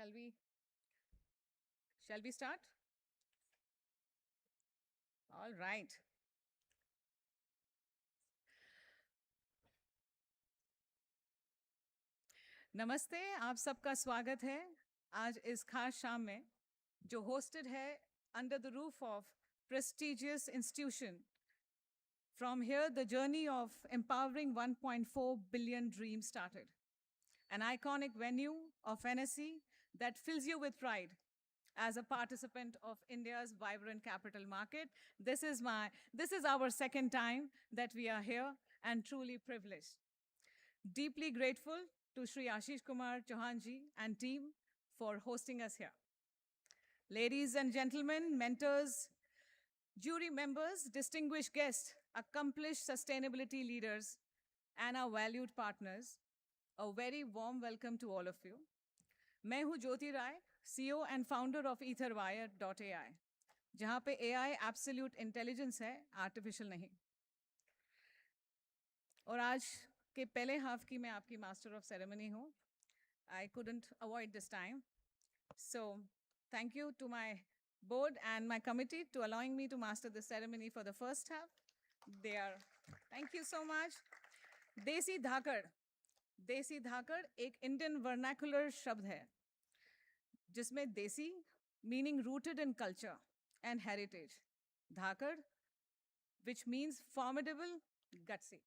Shall we shall we start? All right. नमस्ते, आप सबका स्वागत है आज इस खास शाम में जो hosted है under the roof of prestigious institution. From here, the journey of empowering 1.4 billion dreams started. An iconic venue of NSE that fills you with pride as a participant of India's vibrant capital market. This is our second time that we are here and truly privileged. Deeply grateful to Sri Ashish Kumar Chauhan ji and team for hosting us here. Ladies and gentlemen, mentors, jury members, distinguished guests, accomplished sustainability leaders, and our valued partners, a very warm welcome to all of you. मैं हूँ ज्योति राय, CEO and founder of etherwire.ai, जहाँ पे AI absolute intelligence है, artificial नहीं. और आज के पहले हाफ की मैं आपकी master of ceremony हूँ. I couldn't avoid this time. So thank you to my board and my committee to allowing me to master the ceremony for the first half. Thank you so much. Desi Dhaakad. Desi Dhaakad एक Indian vernacular शब्द है जिसमें देसी meaning rooted in culture and heritage. Dhaakad, which means formidable, gutsy.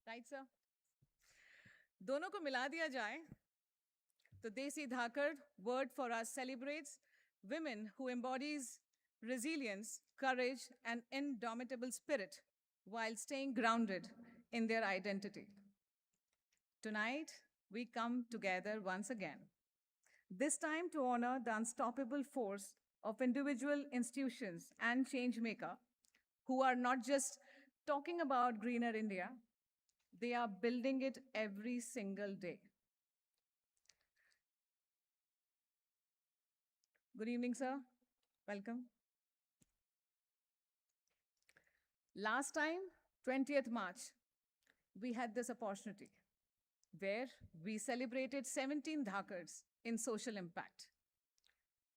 Right, sir? दोनों को मिला दिया जाए तो Desi Dhaakad word for us celebrates women who embodies resilience, courage, and indomitable spirit while staying grounded in their identity. Tonight, we come together once again. This time to honor the unstoppable force of individual institutions and change maker who are not just talking about greener India, they are building it every single day. Good evening, sir. Welcome. Last time, 20th March, we had this opportunity where we celebrated 17 Dhaakads in social impact.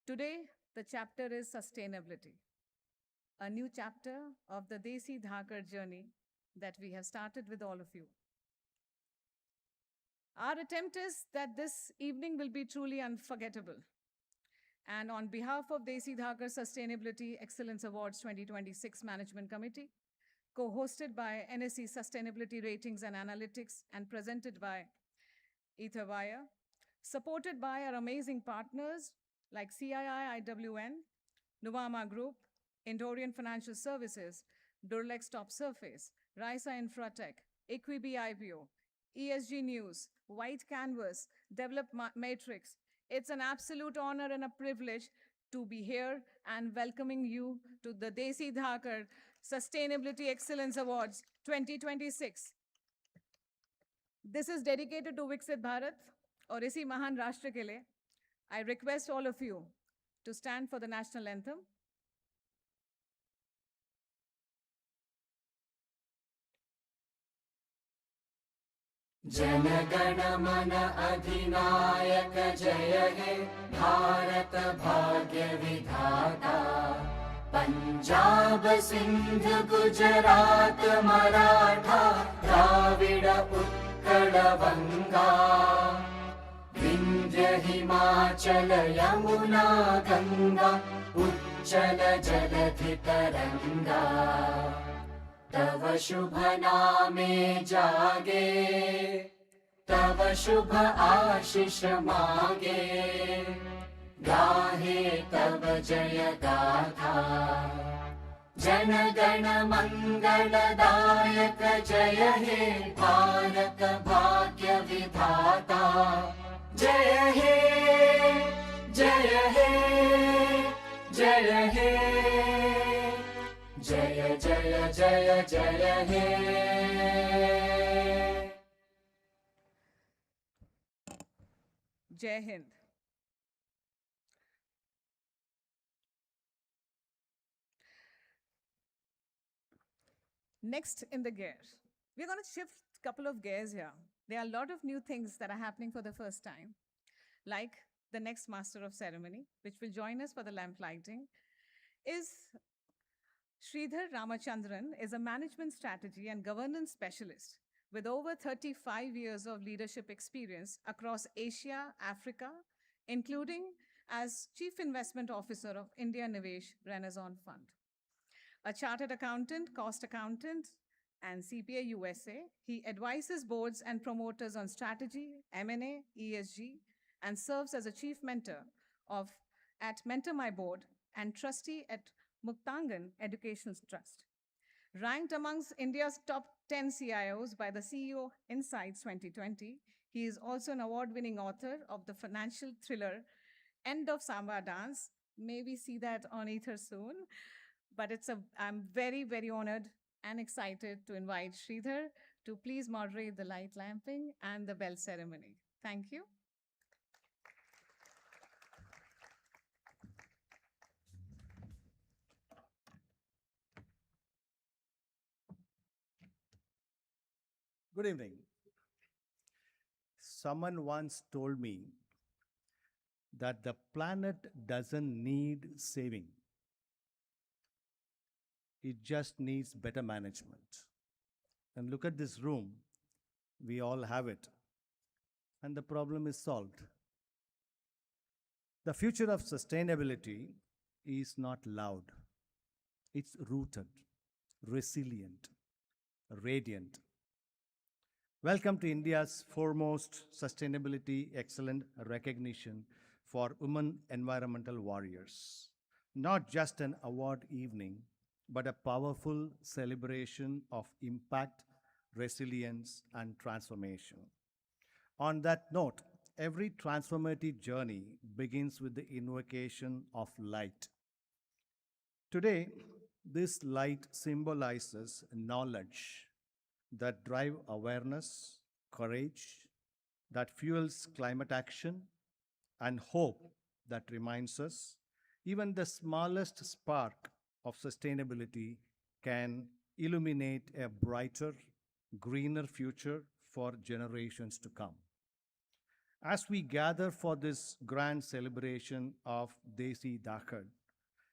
Today, the chapter is sustainability, a new chapter of the Desi Dhaakad journey that we have started with all of you. Our attempt is that this evening will be truly unforgettable. And on behalf of Desi Dhaakad Sustainability Excellence Awards 2026 Management Committee, co-hosted by NSE Sustainability Ratings and Analytics and presented by Etherwire, supported by our amazing partners like CII IWN, Nuvama Group, Indorian Financial Services, Durlex Top Surface, Raisa Infratech, Equibi IPO, ESG News, White Canvas, Develop Matrix. It's an absolute honor and a privilege to be here and welcoming you to the Desi Dhaakad Sustainability Excellence Awards 2026. This is dedicated to Viksit Bharat और इसी महान राष्ट्र के लिए I request all of you to stand for the national anthem. Jana Gana मन अधिनायक जय हे भारत भाग्य विधाता पंजाब सिंध गुजरात मराठा द्राविड़ उत्कल बंगा विंध्य हिमाचल यमुना गंगा उच्चल जलधि तरंगा तव शुभ नामे जागे तव शुभ आशीष मागे गाहे तव जय गाथा जन गण मंगलदायक जय हे भारत भाग्य विधाता जय हे जय हे जय हे जय जय जय जय हे Jai Hind. Next in the gears, we're going to shift a couple of gears here. There are a lot of new things that are happening for the first time, like the next master of ceremony, which will join us for the lamp lighting, is Sridhar Ramachandran is a management strategy and governance specialist with over 35 years of leadership experience across Asia, Africa, including as Chief Investment Officer of India Nivesh Renaissance Fund. A chartered accountant, cost accountant, and CPA USA, he advises boards and promoters on strategy, M&A, ESG, and serves as a chief mentor at Mentor My Board and trustee at Muktangan Educational Trust. Ranked amongst India's top 10 CIOs by the CEO Insights 2020, he is also an award-winning author of the financial thriller End of Samba Dance. May we see that on Ether soon. But I'm very, very honored and excited to invite Sridhar to please moderate the light lamping and the bell ceremony. Thank you. Good evening. Someone once told me that the planet doesn't need saving. It just needs better management. And look at this room. We all have it. And the problem is solved. The future of sustainability is not loud. It's rooted, resilient, radiant. Welcome to India's foremost sustainability excellent recognition for women environmental warriors. Not just an award evening, but a powerful celebration of impact, resilience, and transformation. On that note, every transformative journey begins with the invocation of light. Today, this light symbolizes knowledge that drive awareness, courage, that fuels climate action, and hope that reminds us even the smallest spark of sustainability can illuminate a brighter, greener future for generations to come. As we gather for this grand celebration of Desi Dhaakad,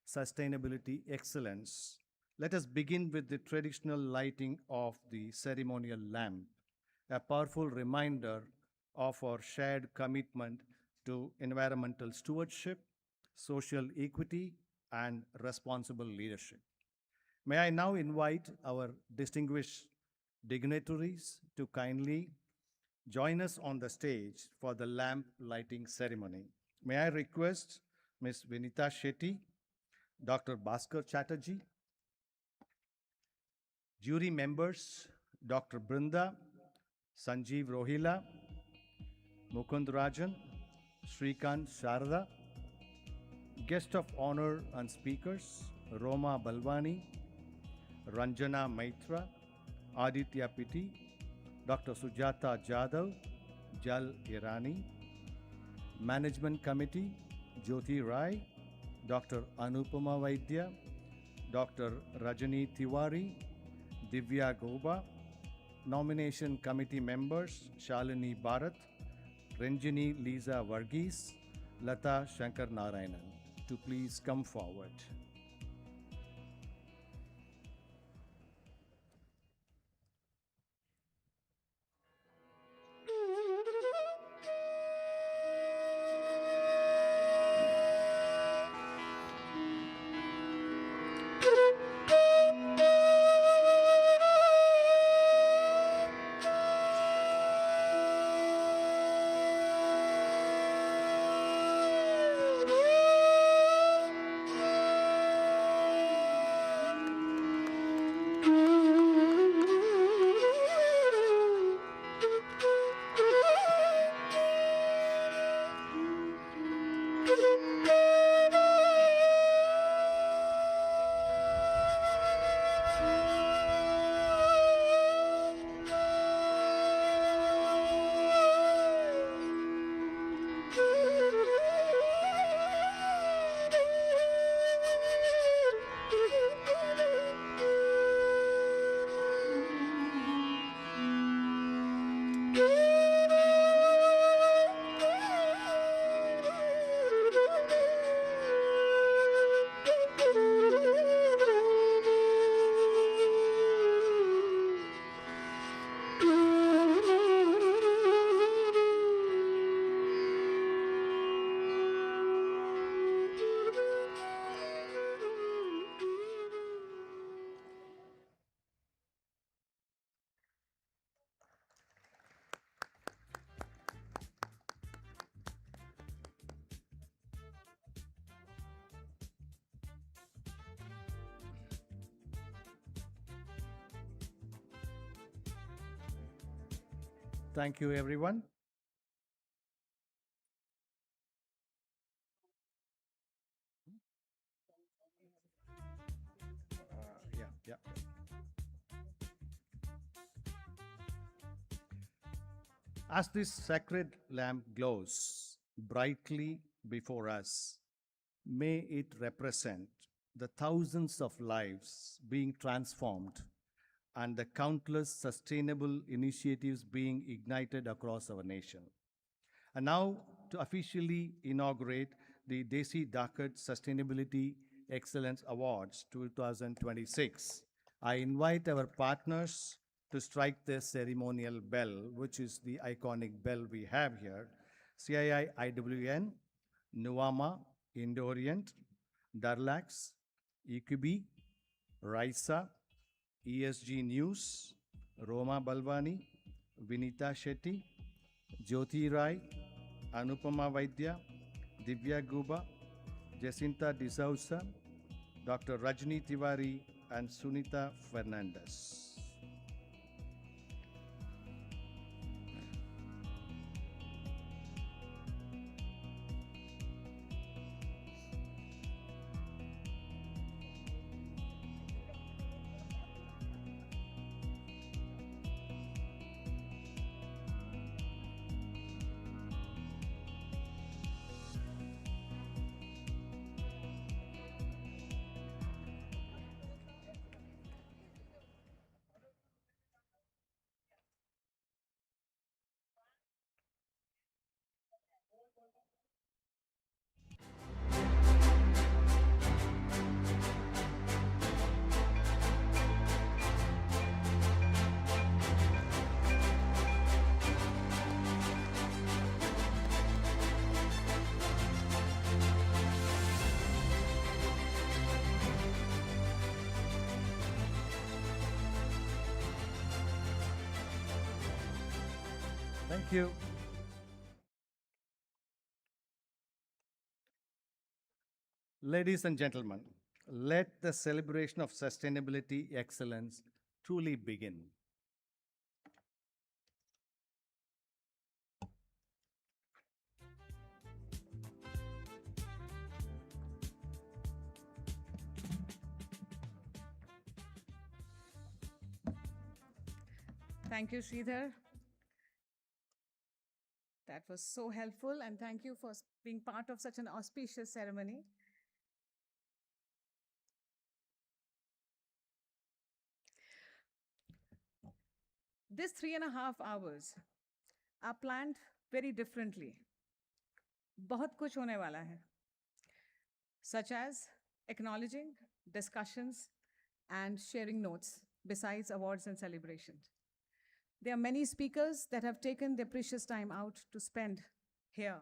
sustainability excellence, let us begin with the traditional lighting of the ceremonial lamp, a powerful reminder of our shared commitment to environmental stewardship, social equity, and responsible leadership. May I now invite our distinguished dignitaries to kindly join us on the stage for the lamp lighting ceremony. May I request Ms. Vinita Shetty, Dr. Bhaskar Chatterjee, jury members Dr. Brinda, Sanjeev Rohila, Mukund Rajan, Srikant Sharada, guest of honor and speakers Roma Balwani, Ranjana Maitra, Aditya Pitti, Dr. Sujata Jadhav, Jal Irani, Management Committee Jyoti Rai, Dr. Anupama Vaidya, Dr. Rajani Tiwari, Divya Goba, Nomination Committee members Shalini Bharat, Ranjini Lisa Varghese, Lata Shankar Narayanan, to please come forward. Thank you, everyone. Yeah. As this sacred lamp glows brightly before us, may it represent the thousands of lives being transformed and the countless sustainable initiatives being ignited across our nation. And now, to officially inaugurate the Desi Dhaakad Sustainability Excellence Awards 2026, I invite our partners to strike the ceremonial bell, which is the iconic bell we have here. CII IWN, Nuama, Indo-Orient, Darlax, EQB, Raisa, ESG News, Roma Balvani, Vinita Shetty, Jyoti Rai, Anupama Vaidya, Divya Guba, Jacinta D'Souza, Dr. Rajni Tiwari, and Sunita Fernandez. Thank you. Ladies and gentlemen, let the celebration of sustainability excellence truly begin. Thank you, Sridhar. That was so helpful, and thank you for being part of such an auspicious ceremony. These 3.5 hours are planned very differently. बहुत कुछ होने वाला है, such as acknowledging, discussions, and sharing notes, besides awards and celebrations. There are many speakers that have taken their precious time out to spend here,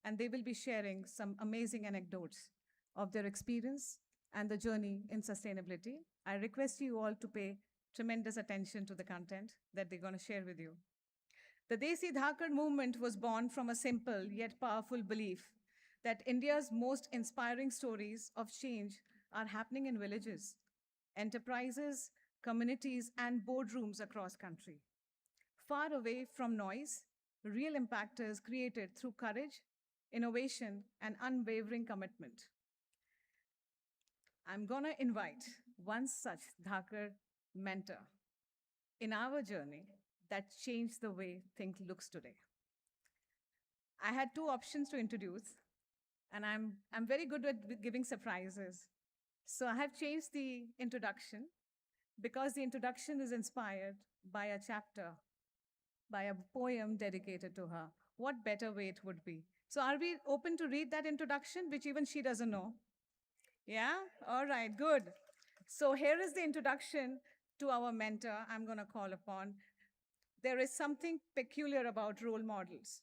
and they will be sharing some amazing anecdotes of their experience and the journey in sustainability. I request you all to pay tremendous attention to the content that they're going to share with you. The Desi Dhaakad movement was born from a simple yet powerful belief that India's most inspiring stories of change are happening in villages, enterprises, communities, and boardrooms across country. Far away from noise, real impact is created through courage, innovation, and unwavering commitment. I'm gonna invite one such Dhaakad mentor in our journey that changed the way things looks today. I had two options to introduce, and I'm very good at giving surprises. So I have changed the introduction because the introduction is inspired by a chapter, by a poem dedicated to her. What better way it would be? So are we open to read that introduction, which even she doesn't know? Yeah? All right, good. So here is the introduction to our mentor I'm going to call upon. There is something peculiar about role models.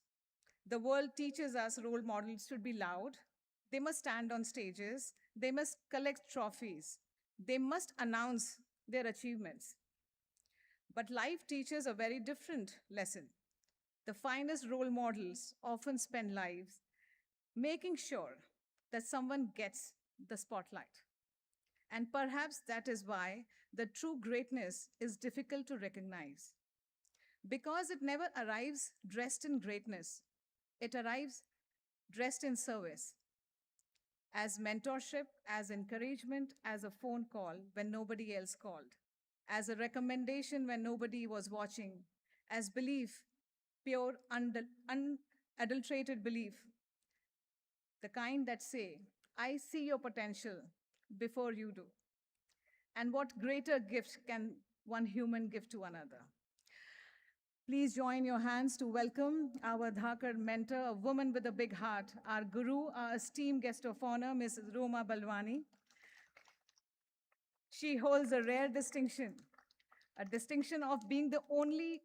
The world teaches us role models should be loud. They must stand on stages. They must collect trophies. They must announce their achievements. But life teaches a very different lesson. The finest role models often spend lives making sure that someone gets the spotlight. And perhaps that is why the true greatness is difficult to recognize. because it never arrives dressed in greatness. It arrives dressed in service, as mentorship, as encouragement, as a phone call when nobody else called, as a recommendation when nobody was watching, as belief, pure, unadulterated belief, the kind that say, I see your potential before you do. And what greater gift can one human give to another? Please join your hands to welcome our Dhakad mentor, a woman with a big heart, our guru, our esteemed guest of honor, Mrs. Roma Balwani. She holds a rare distinction, a distinction of being the only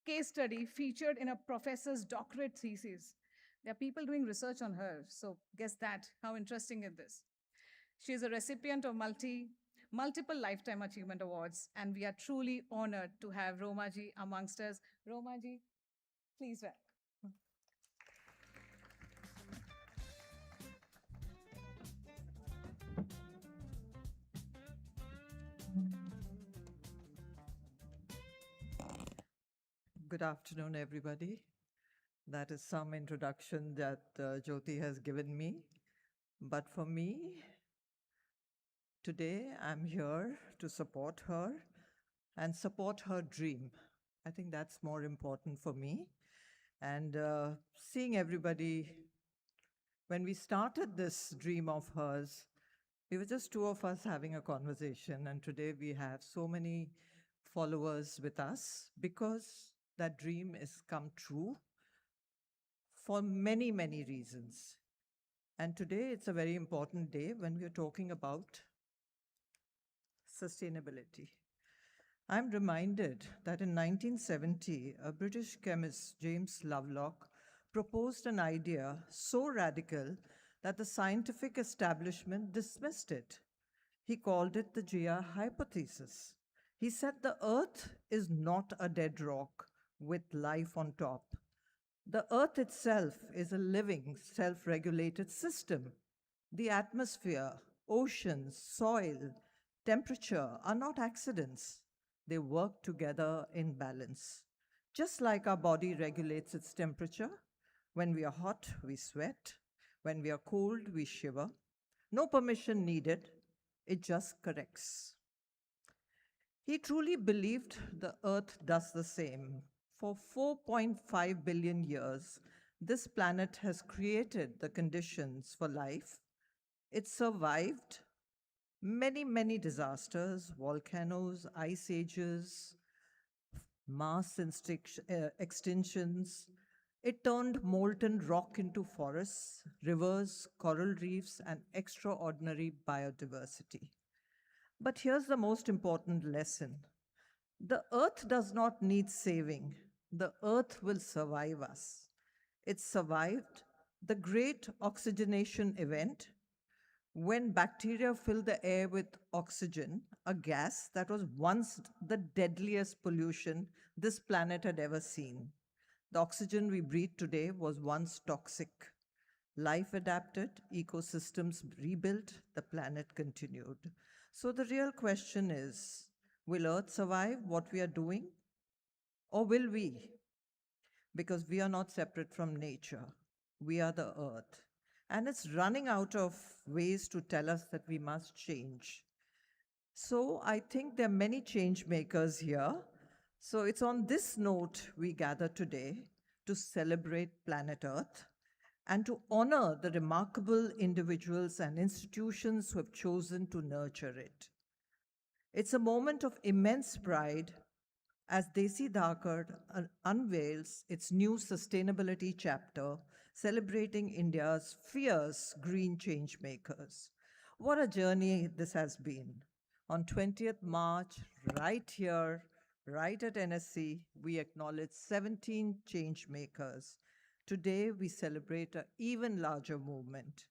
case study featured in a professor's doctorate thesis. There are people doing research on her, so guess that. How interesting is this? She is a recipient of multiple Lifetime Achievement Awards, and we are truly honored to have Roma ji amongst us. Roma ji, please welcome. Good afternoon, everybody. That is some introduction that Jyoti has given me. But for me, today I'm here to support her and support her dream. I think that's more important for me. And seeing everybody, when we started this dream of hers, we were just two of us having a conversation. And today we have so many followers with us because that dream is come true for many, many reasons. And today it's a very important day when we're talking about sustainability. I'm reminded that in 1970, a British chemist, James Lovelock, proposed an idea so radical that the scientific establishment dismissed it. He called it the GR hypothesis. He said the Earth is not a dead rock with life on top. The Earth itself is a living, self-regulated system. The atmosphere, oceans, soil, temperature are not accidents. They work together in balance. Just like our body regulates its temperature, when we are hot, we sweat. When we are cold, we shiver. No permission needed. It just corrects. He truly believed the Earth does the same. For 4.5 billion years, this planet has created the conditions for life. It survived many, many disasters, volcanoes, ice ages, mass extinctions. It turned molten rock into forests, rivers, coral reefs, and extraordinary biodiversity. But here's the most important lesson. The Earth does not need saving. The Earth will survive us. It survived the great oxygenation event when bacteria filled the air with oxygen, a gas that was once the deadliest pollution this planet had ever seen. The oxygen we breathe today was once toxic. Life adapted, ecosystems rebuilt, the planet continued. So the real question is, will Earth survive what we are doing? Or will we? Because we are not separate from nature. We are the Earth. And it's running out of ways to tell us that we must change. So I think there are many change makers here. So it's on this note we gather today to celebrate planet Earth and to honor the remarkable individuals and institutions who have chosen to nurture it. It's a moment of immense pride as Desi Dhaakad unveils its new sustainability chapter, celebrating India's fierce green change makers. What a journey this has been. On 20th March, right here, right at NSC, we acknowledge 17 change makers. Today, we celebrate an even larger movement.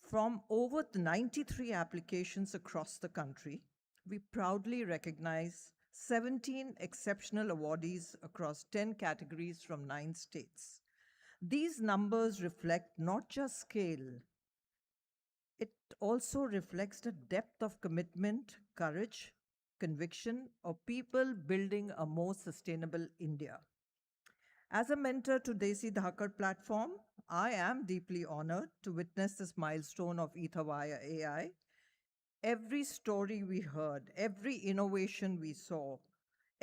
From over 93 applications across the country, we proudly recognize 17 exceptional awardees across 10 categories from 9 states. These numbers reflect not just scale, it also reflects the depth of commitment, courage, conviction of people building a more sustainable India. As a mentor to Desi Dhaakad platform, I am deeply honored to witness this milestone of Ether via AI. Every story we heard, every innovation we saw,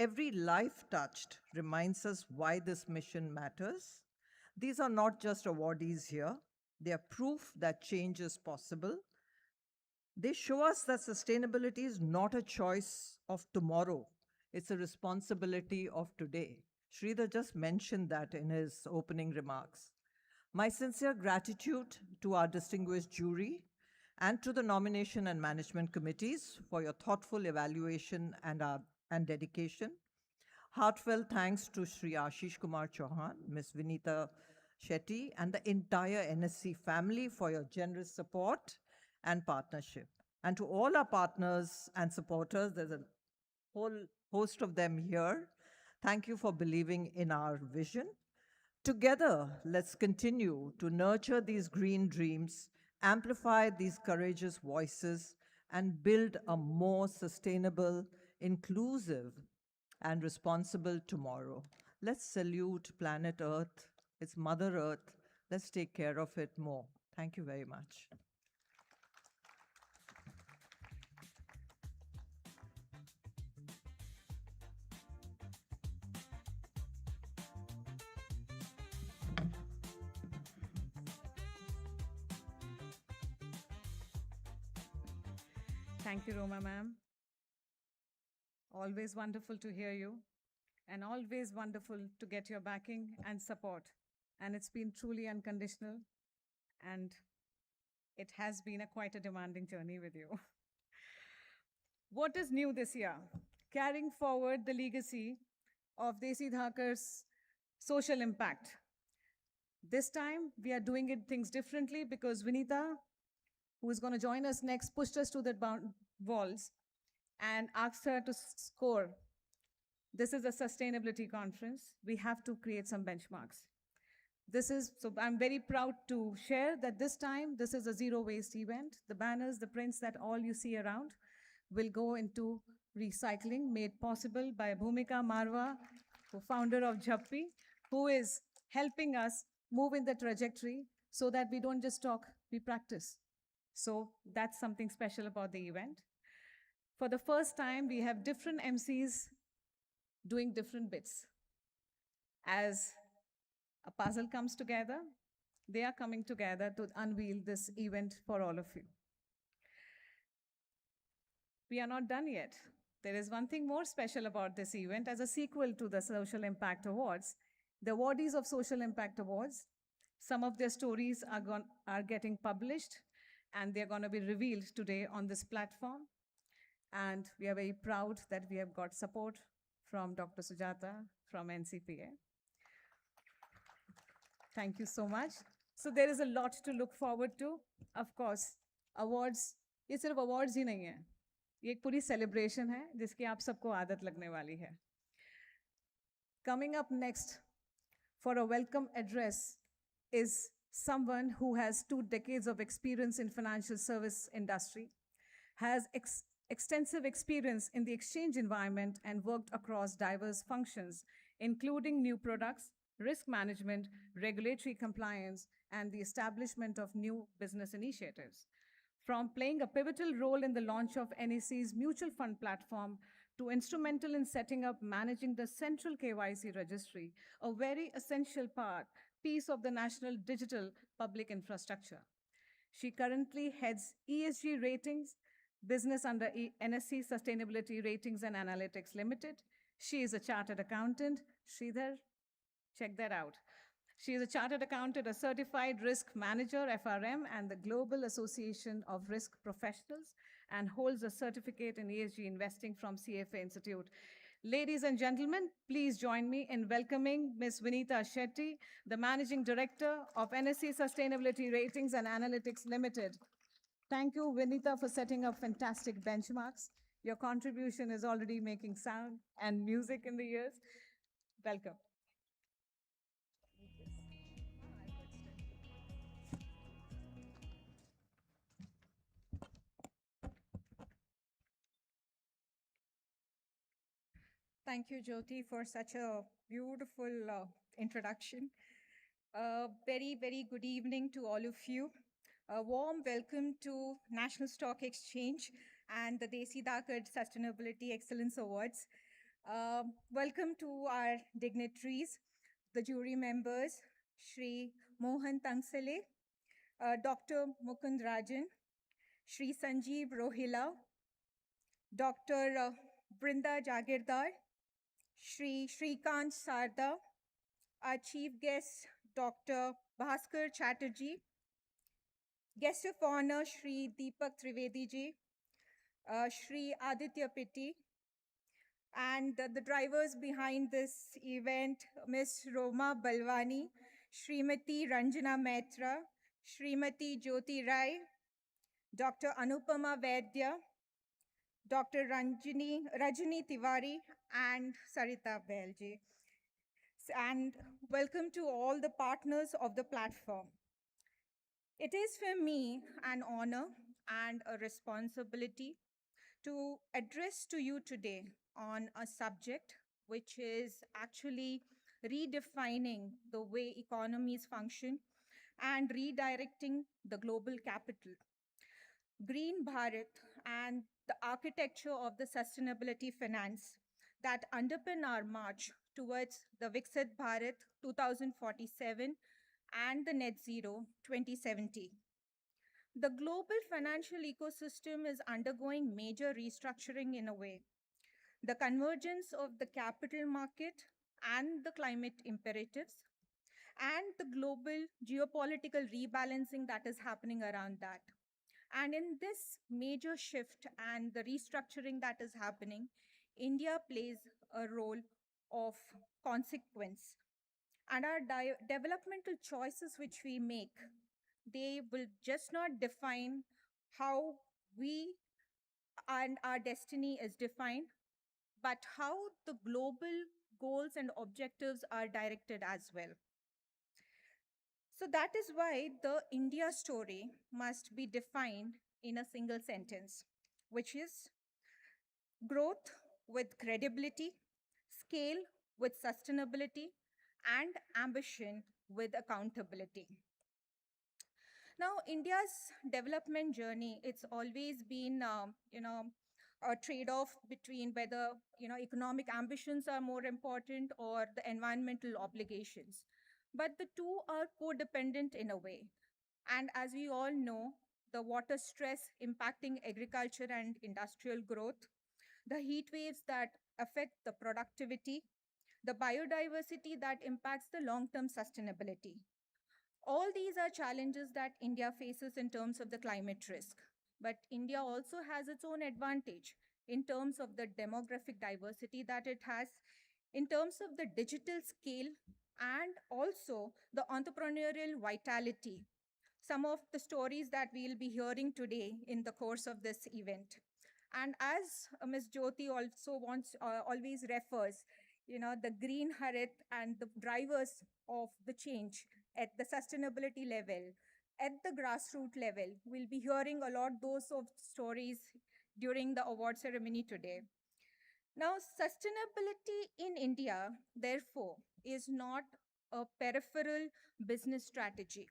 every life touched reminds us why this mission matters. These are not just awardees here, they are proof that change is possible. They show us that sustainability is not a choice of tomorrow, it's a responsibility of today. Sridhar just mentioned that in his opening remarks. My sincere gratitude to our distinguished jury and to the nomination and management committees for your thoughtful evaluation and dedication. Heartfelt thanks to Sri Ashish Kumar Chauhan, Ms. Vinita Shetty, and the entire NSC family for your generous support and partnership. And to all our partners and supporters, there's a whole host of them here. Thank you for believing in our vision. Together, let's continue to nurture these green dreams, amplify these courageous voices, and build a more sustainable, inclusive, and responsible tomorrow. Let's salute planet Earth. It's Mother Earth. Let's take care of it more. Thank you very much. Thank you, Roma ma'am. Always wonderful to hear you, and always wonderful to get your backing and support. And it's been truly unconditional, and it has been quite a demanding journey with you. What is new this year? Carrying forward the legacy of Desi Dhaakad's social impact. This time, we are doing things differently because Vinita, who is going to join us next, pushed us to the walls and asked her to score. This is a sustainability conference. We have to create some benchmarks. So I'm very proud to share that this time, this is a zero waste event. The banners, the prints that all you see around will go into recycling, made possible by Bhumika Marwa, founder of Jhappi, who is helping us move in the trajectory so that we don't just talk, we practice. So that's something special about the event. For the first time, we have different MCs doing different bits. As a puzzle comes together, they are coming together to unveil this event for all of you. We are not done yet. There is one thing more special about this event. As a sequel to the Social Impact Awards, the awardees of Social Impact Awards, some of their stories are getting published, and they're going to be revealed today on this platform. And we are very proud that we have got support from Dr. Sujata from NCPA. Thank you so much. So there is a lot to look forward to. Of course, awards, ये सिर्फ awards ही नहीं है. ये एक पूरी celebration है जिसकी आप सबको आदत लगने वाली है. Coming up next for a welcome address is someone who has 2 decades of experience in financial service industry, has extensive experience in the exchange environment and worked across diverse functions, including new products, risk management, regulatory compliance, and the establishment of new business initiatives. From playing a pivotal role in the launch of NEC's mutual fund platform to instrumental in setting up managing the central KYC registry, a very essential piece of the national digital public infrastructure. She currently heads ESG ratings, business under NSC Sustainability Ratings and Analytics Limited. She is a chartered accountant. Sridhar, check that out. She is a chartered accountant, a certified risk manager, FRM, and the Global Association of Risk Professionals, and holds a certificate in ESG investing from CFA Institute. Ladies and gentlemen, please join me in welcoming Ms. Vinita Shetty, the Managing Director of NSC Sustainability Ratings and Analytics Limited. Thank you, Vinita, for setting up fantastic benchmarks. Your contribution is already making sound and music in the ears. Welcome. Thank you, Jyoti, for such a beautiful introduction. Very, very good evening to all of you. A warm welcome to National Stock Exchange and the Desi Dhaakad Sustainability Excellence Awards. Welcome to our dignitaries, the jury members, Shri Mohan Tangsale, Dr. Mukund Rajan, Shri Sanjeev Rohila, Dr. Brinda Jagirdar, Shri Shrikant Sarda, our chief guest, Dr. Bhaskar Chatterjee, guest of honor, Shri Deepak Trivedi ji, Shri Aditya Pitti, and the drivers behind this event, Ms. Roma Balwani, Srimati Ranjana Maitra, Srimati Jyoti Rai, Dr. Anupama Vaidya, Dr. Rajini Tiwari, and Sarita Belji. And welcome to all the partners of the platform. It is for me an honor and a responsibility to address to you today on a subject which is actually redefining the way economies function and redirecting the global capital. Green Bharat and the architecture of the sustainability finance that underpin our march towards the Viksit Bharat 2047 and the Net Zero 2070. The global financial ecosystem is undergoing major restructuring in a way. The convergence of the capital market and the climate imperatives, and the global geopolitical rebalancing that is happening around that. And in this major shift and the restructuring that is happening, India plays a role of consequence. And our developmental choices which we make, they will just not define how we and our destiny is defined, but how the global goals and objectives are directed as well. So that is why the India story must be defined in a single sentence, which is growth with credibility, scale with sustainability, and ambition with accountability. Now, India's development journey, it's always been, a trade-off between whether, economic ambitions are more important or the environmental obligations. But the two are codependent in a way. And as we all know, the water stress impacting agriculture and industrial growth, the heat waves that affect the productivity, the biodiversity that impacts the long-term sustainability. All these are challenges that India faces in terms of the climate risk. But India also has its own advantage in terms of the demographic diversity that it has, in terms of the digital scale, and also the entrepreneurial vitality. Some of the stories that we'll be hearing today in the course of this event. And as Ms. Jyoti also always refers, the green Harit and the drivers of the change at the sustainability level, at the grassroots level, we'll be hearing a lot those of stories during the award ceremony today. Now, sustainability in India, therefore, is not a peripheral business strategy.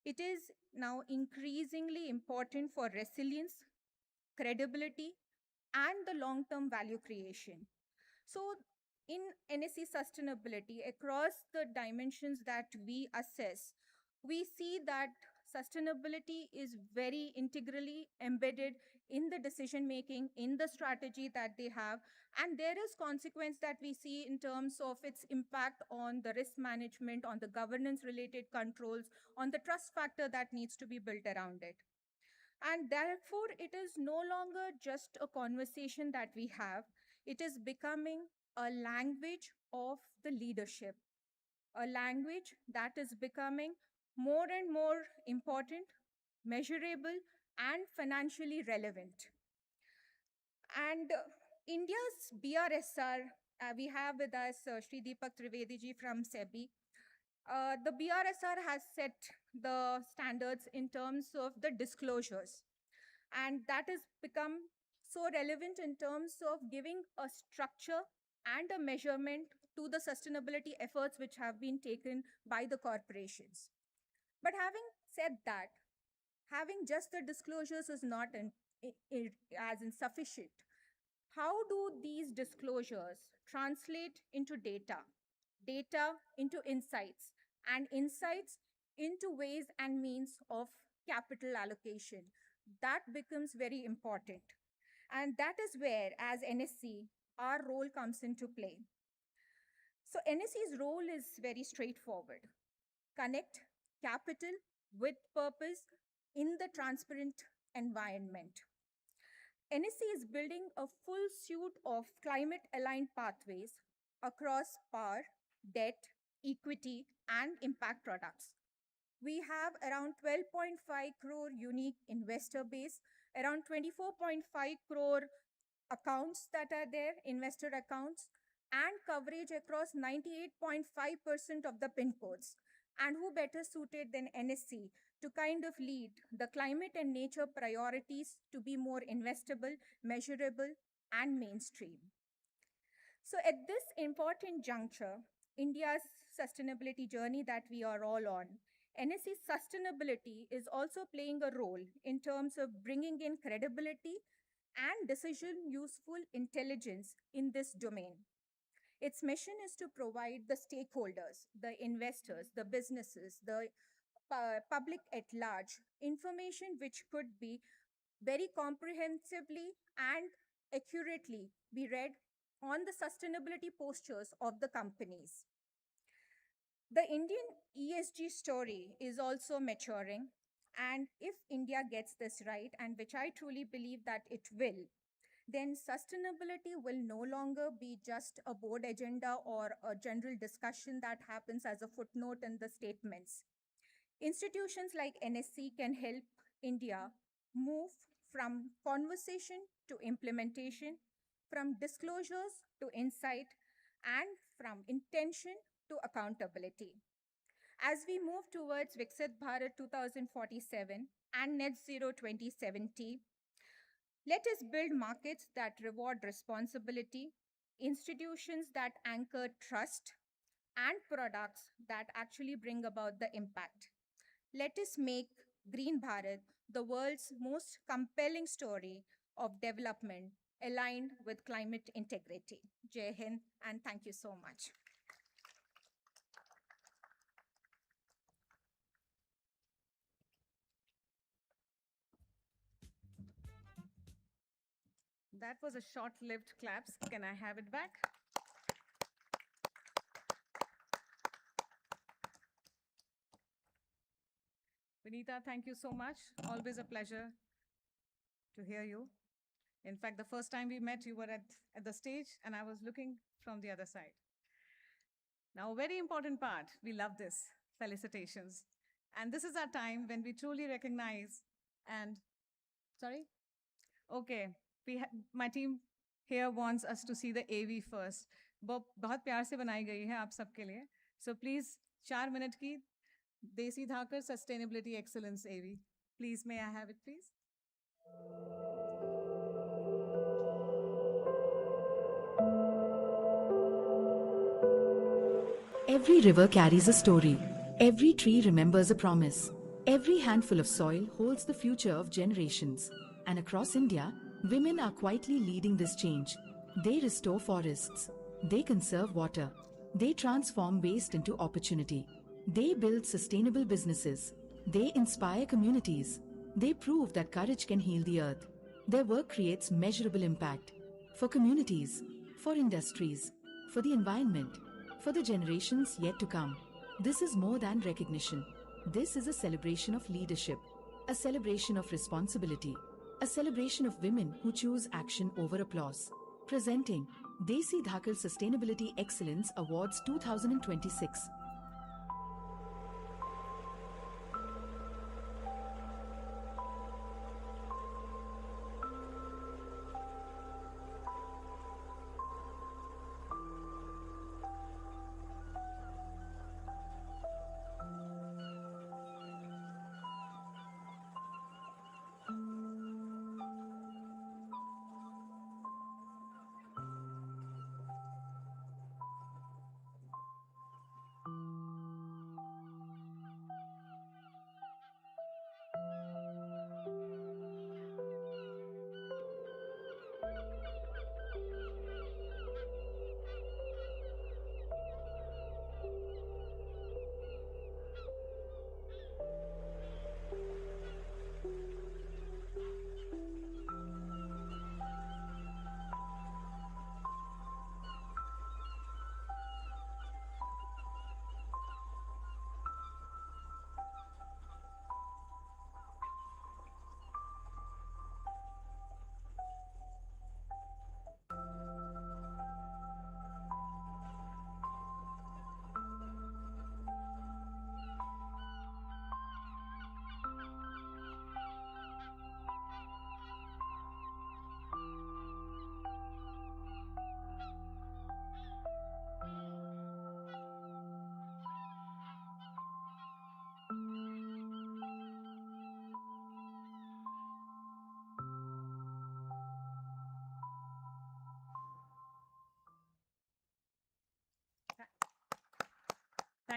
It is now increasingly important for resilience, credibility, and the long-term value creation. So in NSE sustainability, across the dimensions that we assess, we see that sustainability is very integrally embedded in the decision making, in the strategy that they have, and there is consequence that we see in terms of its impact on the risk management, on the governance related controls, on the trust factor that needs to be built around it. And therefore, it is no longer just a conversation that we have. It is becoming a language of the leadership, a language that is becoming more and more important, measurable, and financially relevant. And India's BRSR, we have with us Shri Deepak Trivedi ji from SEBI. The BRSR has set the standards in terms of the disclosures. And that has become so relevant in terms of giving a structure and a measurement to the sustainability efforts which have been taken by the corporations. But having said that, having just the disclosures is not as insufficient. How do these disclosures translate into data, data into insights, and insights into ways and means of capital allocation? That becomes very important. And that is where, as NSC, our role comes into play. So, NSC's role is very straightforward: connect capital with purpose in the transparent environment. NSC is building a full suite of climate aligned pathways across power, debt, equity, and impact products. We have around 12.5 crore unique investor base, around 24.5 crore accounts that are there, investor accounts, and coverage across 98.5% of the PIN codes. And who better suited than NSC to kind of lead the climate and nature priorities to be more investable, measurable, and mainstream? So, at this important juncture, India's sustainability journey that we are all on, NSC sustainability is also playing a role in terms of bringing in credibility and decision useful intelligence in this domain. Its mission is to provide the stakeholders, the investors, the businesses, the public at large information which could be very comprehensively and accurately be read on the sustainability postures of the companies. The Indian ESG story is also maturing. And if India gets this right, and which I truly believe that it will, then sustainability will no longer be just a board agenda or a general discussion that happens as a footnote in the statements. Institutions like NSC can help India move from conversation to implementation, from disclosures to insight, and from intention to accountability. As we move towards Viksit Bharat 2047 and Net Zero 2070, let us build markets that reward responsibility, institutions that anchor trust, and products that actually bring about the impact. Let us make Green Bharat the world's most compelling story of development aligned with climate integrity. Jai Hind, and thank you so much. That was a short-lived claps. Can I have it back? Vinita, thank you so much. Always a pleasure to hear you. In fact, the first time we met, you were at the stage, and I was looking from the other side. Now, a very important part. We love this. Felicitations. And this is our time when we truly recognize and, sorry? Okay, my team here wants us to see the AV first. बहुत प्यार से बनाई गई है आप सबके लिए. So please, 4 minute की Desi Dhaakad Sustainability Excellence AV. Please, may I have it, please? Every river carries a story. Every tree remembers a promise. Every handful of soil holds the future of generations. And across India, women are quietly leading this change. They restore forests. They conserve water. They transform waste into opportunity. They build sustainable businesses. They inspire communities. They prove that courage can heal the earth. Their work creates measurable impact for communities, for industries, for the environment, for the generations yet to come. This is more than recognition. This is a celebration of leadership, a celebration of responsibility, a celebration of women who choose action over applause. Presenting Desi Dhaakad Sustainability Excellence Awards 2026.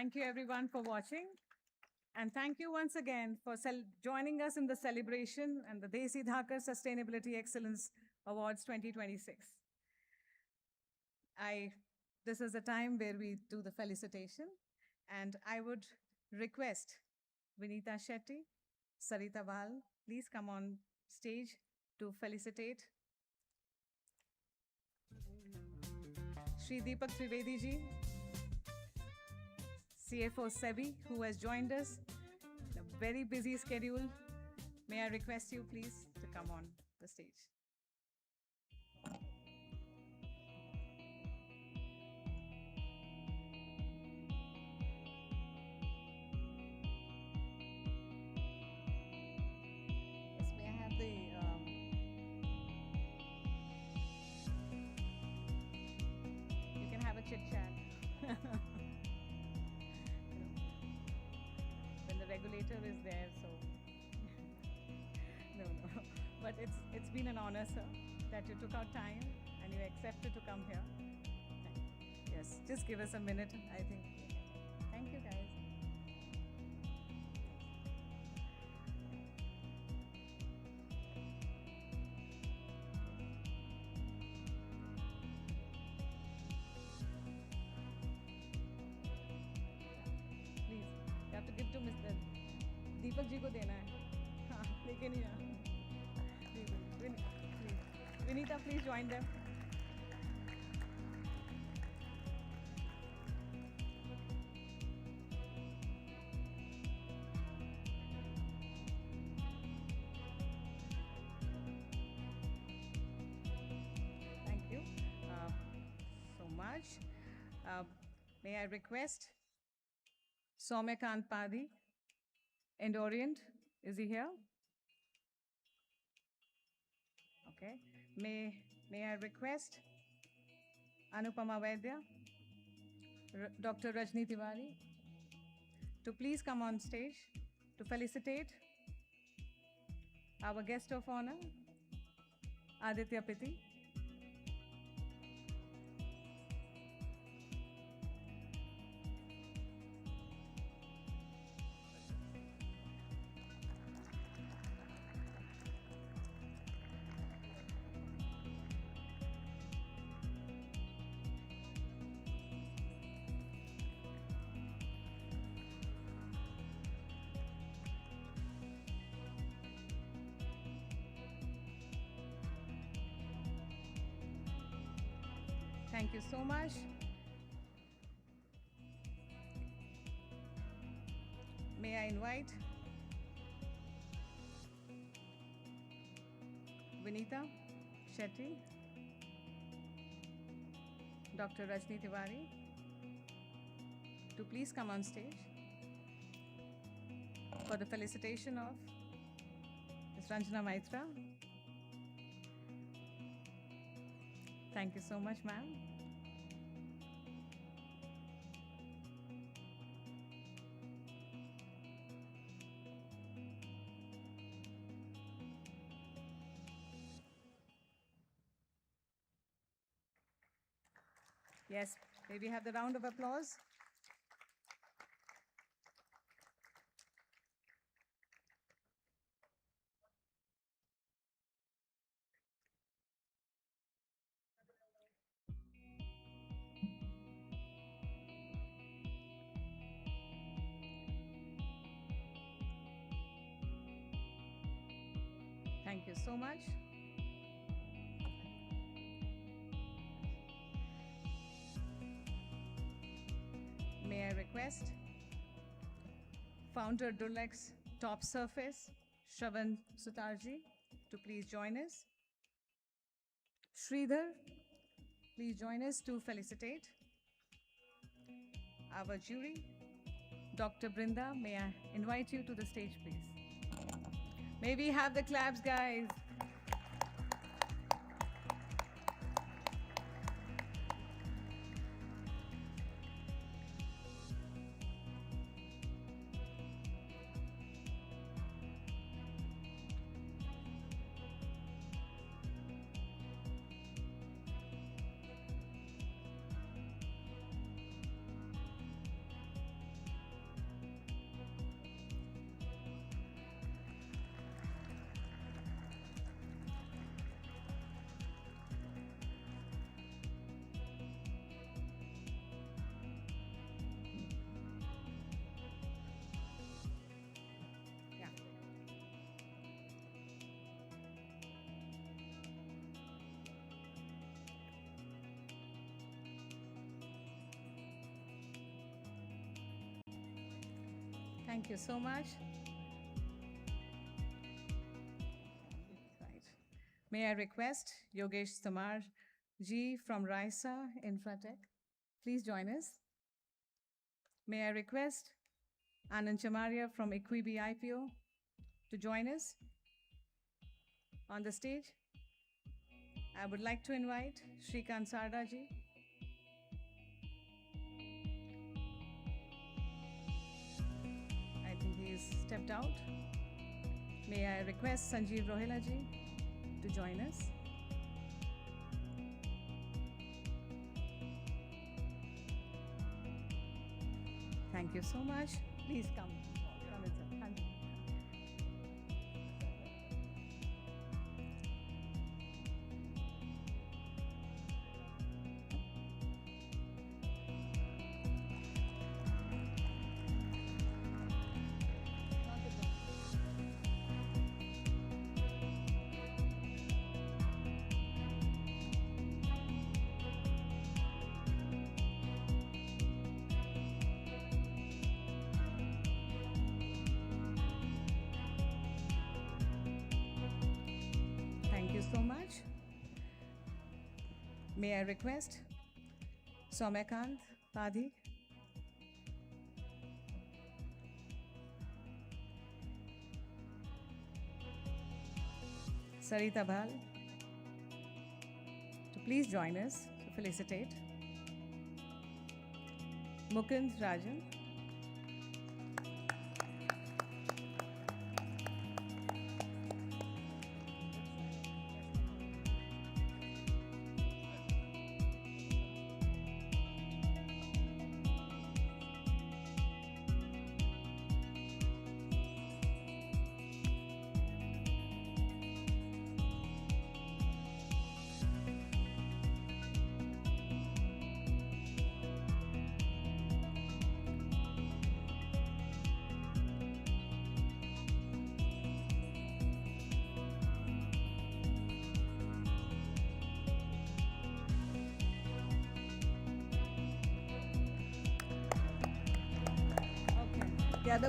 Thank you everyone for watching. And thank you once again for joining us in the celebration and the Desi Dhaakad Sustainability Excellence Awards 2026. This is the time where we do the felicitation, and I would request Vinita Shetty, Sarita Val, please come on stage to felicitate. Shri Deepak Trivedi ji, CFO SEBI, who has joined us in a very busy schedule. May I request you please to come on the stage. Yes, may I have the you can have a chit chat. When the regulator is there, so no. But it's been an honor, sir, that you took out time and you accepted to come here. Yes, just give us a minute, I think. Thank you, guys. Please, you have to give to Mr. Deepak ji ko dena hai. हाँ, लेके नहीं आ. Vinita, please join them. Thank you so much. May I request Soumyakant Padi, End Orient, is he here? Okay. May I request Anupama Vaidya, Dr. Rajni Tiwari, to please come on stage to felicitate our guest of honor, Aditya Piti. Thank you so much. May I invite Vinita Shetty, Dr. Rajni Tiwari, to please come on stage for the felicitation of Ms. Ranjana Maitra. Thank you so much, ma'am. Yes, may we have the round of applause? Thank you so much. May I request founder Dulux Top Surface, Shravan Sutarji, to please join us. Sridhar, please join us to felicitate our jury. Dr. Brinda, may I invite you to the stage, please? May we have the claps, guys? Thank you so much. Right. May I request Yogesh Samar ji from Raisa Infratech, please join us. May I request Anand Chamaria from Equibi IPO to join us on the stage. I would like to invite Shrikant Sarda ji. I think he's stepped out. May I request Sanjeev Rohela ji to join us. Thank you so much. Please come. Come in, sir. Thank you. Thank you so much. May I request Soumyakant Padhi? Sarita Bhal to please join us to felicitate. Mukund Rajan. Okay. The other.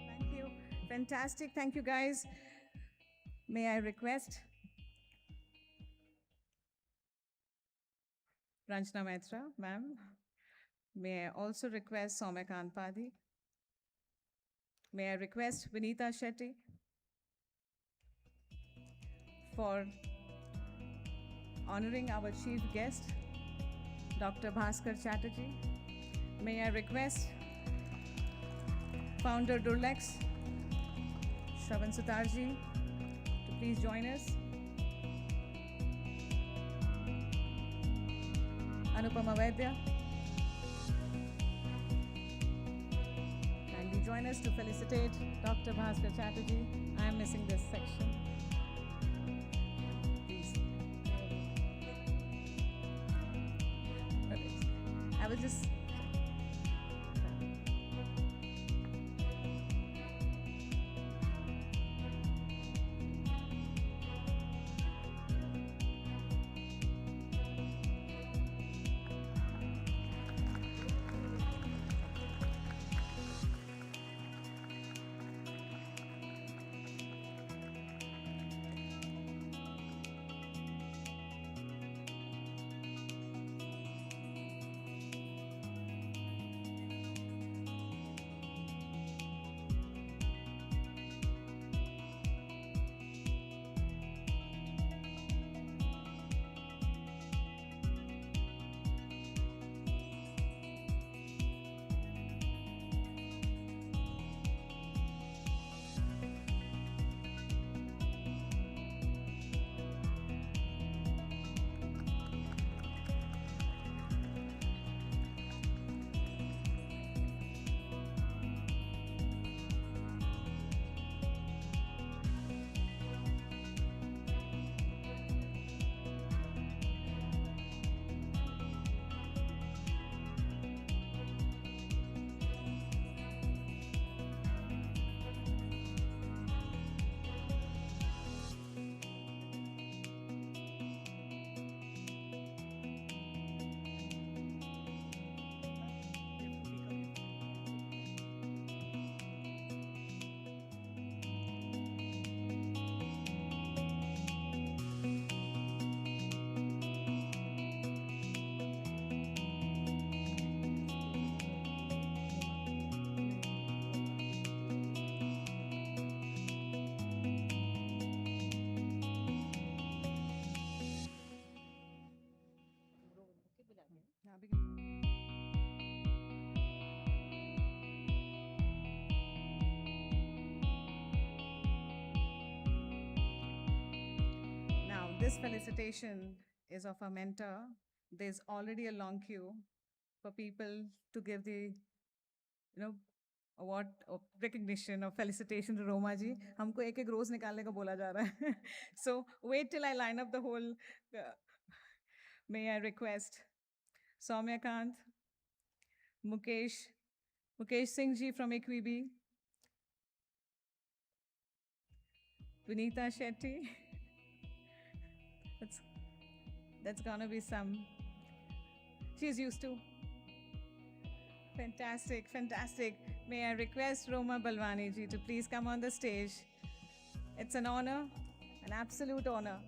Thank you. Fantastic. Thank you, guys. May I request Ranjana Maitra, ma'am? May I also request Soumyakant Padhi? May I request Vinita Shetty for honoring our chief guest, Dr. Bhaskar Chatterjee? May I request Founder Durlex, Shravan Sutarji, to please join us. Anupama Vaidya. Kindly join us to felicitate Dr. Bhaskar Chatterjee. I am missing this section. Please. I will just. Now begin. Now, this felicitation is of a mentor. There's already a long queue for people to give the, award of recognition or felicitation to Roma ji. हमको एक एक रोज निकालने का बोला जा रहा है. So wait till I line up the whole. May I request Soumya Kant, Mukesh Singh ji from Equibi, Vinita Shetty. That's gonna be some. She's used to. Fantastic, fantastic. May I request Roma Balwani ji to please come on the stage. It's an honor, an absolute honor.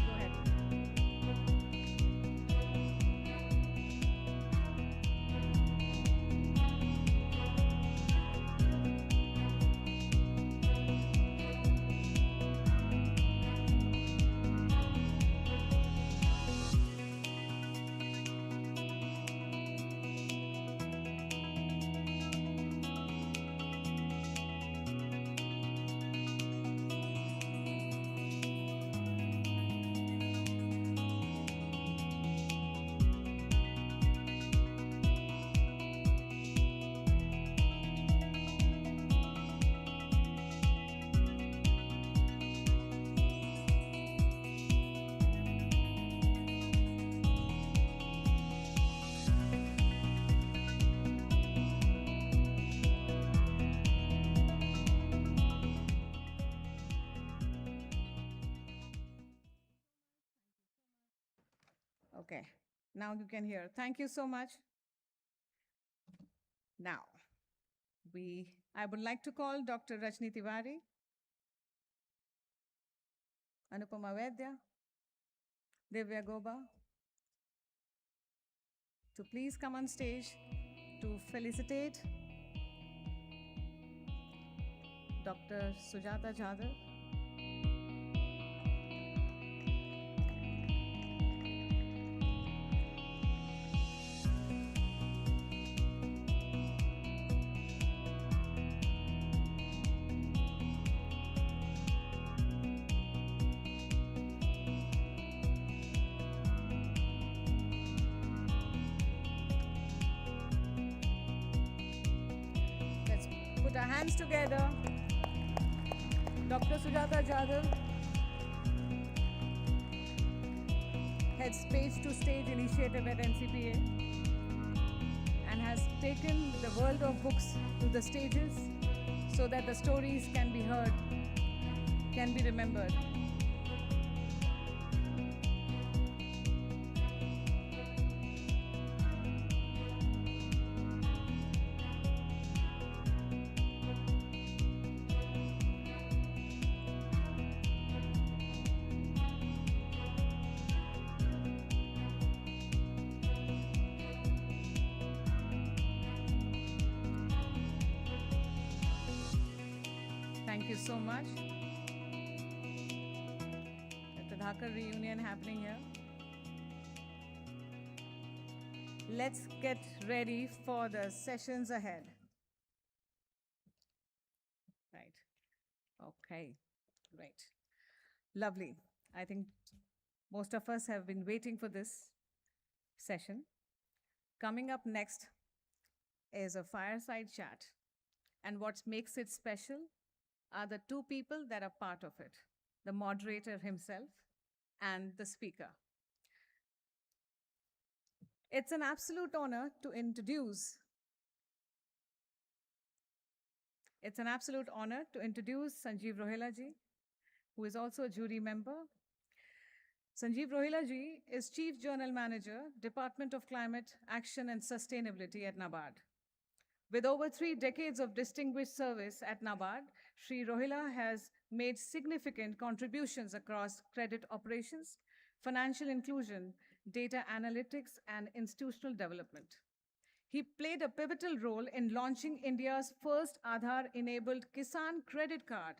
Go ahead. Okay, now you can hear. Thank you so much. Now, I would like to call Dr. Rajni Tiwari, Anupama Vaidya, Divya Goba to please come on stage to felicitate Dr. Sujata Jadhav. Let's put our hands together. Dr. Sujata Jadhav heads Page to Stage initiative at NCPA and has taken the world of books to the stages so that the stories can be heard, can be remembered. Thank you so much. At the Dhaakad reunion happening here. Let's get ready for the sessions ahead. Right. Okay. Great. Lovely. I think most of us have been waiting for this session. Coming up next is a fireside chat. And what makes it special are the two people that are part of it, the moderator himself and the speaker. It's an absolute honor to introduce. It's an absolute honor to introduce Sanjeev Rohela ji, who is also a jury member. Sanjeev Rohela ji is Chief Journal Manager, Department of Climate Action and Sustainability at NABARD. With over 3 decades of distinguished service at NABARD, Shri Rohila has made significant contributions across credit operations, financial inclusion, data analytics, and institutional development. He played a pivotal role in launching India's first Aadhaar-enabled Kisan credit card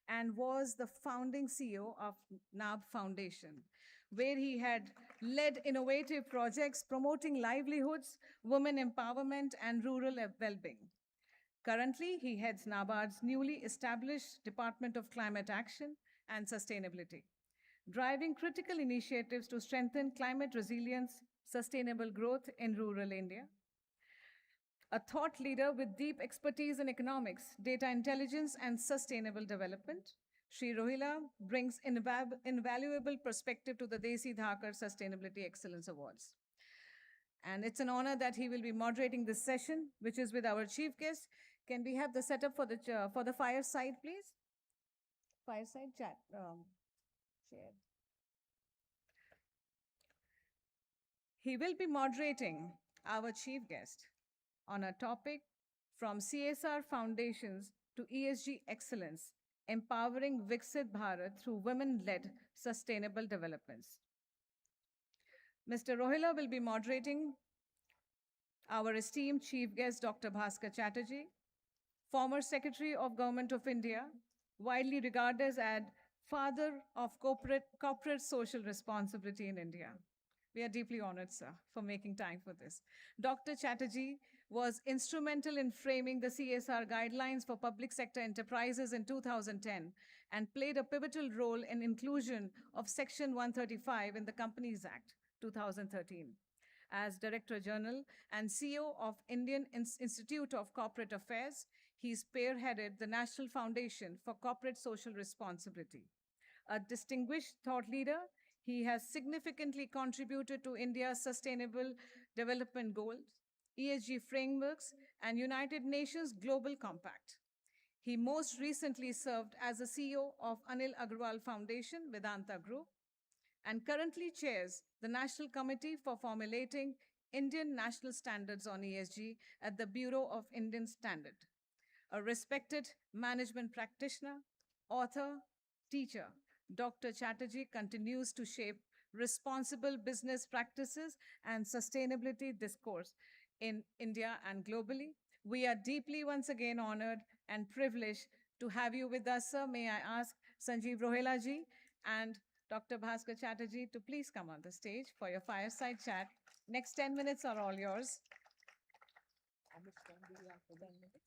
and was the founding CEO of NAB Foundation, where he had led innovative projects promoting livelihoods, women empowerment, and rural well-being. Currently, he heads NABARD's newly established Department of Climate Action and Sustainability, driving critical initiatives to strengthen climate resilience, sustainable growth in rural India. A thought leader with deep expertise in economics, data intelligence, and sustainable development, Shri Rohila brings invaluable perspective to the Desi Dhaakad Sustainability Excellence Awards. And it's an honor that he will be moderating this session, which is with our chief guest. Can we have the setup for the fireside, please? Fireside chat. Share. He will be moderating our chief guest on a topic from CSR foundations to ESG excellence, empowering Viksit Bharat through women-led sustainable developments. Mr. Rohila will be moderating our esteemed chief guest, Dr. Bhaskar Chatterjee, former Secretary of Government of India, widely regarded as father of corporate social responsibility in India. We are deeply honored, sir, for making time for this. Dr. Chatterjee was instrumental in framing the CSR guidelines for public sector enterprises in 2010 and played a pivotal role in inclusion of Section 135 in the Companies Act 2013. As Director General and CEO of Indian Institute of Corporate Affairs, he spearheaded the National Foundation for Corporate Social Responsibility. A distinguished thought leader, he has significantly contributed to India's Sustainable Development Goals, ESG frameworks, and United Nations Global Compact. He most recently served as the CEO of Anil Agarwal Foundation, Vedanta Group, and currently chairs the National Committee for formulating Indian national standards on ESG at the Bureau of Indian Standard. A respected management practitioner, author, teacher, Dr. Chatterjee continues to shape responsible business practices and sustainability discourse in India and globally. We are deeply once again honored and privileged to have you with us, sir. May I ask Sanjeev Rohela ji and Dr. Bhaskar Chatterjee to please come on the stage for your fireside chat. Next 10 minutes are all yours. How much time do we have for 10 minutes?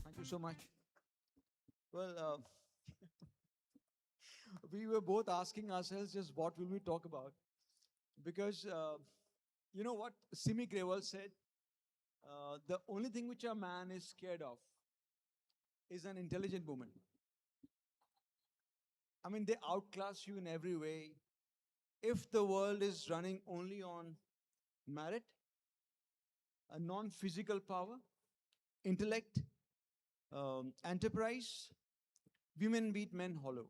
Thank you so much. Well, we were both asking ourselves just what will we talk about? Because you know what Simi Grewal said? The only thing which a man is scared of is an intelligent woman. I mean, they outclass you in every way. If the world is running only on merit, a non-physical power, intellect, enterprise, women beat men hollow.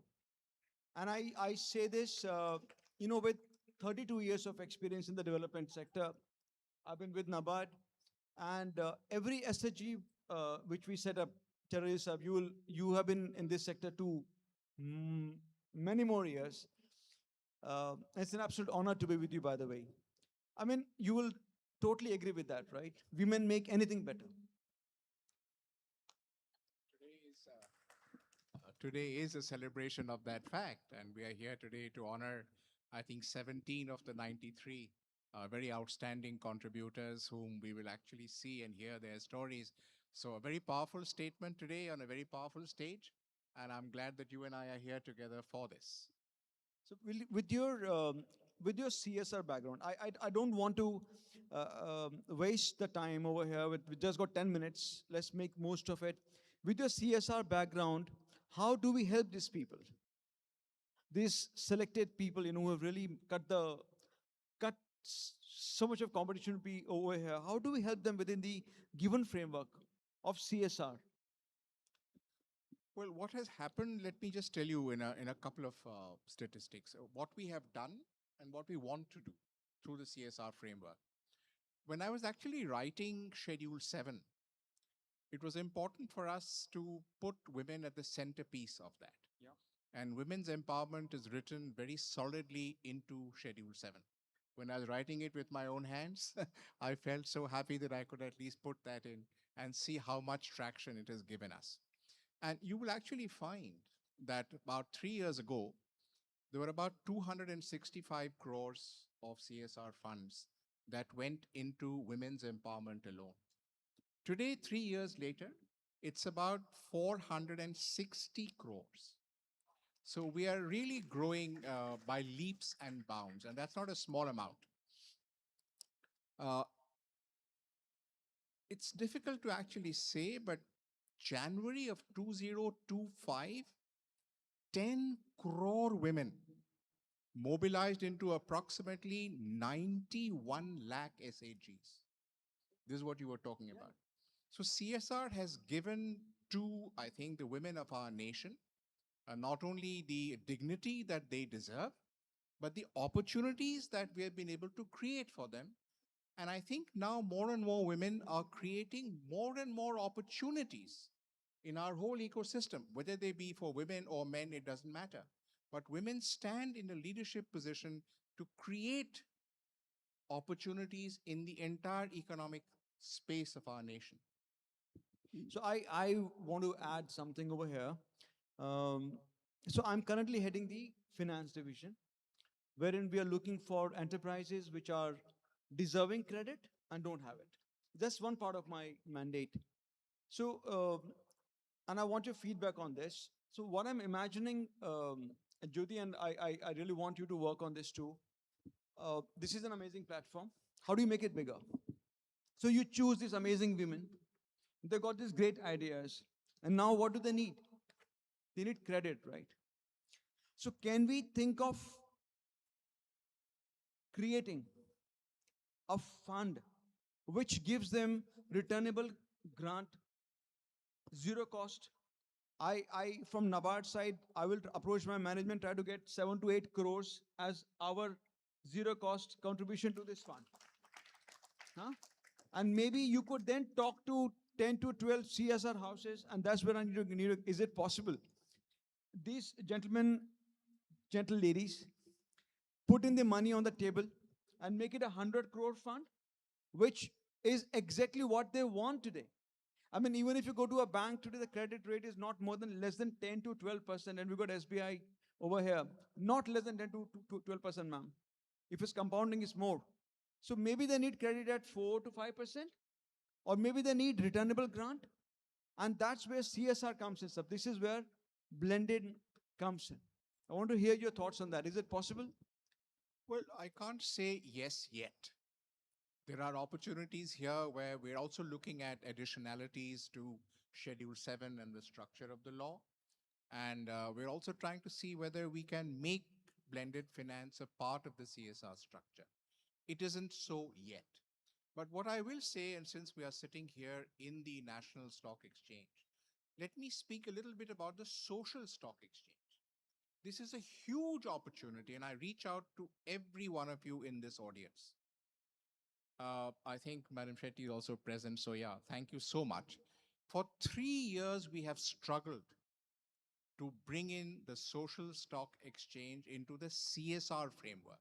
And I say this, you know, with 32 years of experience in the development sector, I've been with NABARD, and every SHG which we set up, terrorists, you have been in this sector too, many more years. It's an absolute honor to be with you, by the way. I mean, you will totally agree with that, right? Women make anything better. Today is a celebration of that fact, and we are here today to honor, I think, 17 of the 93 very outstanding contributors whom we will actually see and hear their stories. So, a very powerful statement today on a very powerful stage, and I'm glad that you and I are here together for this. So with your CSR background, I don't want to waste the time over here. We just got 10 minutes. Let's make most of it. With your CSR background, how do we help these people? These selected people, who have really cut so much of competition to be over here. How do we help them within the given framework of CSR? Well, what has happened, let me just tell you in a couple of statistics, what we have done and what we want to do through the CSR framework. When I was actually writing Schedule 7, it was important for us to put women at the centerpiece of that. Yeah. And women's empowerment is written very solidly into Schedule 7. When I was writing it with my own hands, I felt so happy that I could at least put that in and see how much traction it has given us. And you will actually find that about 3 years ago, there were about 265 crores of CSR funds that went into women's empowerment alone. Today, 3 years later, it's about 460 crores. So we are really growing by leaps and bounds, and that's not a small amount. Uh, it's difficult to actually say, but January of 2025, 10 crore women mobilized into approximately 91 lakh SAGs. This is what you were talking about. So CSR has given to, I think, the women of our nation, not only the dignity that they deserve, but the opportunities that we have been able to create for them. And I think now more and more women are creating more and more opportunities in our whole ecosystem, whether they be for women or men, it doesn't matter. But women stand in a leadership position to create opportunities in the entire economic space of our nation. So I want to add something over here. So I'm currently heading the finance division, wherein we are looking for enterprises which are deserving credit and don't have it. That's one part of my mandate. So, and I want your feedback on this. So what I'm imagining, Jyoti, and I really want you to work on this too. This is an amazing platform. How do you make it bigger? So you choose these amazing women. They got these great ideas. And now what do they need? They need credit, right? So can we think of creating a fund which gives them returnable grant, zero cost? I from NABARD side, I will approach my management, try to get 7 to 8 crores as our zero cost contribution to this fund. Huh? And maybe you could then talk to 10 to 12 CSR houses, and that's where I is it possible? These gentlemen, gentle ladies, put in the money on the table and make it 100 crore fund, which is exactly what they want today. I mean, even if you go to a bank today, the credit rate is not more than less than 10 to 12%, and we got SBI over here, not less than 10 to 12%, ma'am. If it's compounding, it's more. So maybe they need credit at 4 to 5%, or maybe they need returnable grant, and that's where CSR comes in. So this is where blended comes in. I want to hear your thoughts on that. Is it possible? Well, I can't say yes yet. There are opportunities here where we're also looking at additionalities to Schedule 7 and the structure of the law. And we're also trying to see whether we can make blended finance a part of the CSR structure. It isn't so yet. But what I will say, and since we are sitting here in the National Stock Exchange, let me speak a little bit about the social stock exchange. This is a huge opportunity, and I reach out to every one of you in this audience. I think Madam Shetty is also present, so yeah, thank you so much. For 3 years, we have struggled to bring in the social stock exchange into the CSR framework.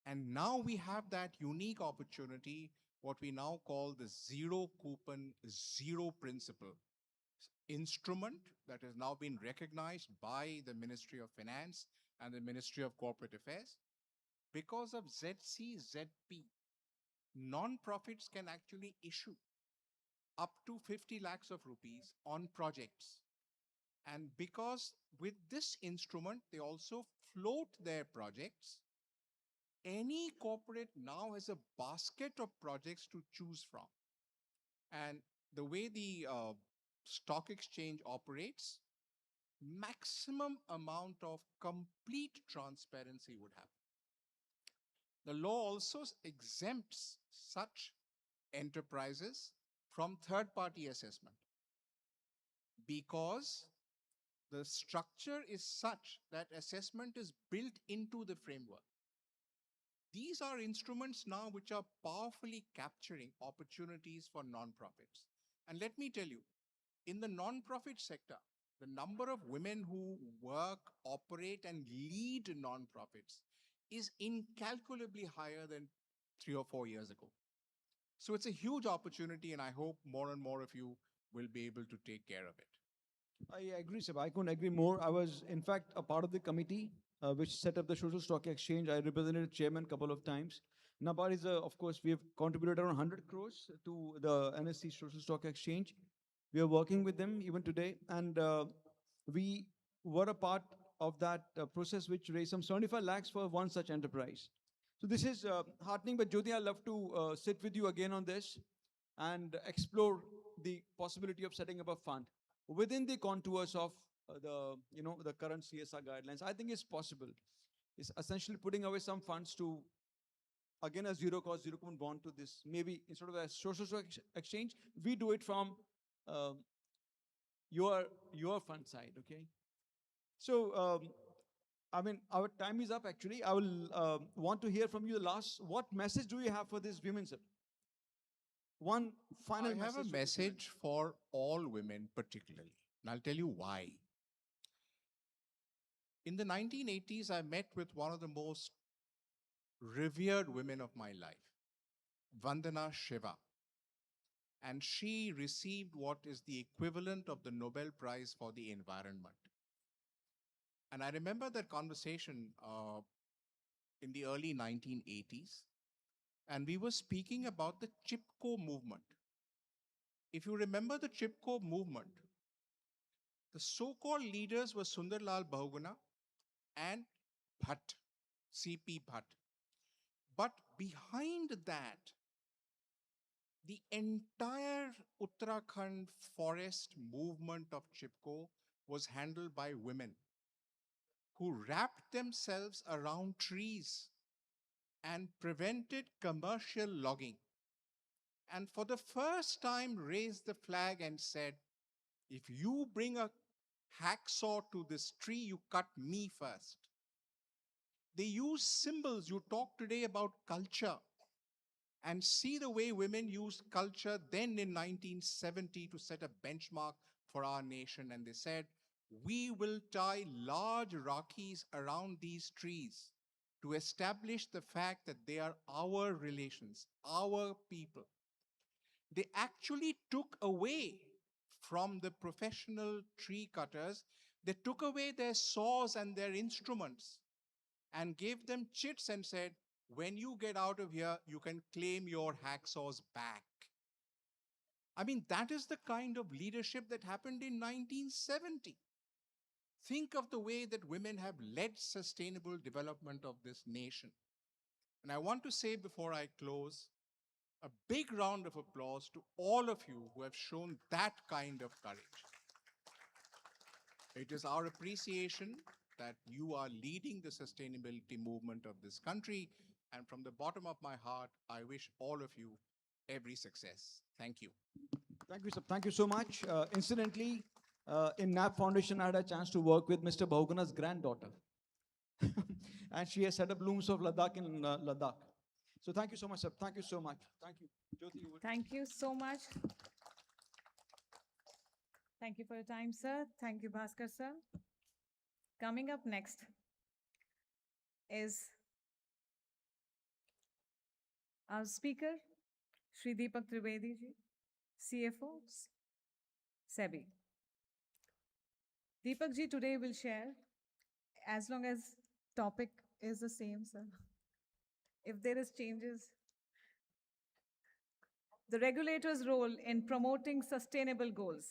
And now we have that unique opportunity, what we now call the zero coupon, zero principle instrument that has now been recognized by the Ministry of Finance and the Ministry of Corporate Affairs. Because of ZCZP, non-profits can actually issue up to 50 lakhs of rupees on projects. And because with this instrument, they also float their projects, any corporate now has a basket of projects to choose from. And the way the stock exchange operates, maximum amount of complete transparency would happen. The law also exempts such enterprises from third-party assessment because the structure is such that assessment is built into the framework. These are instruments now which are powerfully capturing opportunities for nonprofits. And let me tell you, in the nonprofit sector, the number of women who work, operate, and lead nonprofits is incalculably higher than 3 or 4 years ago. So it's a huge opportunity, and I hope more and more of you will be able to take care of it. I agree, sir. I couldn't agree more. I was, in fact, a part of the committee which set up the Social Stock Exchange. I represented the chairman a couple of times. NABARD is, of course, we have contributed around 100 crores to the NSE Social Stock Exchange. We are working with them even today. And we were a part of that process which raised some 75 lakhs for one such enterprise. So this is heartening, but Jyoti, I'd love to sit with you again on this and explore the possibility of setting up a fund within the contours of the current CSR guidelines. I think it's possible. It's essentially putting away some funds to, again, a zero cost, zero coupon bond to this. Maybe instead of a social stock exchange, we do it from your fund side, okay? So, I mean, our time is up actually. I will want to hear from you the last, what message do you have for this women, sir? One final I have a message. to this women. message for all women particularly, and I'll tell you why. In the 1980s, I met with one of the most revered women of my life, Vandana Shiva. And she received what is the equivalent of the Nobel Prize for the Environment. And I remember that conversation in the early 1980s, and we were speaking about the Chipko movement. If you remember the Chipko movement, the so-called leaders were Sundarlal Bahuguna and Bhatt, C.P. Bhatt. But behind that, the entire Uttarakhand forest movement of Chipko was handled by women who wrapped themselves around trees and prevented commercial logging. And for the first time raised the flag and said, if you bring a hacksaw to this tree, you cut me first. They use symbols. You talk today about culture. And see the way women used culture then in 1970 to set a benchmark for our nation. And they said, we will tie large rakis around these trees to establish the fact that they are our relations, our people. They actually took away from the professional tree cutters, they took away their saws and their instruments and gave them chits and said, when you get out of here, you can claim your hacksaws back. I mean, that is the kind of leadership that happened in 1970. Think of the way that women have led sustainable development of this nation. And I want to say before I close, a big round of applause to all of you who have shown that kind of courage. It is our appreciation that you are leading the sustainability movement of this country. And from the bottom of my heart, I wish all of you every success. Thank you. Thank you, sir. Thank you so much. Incidentally, in NAP Foundation, I had a chance to work with Mr. Bahuguna's granddaughter. And she has set up Looms of Ladakh in Ladakh. So thank you so much, sir. Thank you so much. Thank you. Jyoti, you would- Thank you so much. Thank you for your time, sir. Thank you, Bhaskar, sir. Coming up next is Our speaker, Shri Deepak Trivedi ji, CFO, SEBI. Deepak ji today will share, as long as topic is the same, sir. If there is changes, the regulator's role in promoting sustainable goals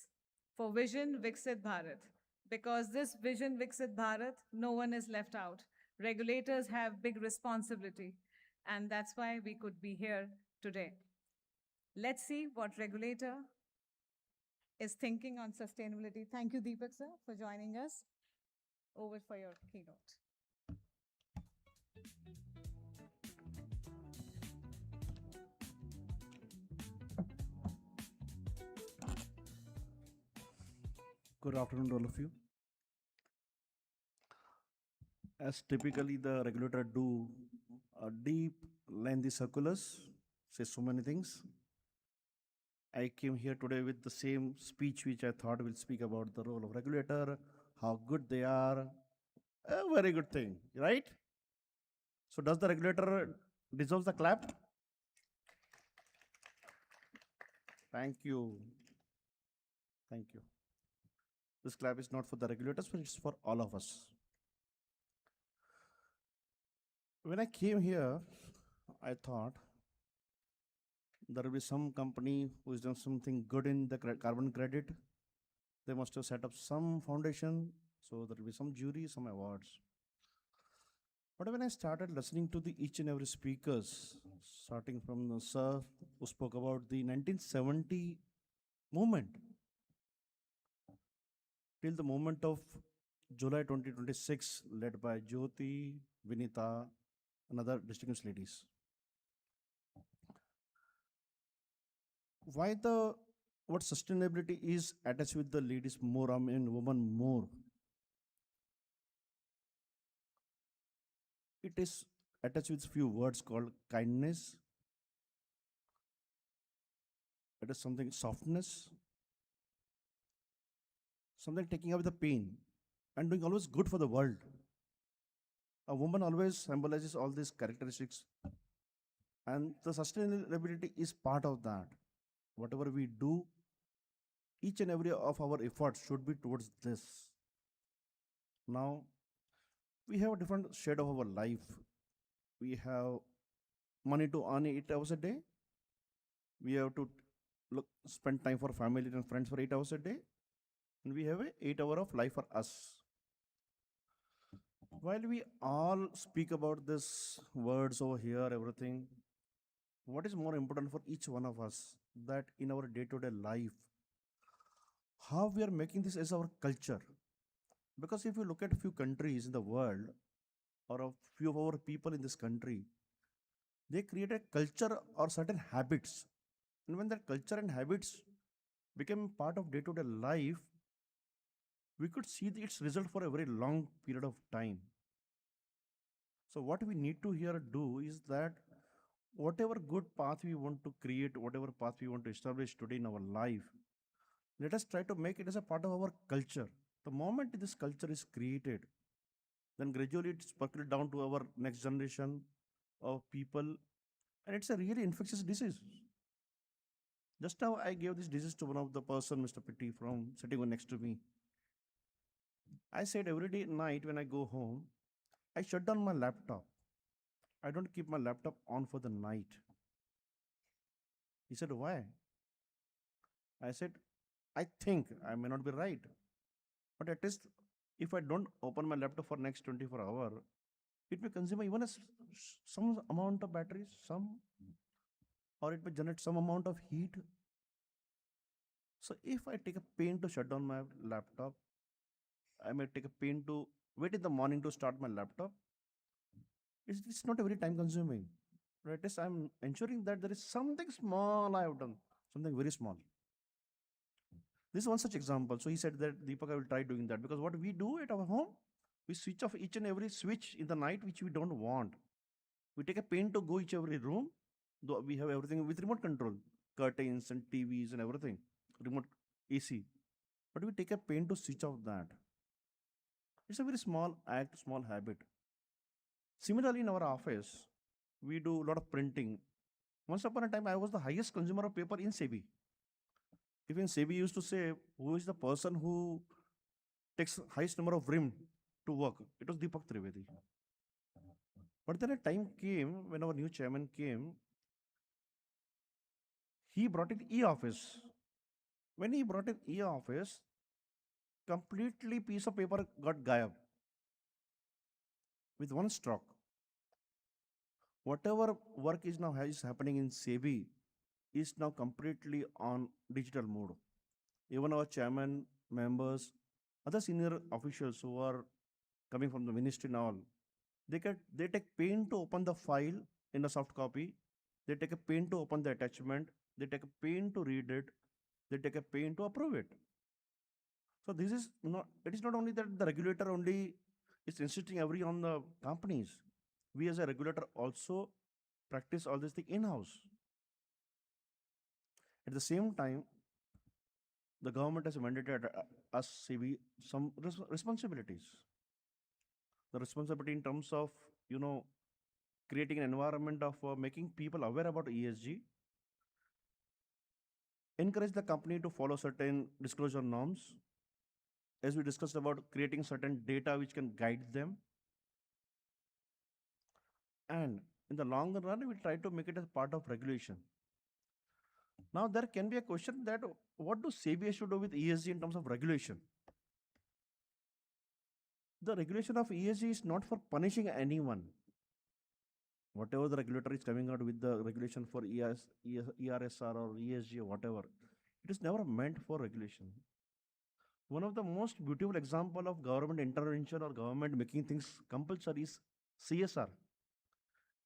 for Vision Viksit Bharat. Because this Vision Viksit Bharat, no one is left out. Regulators have big responsibility, and that's why we could be here today. Let's see what regulator is thinking on sustainability. Thank you, Deepak sir, for joining us. Over for your keynote. Good afternoon, all of you. As typically the regulator do a deep, lengthy circulars, say so many things. I came here today with the same speech which I thought will speak about the role of regulator, how good they are. A very good thing, right? So does the regulator deserves the clap? Thank you. Thank you. This clap is not for the regulators, but it's for all of us. When I came here, I thought there will be some company who has done something good in the carbon credit. They must have set up some foundation, so there will be some jury, some awards. But when I started listening to the each and every speakers, starting from the sir who spoke about the 1970 movement till the moment of July 2026, led by Jyoti, Vinita, and other distinguished ladies. Why the what sustainability is attached with the ladies more, I mean women more? It is attached with few words called kindness. It is something softness, something taking away the pain, and doing always good for the world. A woman always symbolizes all these characteristics, and the sustainability is part of that. Whatever we do, each and every of our efforts should be towards this. Now, we have a different shade of our life. We have money to earn 8 hours a day. We have to spend time for family and friends for 8 hours a day. And we have a 8 hour of life for us. While we all speak about this words over here, everything, what is more important for each one of us that in our day-to-day life, how we are making this as our culture. Because if you look at a few countries in the world, or a few of our people in this country, they create a culture or certain habits. And when that culture and habits become part of day-to-day life, we could see its result for a very long period of time. So what we need to here do is that whatever good path we want to create, whatever path we want to establish today in our life, let us try to make it as a part of our culture. The moment this culture is created, then gradually it's percolated down to our next generation of people, and it's a really infectious disease. Just now I gave this disease to one of the person, Mr. Pitti, from sitting on next to me. I said every day night when I go home, I shut down my laptop. I don't keep my laptop on for the night. He said, why? I said, I think I may not be right, but at least if I don't open my laptop for next 24 hours, it may consume even some amount of batteries, or it may generate some amount of heat. So if I take a pain to shut down my laptop, I may take a pain to wait in the morning to start my laptop. It's not very time consuming. Right? Yes, I'm ensuring that there is something small I have done, something very small. This is one such example. So he said that, Deepak, I will try doing that, because what we do at our home, we switch off each and every switch in the night which we don't want. We take a pain to go each every room, though we have everything with remote control, curtains and TVs and everything, remote AC. But we take a pain to switch off that. It's a very small act, small habit. Similarly, in our office, we do a lot of printing. Once upon a time, I was the highest consumer of paper in SEBI. Even SEBI used to say, who is the person who takes highest number of RIM to work? It was Deepak Trivedi. But then a time came when our new chairman came, he brought in e-office. When he brought in e-office, completely piece of paper got gayab with one stroke. Whatever work is now is happening in SEBI is now completely on digital mode. Even our chairman, members, other senior officials who are coming from the ministry and all, they take pain to open the file in a soft copy. They take a pain to open the attachment. They take a pain to read it. They take a pain to approve it. So this is not. It is not only that the regulator only is insisting every on the companies. We as a regulator also practice all this thing in-house. At the same time, the government has mandated us CB some responsibilities. The responsibility in terms of creating an environment of making people aware about ESG, encourage the company to follow certain disclosure norms, as we discussed about creating certain data which can guide them, and in the long run we try to make it as part of regulation. Now there can be a question that what do CBA should do with ESG in terms of regulation? The regulation of ESG is not for punishing anyone. Whatever the regulator is coming out with the regulation for ERSR or ESG or whatever, it is never meant for regulation. One of the most beautiful example of government intervention or government making things compulsory is CSR.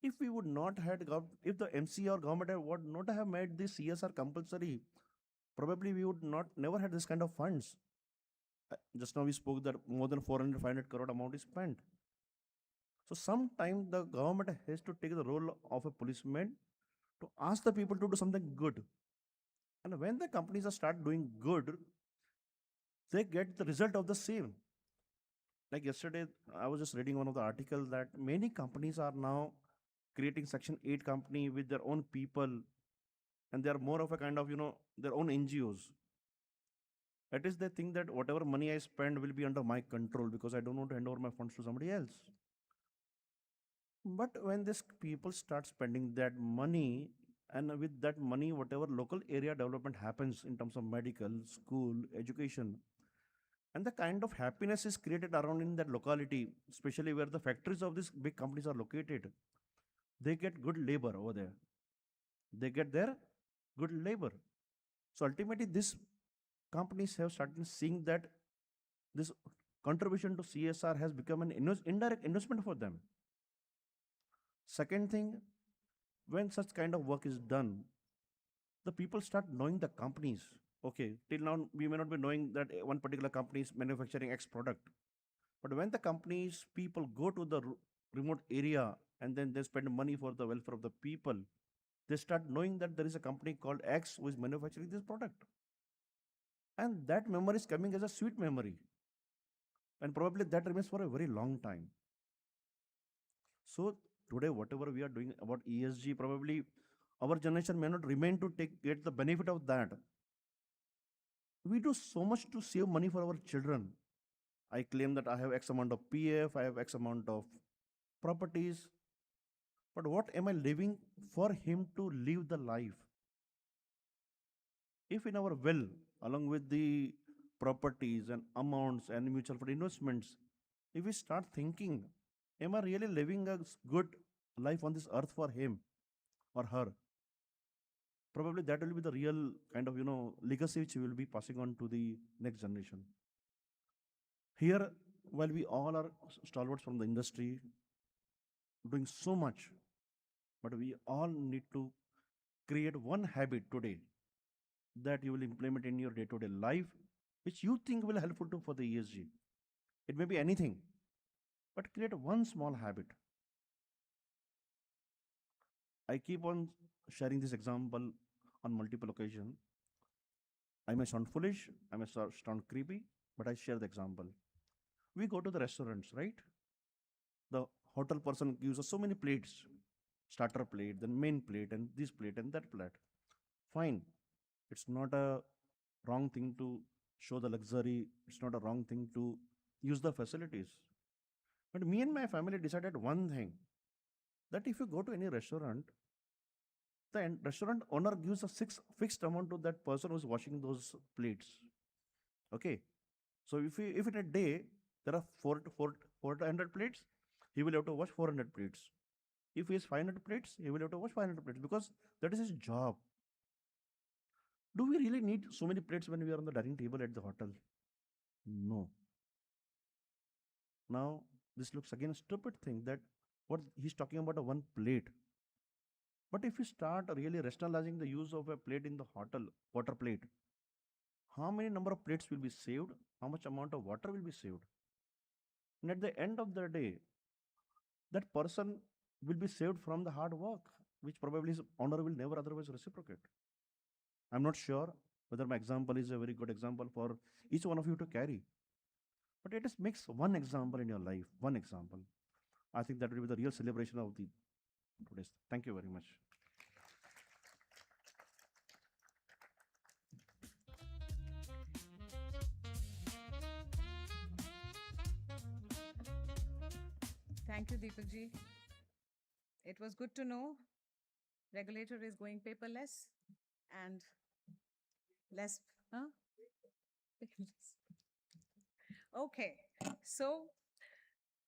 If we would not had if the MC or government would not have made this CSR compulsory, probably we would not never had this kind of funds. Just now we spoke that more than 400-500 crore amount is spent. So sometimes the government has to take the role of a policeman to ask the people to do something good. And when the companies are start doing good, they get the result of the same. Like yesterday, I was just reading one of the articles that many companies are now creating Section 8 company with their own people, and they are more of a kind of, their own NGOs. That is, they think that whatever money I spend will be under my control because I don't want to hand over my funds to somebody else. But when these people start spending that money, and with that money, whatever local area development happens in terms of medical, school, education, and the kind of happiness is created around in that locality, especially where the factories of these big companies are located, they get good labor over there. They get their good labor. So ultimately, these companies have started seeing that this contribution to CSR has become an indirect investment for them. Second thing, when such kind of work is done, the people start knowing the companies. Okay, till now we may not be knowing that one particular company is manufacturing X product. But when the companies, people go to the remote area and then they spend money for the welfare of the people, they start knowing that there is a company called X who is manufacturing this product. And that memory is coming as a sweet memory. And probably that remains for a very long time. So today, whatever we are doing about ESG, probably our generation may not remain to get the benefit of that. We do so much to save money for our children. I claim that I have X amount of PF, I have X amount of properties. But what am I leaving for him to live the life? If in our will, along with the properties and amounts and mutual fund investments, if we start thinking, am I really living a good life on this earth for him or her? Probably that will be the real kind of, legacy which we will be passing on to the next generation. Here, while we all are stalwarts from the industry, doing so much, but we all need to create one habit today that you will implement in your day-to-day life, which you think will helpful to for the ESG. It may be anything, but create one small habit. I keep on sharing this example on multiple occasions. I may sound foolish, I may sound creepy, but I share the example. We go to the restaurants, right? The hotel person gives us so many plates. starter plate, then main plate, and this plate and that plate. Fine. It's not a wrong thing to show the luxury. It's not a wrong thing to use the facilities. But me and my family decided one thing, that if you go to any restaurant, the restaurant owner gives a fixed amount to that person who's washing those plates. Okay. So if in a day there are 400 plates, he will have to wash 400 plates. If he has 500 plates, he will have to wash 500 plates because that is his job. Do we really need so many plates when we are on the dining table at the hotel? No. Now, this looks again a stupid thing that what he's talking about a one plate. But if you start really rationalizing the use of a plate in the hotel, water plate, how many number of plates will be saved? How much amount of water will be saved? And at the end of the day, that person will be saved from the hard work, which probably his owner will never otherwise reciprocate. I'm not sure whether my example is a very good example for each one of you to carry. But it just makes one example in your life, one example. I think that will be the real celebration of the today's. Thank you very much. Thank you, Deepak ji. It was good to know regulator is going paperless and less, huh? Paperless. Okay, so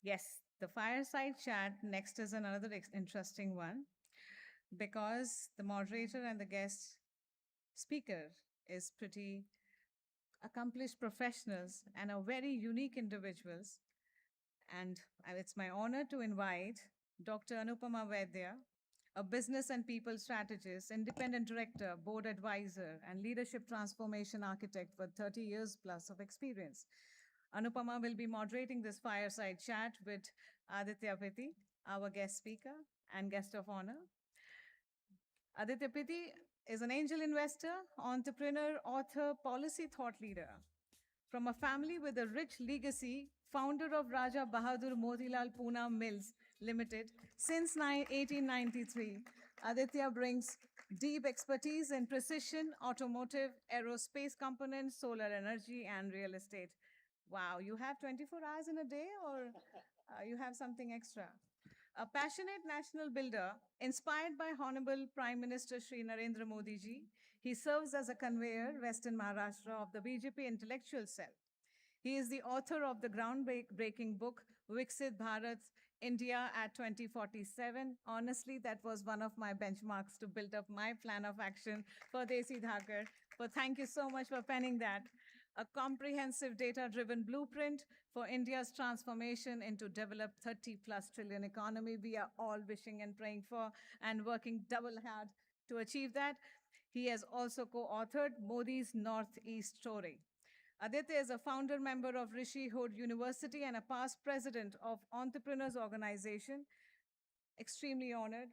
yes, the fireside chat next is another interesting one because the moderator and the guest speaker is pretty accomplished professionals and are very unique individuals. And it's my honor to invite Dr. Anupama Vaidya, a business and people strategist, independent director, board advisor, and leadership transformation architect with 30 years plus of experience. Anupama will be moderating this fireside chat with Aditya Piti, our guest speaker and guest of honor. Aditya Piti is an angel investor, entrepreneur, author, policy thought leader. From a family with a rich legacy, founder of Raja Bahadur Motilal Pune Mills Limited since 1893, Aditya brings deep expertise in precision, automotive, aerospace components, solar energy, and real estate. Wow, you have 24 hours in a day or you have something extra? A passionate national builder, inspired by Honorable Prime Minister Shri Narendra Modi ji, he serves as a conveyor, Western Maharashtra, of the BJP intellectual cell. He is the author of the groundbreaking book, Viksit Bharat, India at 2047. Honestly, that was one of my benchmarks to build up my plan of action for Desi Dhaakad. So thank you so much for penning that. A comprehensive data-driven blueprint for India's transformation into developed 30+ trillion economy we are all wishing and praying for and working double hard to achieve that. He has also co-authored Modi's Northeast Story. Aditya is a founder member of Rishi Hood University and a past president of Entrepreneurs Organization. Extremely honored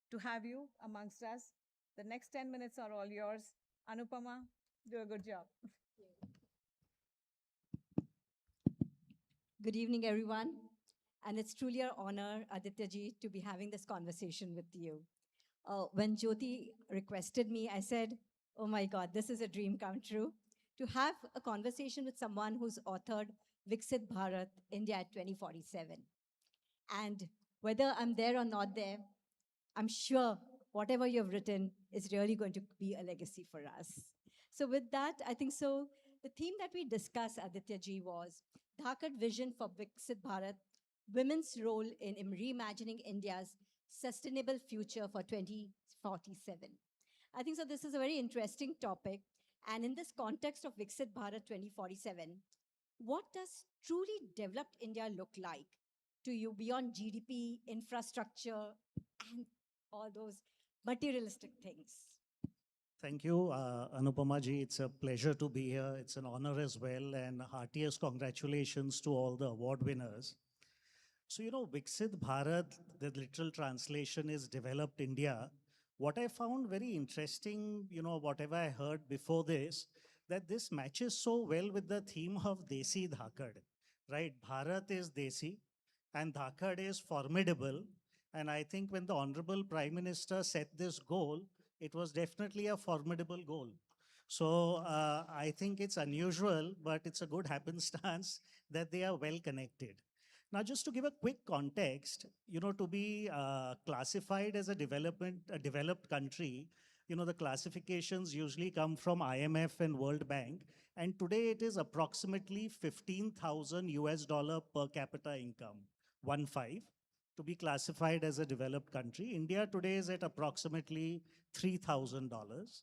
to have you amongst us. The next 10 minutes are all yours. Anupama, do a good job. Good evening, everyone. And it's truly an honor, Aditya ji, to be having this conversation with you. When Jyoti requested me, I said, oh my God, this is a dream come true. To have a conversation with someone who's authored Viksit Bharat, India at 2047. And whether I'm there or not there, I'm sure whatever you've written is really going to be a legacy for us. So with that, I think so, the theme that we discussed, Aditya ji, was Dhaakad Vision for Viksit Bharat, Women's Role in Reimagining India's Sustainable Future for 2047. I think so this is a very interesting topic. And in this context of Viksit Bharat 2047, what does truly developed India look like to you beyond GDP, infrastructure, and all those materialistic things? Thank you, Anupama ji. It's a pleasure to be here. It's an honor as well, and heartiest congratulations to all the award winners. So, Viksit Bharat, the literal translation is developed India. What I found very interesting, whatever I heard before this, that this matches so well with the theme of Desi Dhaakad, right? Bharat is Desi and Dhaakad is formidable. And I think when the Honorable Prime Minister set this goal, it was definitely a formidable goal. So I think it's unusual, but it's a good happenstance that they are well connected. Now, just to give a quick context, to be classified as a developed country, the classifications usually come from IMF and World Bank. And today it is approximately 15,000 US dollar per capita income, 1 5, to be classified as a developed country. India today is at approximately $3,000.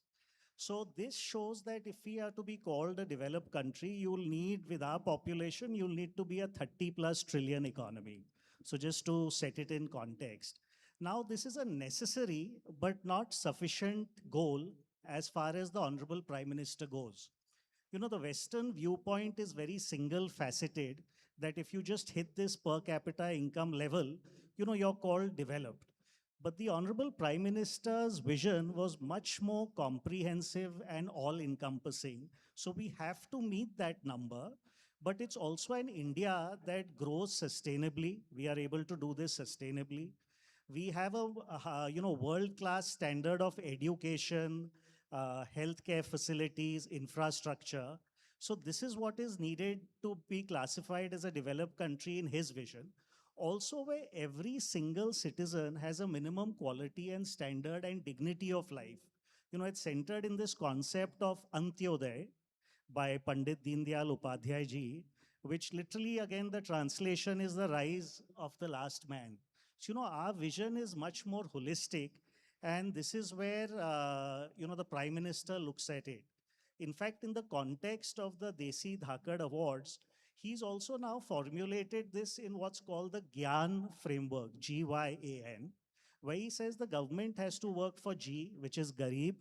So this shows that if we are to be called a developed country, you will need, with our population, you'll need to be a 30 plus trillion economy. So just to set it in context. Now, this is a necessary but not sufficient goal as far as the Honorable Prime Minister goes. The Western viewpoint is very single faceted, that if you just hit this per capita income level, you're called developed. But the Honorable Prime Minister's vision was much more comprehensive and all encompassing. So we have to meet that number. But it's also an India that grows sustainably. We are able to do this sustainably. We have a world-class standard of education, healthcare facilities, infrastructure. So this is what is needed to be classified as a developed country in his vision. Also, where every single citizen has a minimum quality and standard and dignity of life. It's centered in this concept of Antyodaya by Pandit Deendayal Upadhyay ji, which literally, again, the translation is the rise of the last man. So, our vision is much more holistic, and this is where, the Prime Minister looks at it. In fact, in the context of the Desi Dhaakad Awards, he's also now formulated this in what's called the Gyan framework, GYAN, where he says the government has to work for G, which is Garib,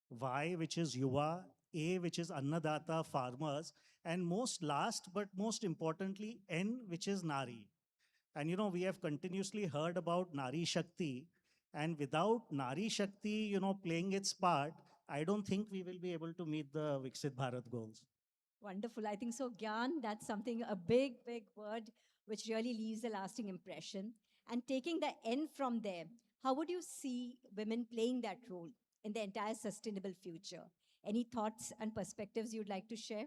Y, which is Yuva, A, which is Annadata, farmers, and last but most importantly, N, which is Nari. And we have continuously heard about Nari Shakti, and without Nari Shakti, playing its part, I don't think we will be able to meet the Viksit Bharat goals. Wonderful. I think so. Gyan, that's something, a big, big word, which really leaves a lasting impression. And taking the N from there, how would you see women playing that role in the entire sustainable future? Any thoughts and perspectives you'd like to share?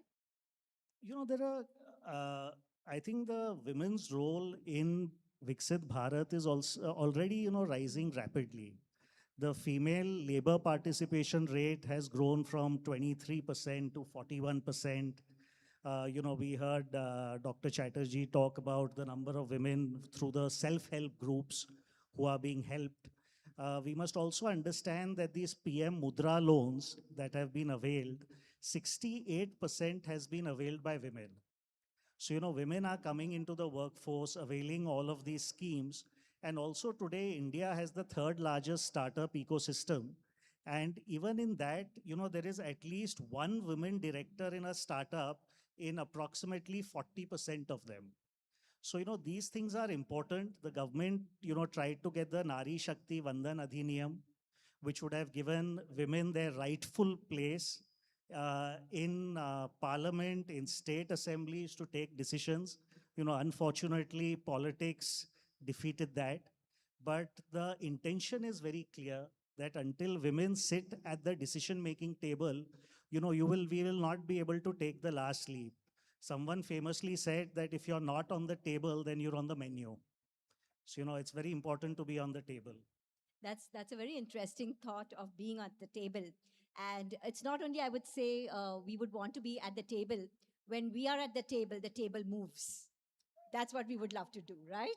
There are, I think the women's role in Viksit Bharat is also already, rising rapidly. The female labor participation rate has grown from 23% to 41%. We heard Dr. Chatterjee talk about the number of women through the self-help groups who are being helped. We must also understand that these PM Mudra loans that have been availed, 68% has been availed by women. So, women are coming into the workforce, availing all of these schemes. And also today, India has the third largest startup ecosystem. And even in that, there is at least one women director in a startup in approximately 40% of them. So, these things are important. The government, tried to get the Nari Shakti Vandan Adhiniyam, which would have given women their rightful place in parliament, in state assemblies to take decisions. Unfortunately, politics defeated that. But the intention is very clear that until women sit at the decision-making table, we will not be able to take the last leap. Someone famously said that if you're not on the table, then you're on the menu. So, it's very important to be on the table. That's a very interesting thought of being at the table. And it's not only, I would say, we would want to be at the table. When we are at the table moves. That's what we would love to do, right?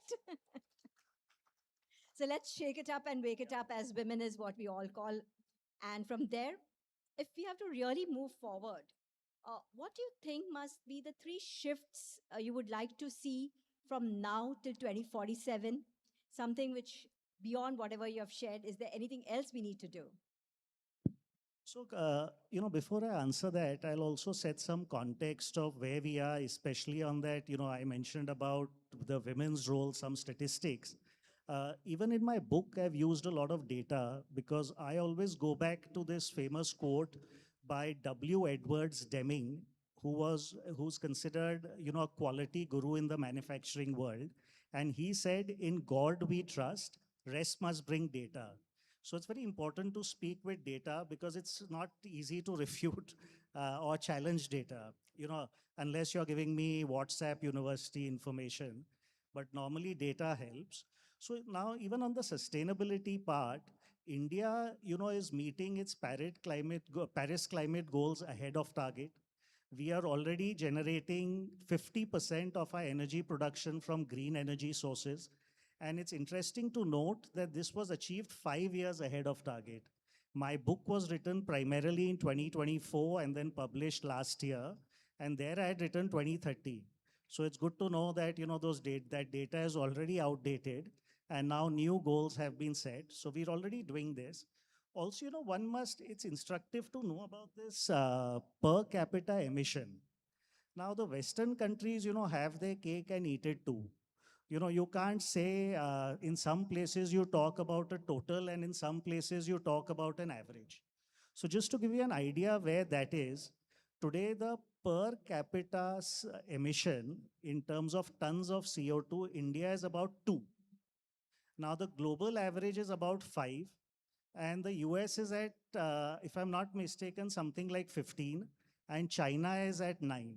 So let's shake it up and wake it up, as women is what we all call. And from there, if we have to really move forward, what do you think must be the three shifts you would like to see from now till 2047? Something which, beyond whatever you have shared, is there anything else we need to do? So, before I answer that, I'll also set some context of where we are, especially on that, I mentioned about the women's role, some statistics. Even in my book, I've used a lot of data because I always go back to this famous quote by W. Edwards Deming, who's considered, a quality guru in the manufacturing world. And he said, "In God we trust, Rest must bring data. So it's very important to speak with data because it's not easy to refute or challenge data, unless you're giving me WhatsApp university information. But normally data helps. So now even on the sustainability part, India, is meeting its Paris climate goals ahead of target. We are already generating 50% of our energy production from green energy sources. And it's interesting to note that this was achieved 5 years ahead of target. My book was written primarily in 2024 and then published last year. And there I had written 2030. So it's good to know that, that data is already outdated and now new goals have been set. So we're already doing this. Also, it's instructive to know about this per capita emission. Now, the Western countries, have their cake and eat it too. You can't say in some places you talk about a total and in some places you talk about an average. So just to give you an idea where that is, today the per capita emission in terms of tons of CO2, India is about 2. Now the global average is about 5. And the US is at, if I'm not mistaken, something like 15, and China is at 9.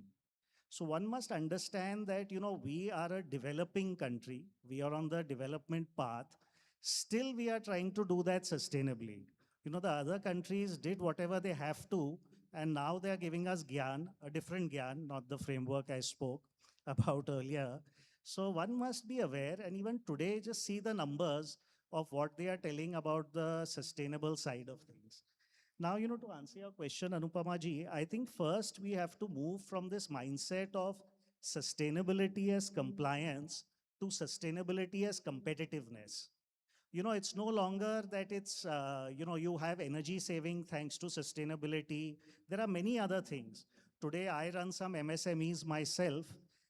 So one must understand that, we are a developing country. We are on the development path. Still, we are trying to do that sustainably. The other countries did whatever they have to, and now they are giving us gyan, a different gyan, not the framework I spoke about earlier. So one must be aware, and even today, just see the numbers of what they are telling about the sustainable side of things. Now, to answer your question, Anupama ji, I think first we have to move from this mindset of sustainability as compliance to sustainability as competitiveness. It's no longer that it's, you have energy saving thanks to sustainability. There are many other things. Today, I run some MSMEs myself.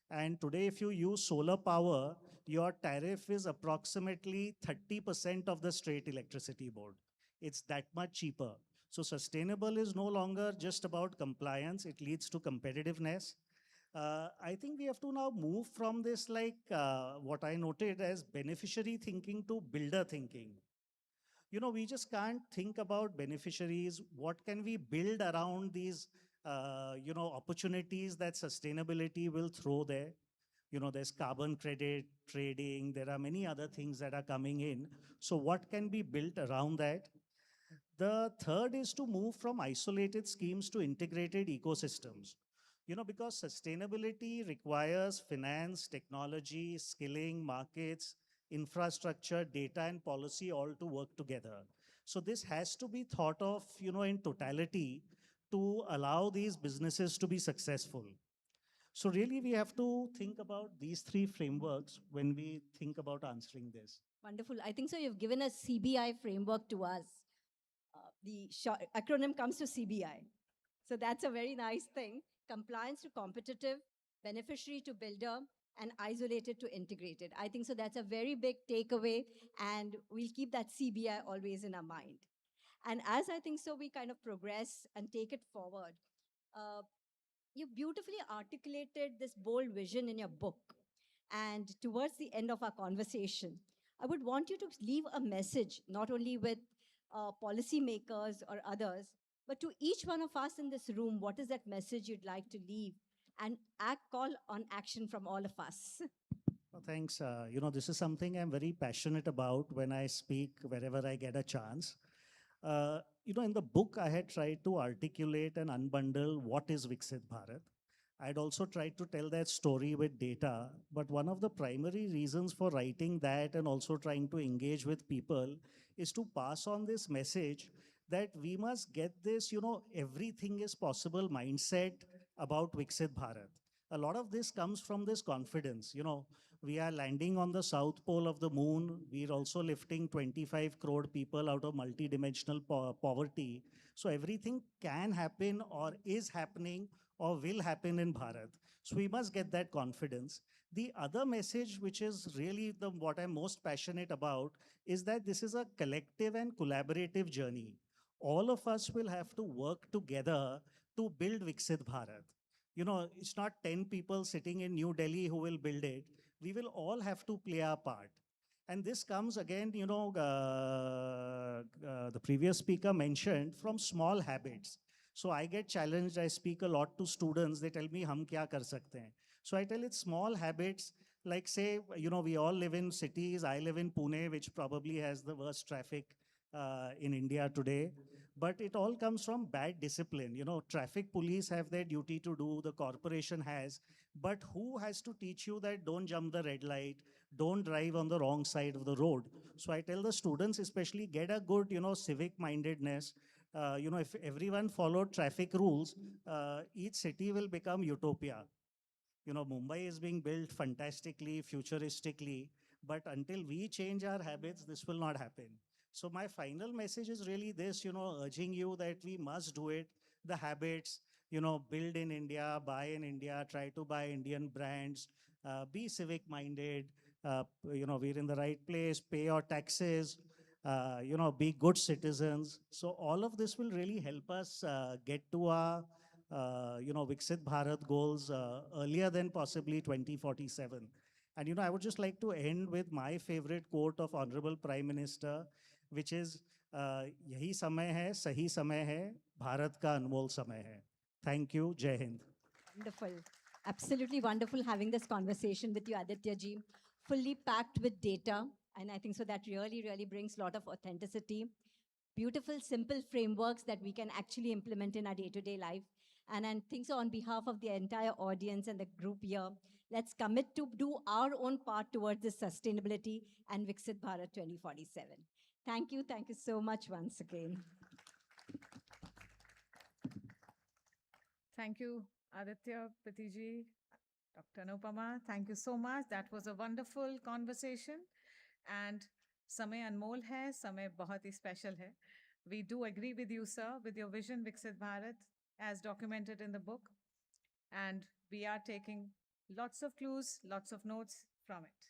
And today, if you use solar power, your tariff is approximately 30% of the state electricity board. It's that much cheaper. So sustainable is no longer just about compliance. It leads to competitiveness. I think we have to now move from this, what I noted as beneficiary thinking to builder thinking. We just can't think about beneficiaries. What can we build around these, opportunities that sustainability will throw there? There's carbon credit trading. There are many other things that are coming in. So what can be built around that? The third is to move from isolated schemes to integrated ecosystems. Because sustainability requires finance, technology, skilling, markets, infrastructure, data, and policy all to work together. So this has to be thought of, in totality to allow these businesses to be successful. So really, we have to think about these three frameworks when we think about answering this. Wonderful. I think so. You've given a CBI framework to us. The acronym comes to CBI. So that's a very nice thing. Compliance to competitive, beneficiary to builder, and isolated to integrated. I think so that's a very big takeaway, and we'll keep that CBI always in our mind. And as I think so, we kind of progress and take it forward. You beautifully articulated this bold vision in your book. And towards the end of our conversation, I would want you to leave a message, not only with policymakers or others, but to each one of us in this room, what is that message you'd like to leave and call on action from all of us? Well, thanks. This is something I'm very passionate about when I speak wherever I get a chance. In the book, I had tried to articulate and unbundle what is Viksit Bharat. I'd also tried to tell that story with data, but one of the primary reasons for writing that and also trying to engage with people is to pass on this message that we must get this, everything is possible mindset about Viksit Bharat. A lot of this comes from this confidence. We are landing on the south pole of the moon. We're also lifting 25 crore people out of multidimensional poverty. So everything can happen or is happening or will happen in Bharat. So we must get that confidence. The other message, which is really what I'm most passionate about, is that this is a collective and collaborative journey. All of us will have to work together to build Viksit Bharat. It's not 10 people sitting in New Delhi who will build it. We will all have to play our part. And this comes again, the previous speaker mentioned from small habits. So I get challenged, I speak a lot to students, they tell me, hum kya kar sakte hain? So I tell it's small habits, like say, we all live in cities. I live in Pune, which probably has the worst traffic in India today. But it all comes from bad discipline. Traffic police have their duty to do, the corporation has. But who has to teach you that don't jump the red light, don't drive on the wrong side of the road? So I tell the students, especially, get a good, civic mindedness. If everyone followed traffic rules, each city will become utopia. Mumbai is being built fantastically, futuristically, but until we change our habits, this will not happen. So my final message is really this, urging you that we must do it. The habits, build in India, buy in India, try to buy Indian brands, be civic minded, we're in the right place, pay your taxes, be good citizens. So all of this will really help us get to our Viksit Bharat goals earlier than possibly 2047. And, I would just like to end with my favorite quote of Honorable Prime Minister, which is, यही समय है, सही समय है, भारत का अनमोल समय है. Thank you. Jai Hind. Wonderful. Absolutely wonderful having this conversation with you, Aditya ji. Fully packed with data. And I think so that really, really brings a lot of authenticity. Beautiful, simple frameworks that we can actually implement in our day-to-day life. And I think so on behalf of the entire audience and the group here, let's commit to do our own part towards this sustainability and Viksit Bharat 2047. Thank you so much once again. Thank you, Aditya, Pratiji, Dr. Anupama. Thank you so much. That was a wonderful conversation. And समय अनमोल है, समय बहुत ही special है. We do agree with you, sir, with your vision, Viksit Bharat, as documented in the book. And we are taking lots of clues, lots of notes from it.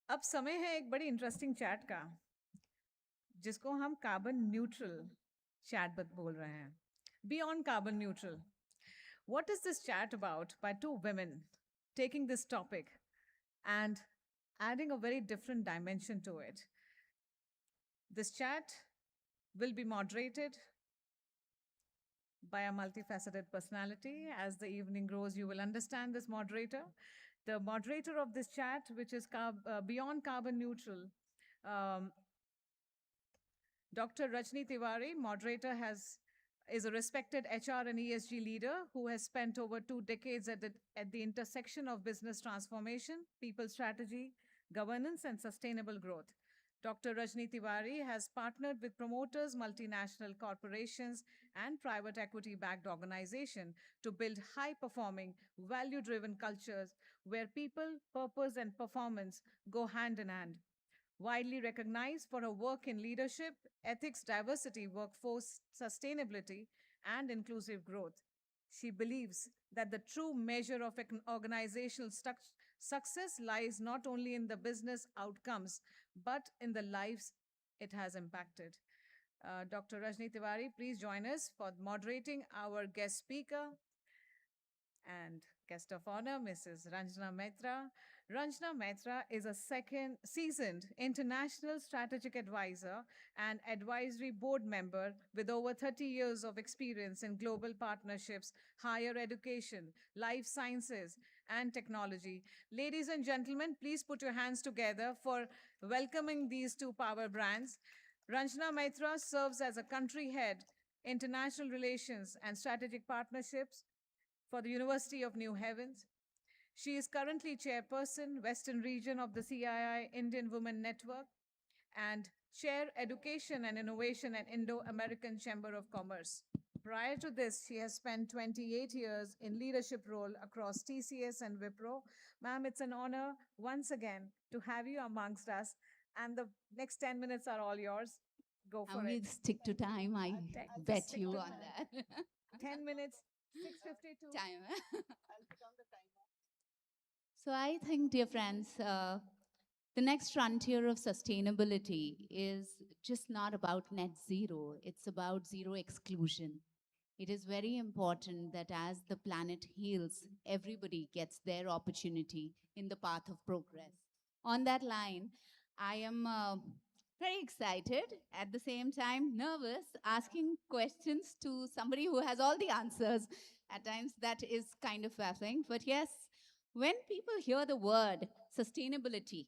अब समय है एक बड़ी इंटरेस्टिंग चैट का, जिसको हम carbon neutral chat बोल रहे हैं. Beyond carbon neutral. What is this chat about by two women taking this topic and adding a very different dimension to it? This chat will be moderated by a multifaceted personality. As the evening grows, you will understand this moderator. The moderator of this chat, which is Beyond Carbon Neutral, Dr. Rajni Tiwari, moderator, is a respected HR and ESG leader who has spent over 2 decades at the intersection of business transformation, people strategy, governance, and sustainable growth. Dr. Rajni Tiwari has partnered with promoters, multinational corporations, and private equity-backed organizations to build high-performing, value-driven cultures where people, purpose, and performance go hand in hand. Widely recognized for her work in leadership, ethics, diversity, workforce sustainability, and inclusive growth. She believes that the true measure of organizational success lies not only in the business outcomes, but in the lives it has impacted. Dr. Rajni Tiwari, please join us for moderating our guest speaker and guest of honor, Mrs. Ranjana Mehta. Ranjana Mehta is a seasoned international strategic advisor and advisory board member with over 30 years of experience in global partnerships, higher education, life sciences, and technology. Ladies and gentlemen, please put your hands together for welcoming these two power brands. Ranjana Mehta serves as a country head, international relations and strategic partnerships for the University of New Heavens. She is currently chairperson, Western region of the CII Indian Women Network, and chair education and innovation at Indo-American Chamber of Commerce. Prior to this, she has spent 28 years in leadership role across TCS and Wipro. Ma'am, it's an honor once again to have you amongst us. And the next 10 minutes are all yours. Go for we'll it. stick to time. I bet you on that. 10 minutes, 6:52. Time. So I think, dear friends, the next frontier of sustainability is just not about net zero. It's about zero exclusion. It is very important that as the planet heals, everybody gets their opportunity in the path of progress. On that line, I am very excited, at the same time nervous, asking questions to somebody who has all the answers. At times, that is kind of baffling. But yes, when people hear the word sustainability,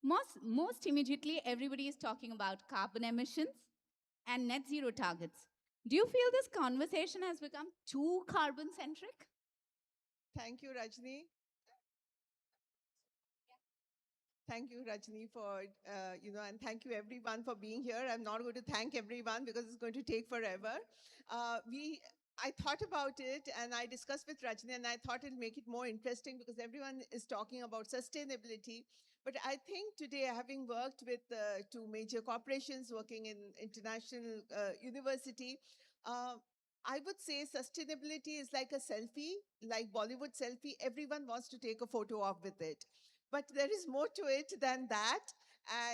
most immediately everybody is talking about carbon emissions and net zero targets. Do you feel this conversation has become too carbon centric? Thank you, Rajni. Thank you, Rajni, for, and thank you everyone for being here. I'm not going to thank everyone because it's going to take forever. I thought about it and I discussed with Rajni and I thought it'll make it more interesting because everyone is talking about sustainability. But I think today, having worked with two major corporations working in international university, uh, I would say sustainability is like a selfie, like Bollywood selfie. Everyone wants to take a photo of with it. But there is more to it than that.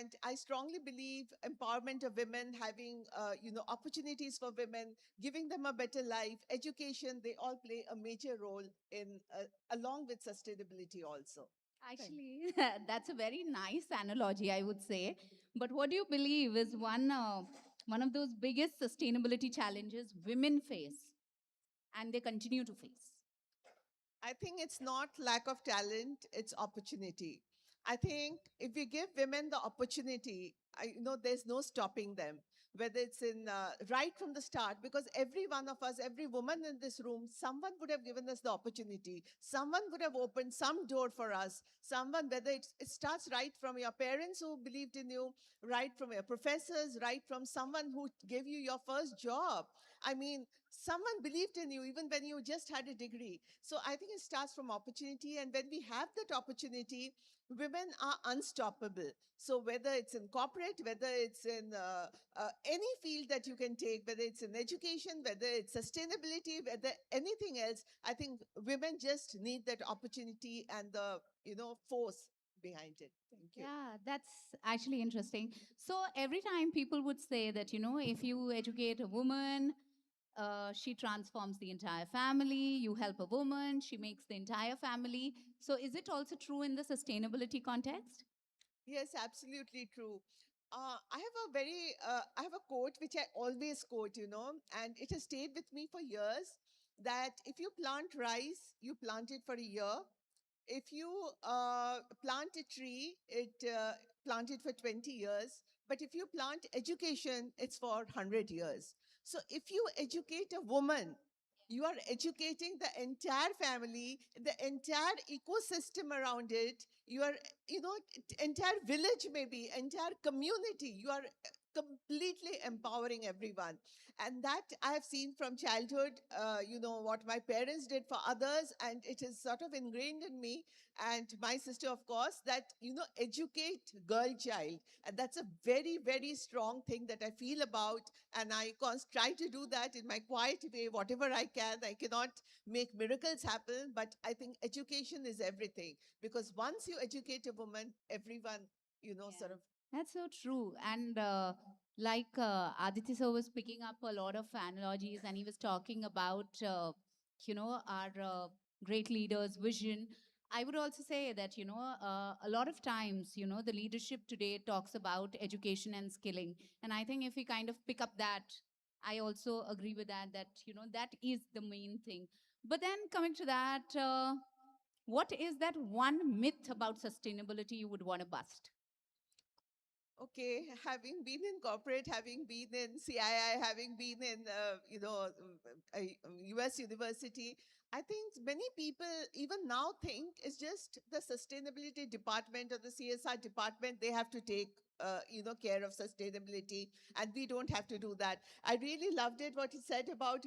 And I strongly believe empowerment of women, having opportunities for women, giving them a better life, education, they all play a major role in along with sustainability also. Actually, that's a very nice analogy, I would say. But what do you believe is one of those biggest sustainability challenges women face and they continue to face? I think it's not lack of talent, it's opportunity. I think if we give women the opportunity, there's no stopping them, whether it's in right from the start, because every one of us, every woman in this room, someone would have given us the opportunity. Someone would have opened some door for us. Someone, whether it starts right from your parents who believed in you, right from your professors, right from someone who gave you your first job. I mean, someone believed in you even when you just had a degree. So I think it starts from opportunity. And when we have that opportunity, women are unstoppable. So whether it's in corporate, whether it's in any field that you can take, whether it's in education, whether it's sustainability, whether anything else, I think women just need that opportunity and the, force behind it. Thank you. Yeah, that's actually interesting. So every time people would say that, if you educate a woman, she transforms the entire family, you help a woman, she makes the entire family. So is it also true in the sustainability context? Yes, absolutely true. I have a quote which I always quote, and it has stayed with me for years that if you plant rice, you plant it for a year. If you plant a tree, plant it for 20 years. But if you plant education, it's for 100 years. So if you educate a woman, you are educating the entire family, the entire ecosystem around it. You are, entire village, maybe entire community. You are completely empowering everyone. And that I have seen from childhood, what my parents did for others, and it is sort of ingrained in me and my sister, of course, that, educate girl child. And that's a very, very strong thing that I feel about. And I try to do that in my quiet way, whatever I can. I cannot make miracles happen, but I think education is everything. Because once you educate a woman, everyone, sort of. That's so true. And Aditya sir was picking up a lot of analogies and he was talking about, our great leaders' vision. I would also say that, a lot of times, the leadership today talks about education and skilling. And I think if we kind of pick up that, I also agree with that, that is the main thing. But then coming to that, what is that one myth about sustainability you would want to bust? Okay, having been in corporate, having been in CII, having been in, a US university, I think many people even now think it's just the sustainability department or the CSR department, they have to take, care of sustainability, and we don't have to do that. I really loved it, what he said about,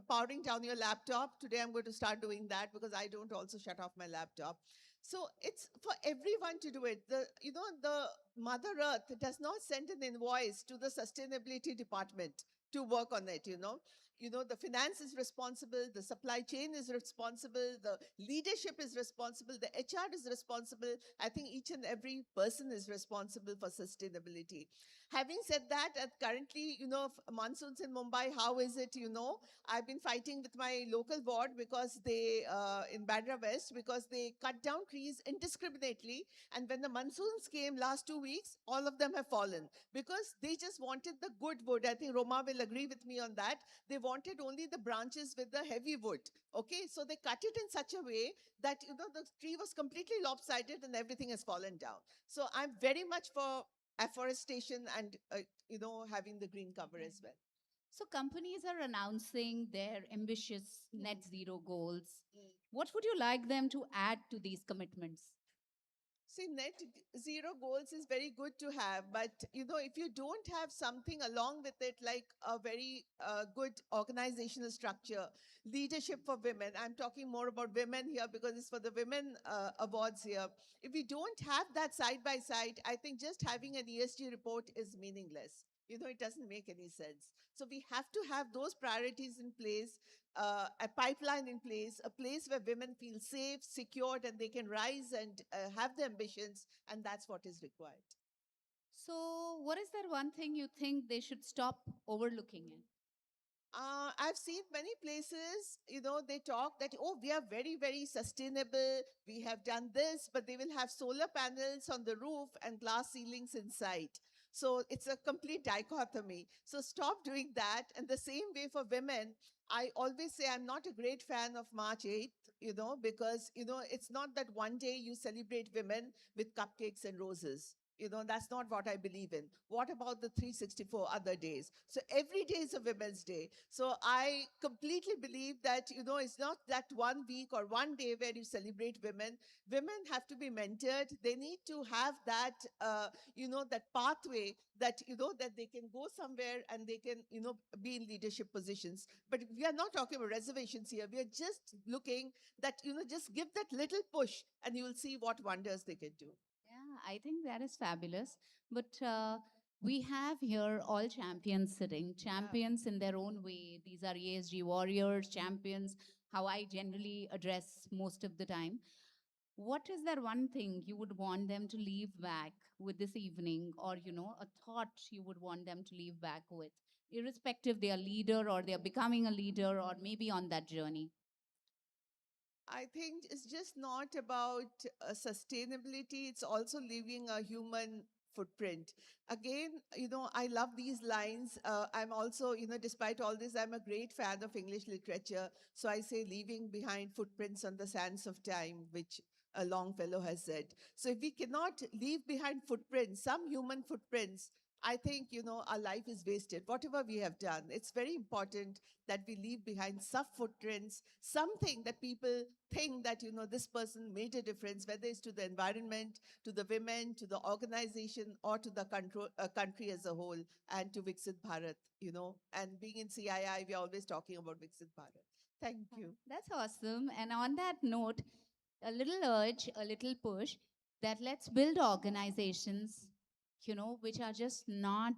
powering down your laptop. Today I'm going to start doing that because I don't also shut off my laptop. So it's for everyone to do it. The Mother Earth does not send an invoice to the sustainability department. to work on it, the finance is responsible, the supply chain is responsible, the leadership is responsible, the HR is responsible. I think each and every person is responsible for sustainability. Having said that, currently, monsoons in Mumbai, how is it, I've been fighting with my local ward because they, in Bandra West, because they cut down trees indiscriminately. And when the monsoons came last 2 weeks, all of them have fallen because they just wanted the good wood. I think Roma will agree with me on that. They wanted only the branches with the heavy wood. Okay, so they cut it in such a way that, the tree was completely lopsided and everything has fallen down. So I'm very much for afforestation and, having the green cover as well. So companies are announcing their ambitious net zero goals. What would you like them to add to these commitments? See, net zero goals is very good to have, but if you don't have something along with it, like a very good organizational structure, leadership for women, I'm talking more about women here because it's for the women awards here. If we don't have that side by side, I think just having an ESG report is meaningless. It doesn't make any sense. So we have to have those priorities in place, a pipeline in place, a place where women feel safe, secured, and they can rise and have the ambitions, and that's what is required. So what is that one thing you think they should stop overlooking in? I've seen many places, they talk that, oh, we are very, very sustainable. We have done this, but they will have solar panels on the roof and glass ceilings inside. So it's a complete dichotomy. So stop doing that. And the same way for women, I always say I'm not a great fan of March 8th, because, it's not that one day you celebrate women with cupcakes and roses. That's not what I believe in. What about the 364 other days? So every day is a Women's Day. So I completely believe that, it's not that 1 week or 1 day where you celebrate women. Women have to be mentored. They need to have that, that pathway that, that they can go somewhere and they can, be in leadership positions. But we are not talking about reservations here. We are just looking that, just give that little push and you will see what wonders they can do. Yeah, I think that is fabulous. But we have here all champions sitting, champions in their own way. These are ESG warriors, champions, how I generally address most of the time. What is that one thing you would want them to leave back with this evening, or, a thought you would want them to leave back with, irrespective they are leader or they are becoming a leader or maybe on that journey? I think it's just not about sustainability. It's also leaving a human footprint. Again, I love these lines. I'm also, despite all this, I'm a great fan of English literature. So I say leaving behind footprints on the sands of time, which a Longfellow has said. So if we cannot leave behind footprints, some human footprints, I think, our life is wasted. Whatever we have done, it's very important that we leave behind some footprints, something that people think that, this person made a difference, whether it's to the environment, to the women, to the organization, or to the country as a whole, and to Viksit Bharat, and being in CII, we're always talking about Viksit Bharat. Thank you. That's awesome. And on that note, a little urge, a little push that let's build organizations, which are just not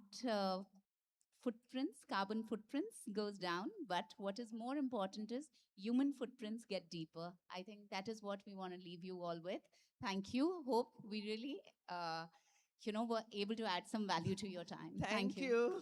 footprints, carbon footprints goes down, but what is more important is human footprints get deeper. I think that is what we want to leave you all with. Thank you. Hope we really, were able to add some value to your time. Thank you.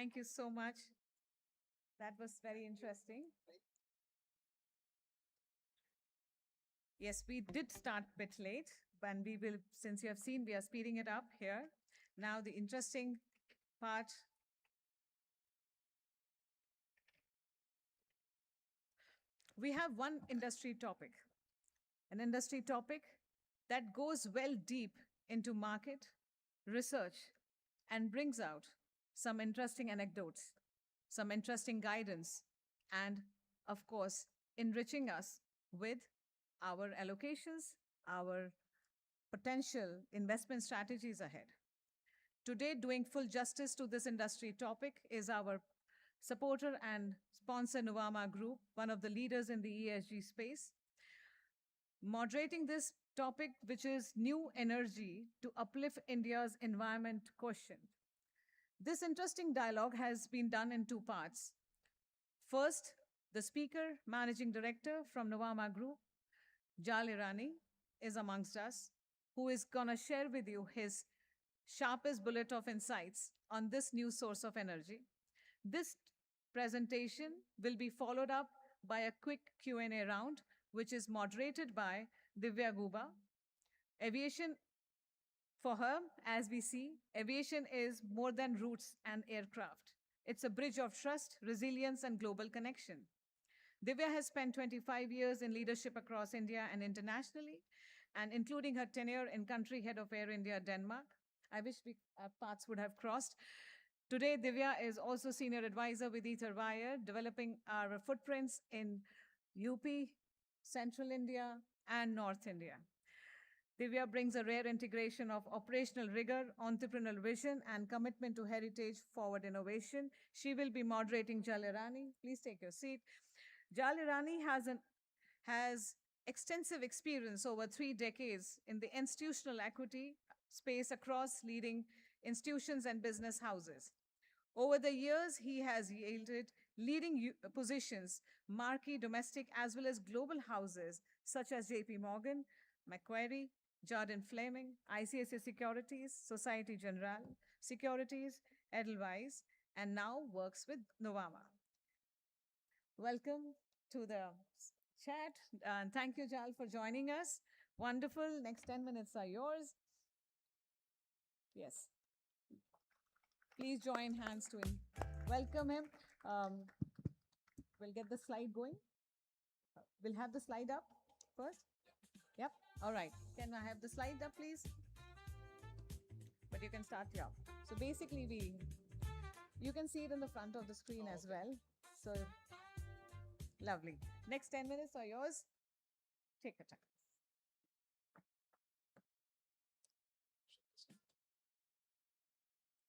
Thank you so much. That was very interesting. Yes, we did start a bit late, but we will, since you have seen, we are speeding it up here. Now, the interesting part. We have one industry topic, an industry topic that goes well deep into market, research, and brings out some interesting anecdotes, some interesting guidance, and of course, enriching us with our allocations, our potential investment strategies ahead. Today, doing full justice to this industry topic is our supporter and sponsor Nuvama Group, one of the leaders in the ESG space, moderating this topic, which is new energy to uplift India's environment question. This interesting dialogue has been done in two parts. First, the speaker, managing director from Nuvama Group, Jal Irani, is amongst us, who is going to share with you his sharpest bullet of insights on this new source of energy. This presentation will be followed up by a quick Q&A round, which is moderated by Divya Guba. Aviation, for her, as we see, aviation is more than routes and aircraft. It's a bridge of trust, resilience, and global connection. Divya has spent 25 years in leadership across India and internationally, and including her tenure in country head of Air India, Denmark. I wish our paths would have crossed. Today, Divya is also senior advisor with Etherwire, developing our footprints in UP, Central India, and North India. Divya brings a rare integration of operational rigor, entrepreneurial vision, and commitment to heritage-forward innovation. She will be moderating Jal Irani. Please take your seat. Jal Irani has extensive experience over 3 decades in the institutional equity space across leading institutions and business houses. Over the years, he has yielded leading positions, marquee domestic as well as global houses such as JP Morgan, Macquarie, Jordan Fleming, ICICI Securities, Society Generale Securities, Edelweiss, and now works with Nuvama. Welcome to the chat, and thank you, Jal, for joining us. Wonderful. Next 10 minutes are yours. Yes. Please join hands to welcome him. We'll get the slide going. We'll have the slide up first. Yep. All right. Can I have the slide up, please? But you can start here. So basically, you can see it in the front of the screen as well. So lovely. Next 10 minutes are yours. Take your time.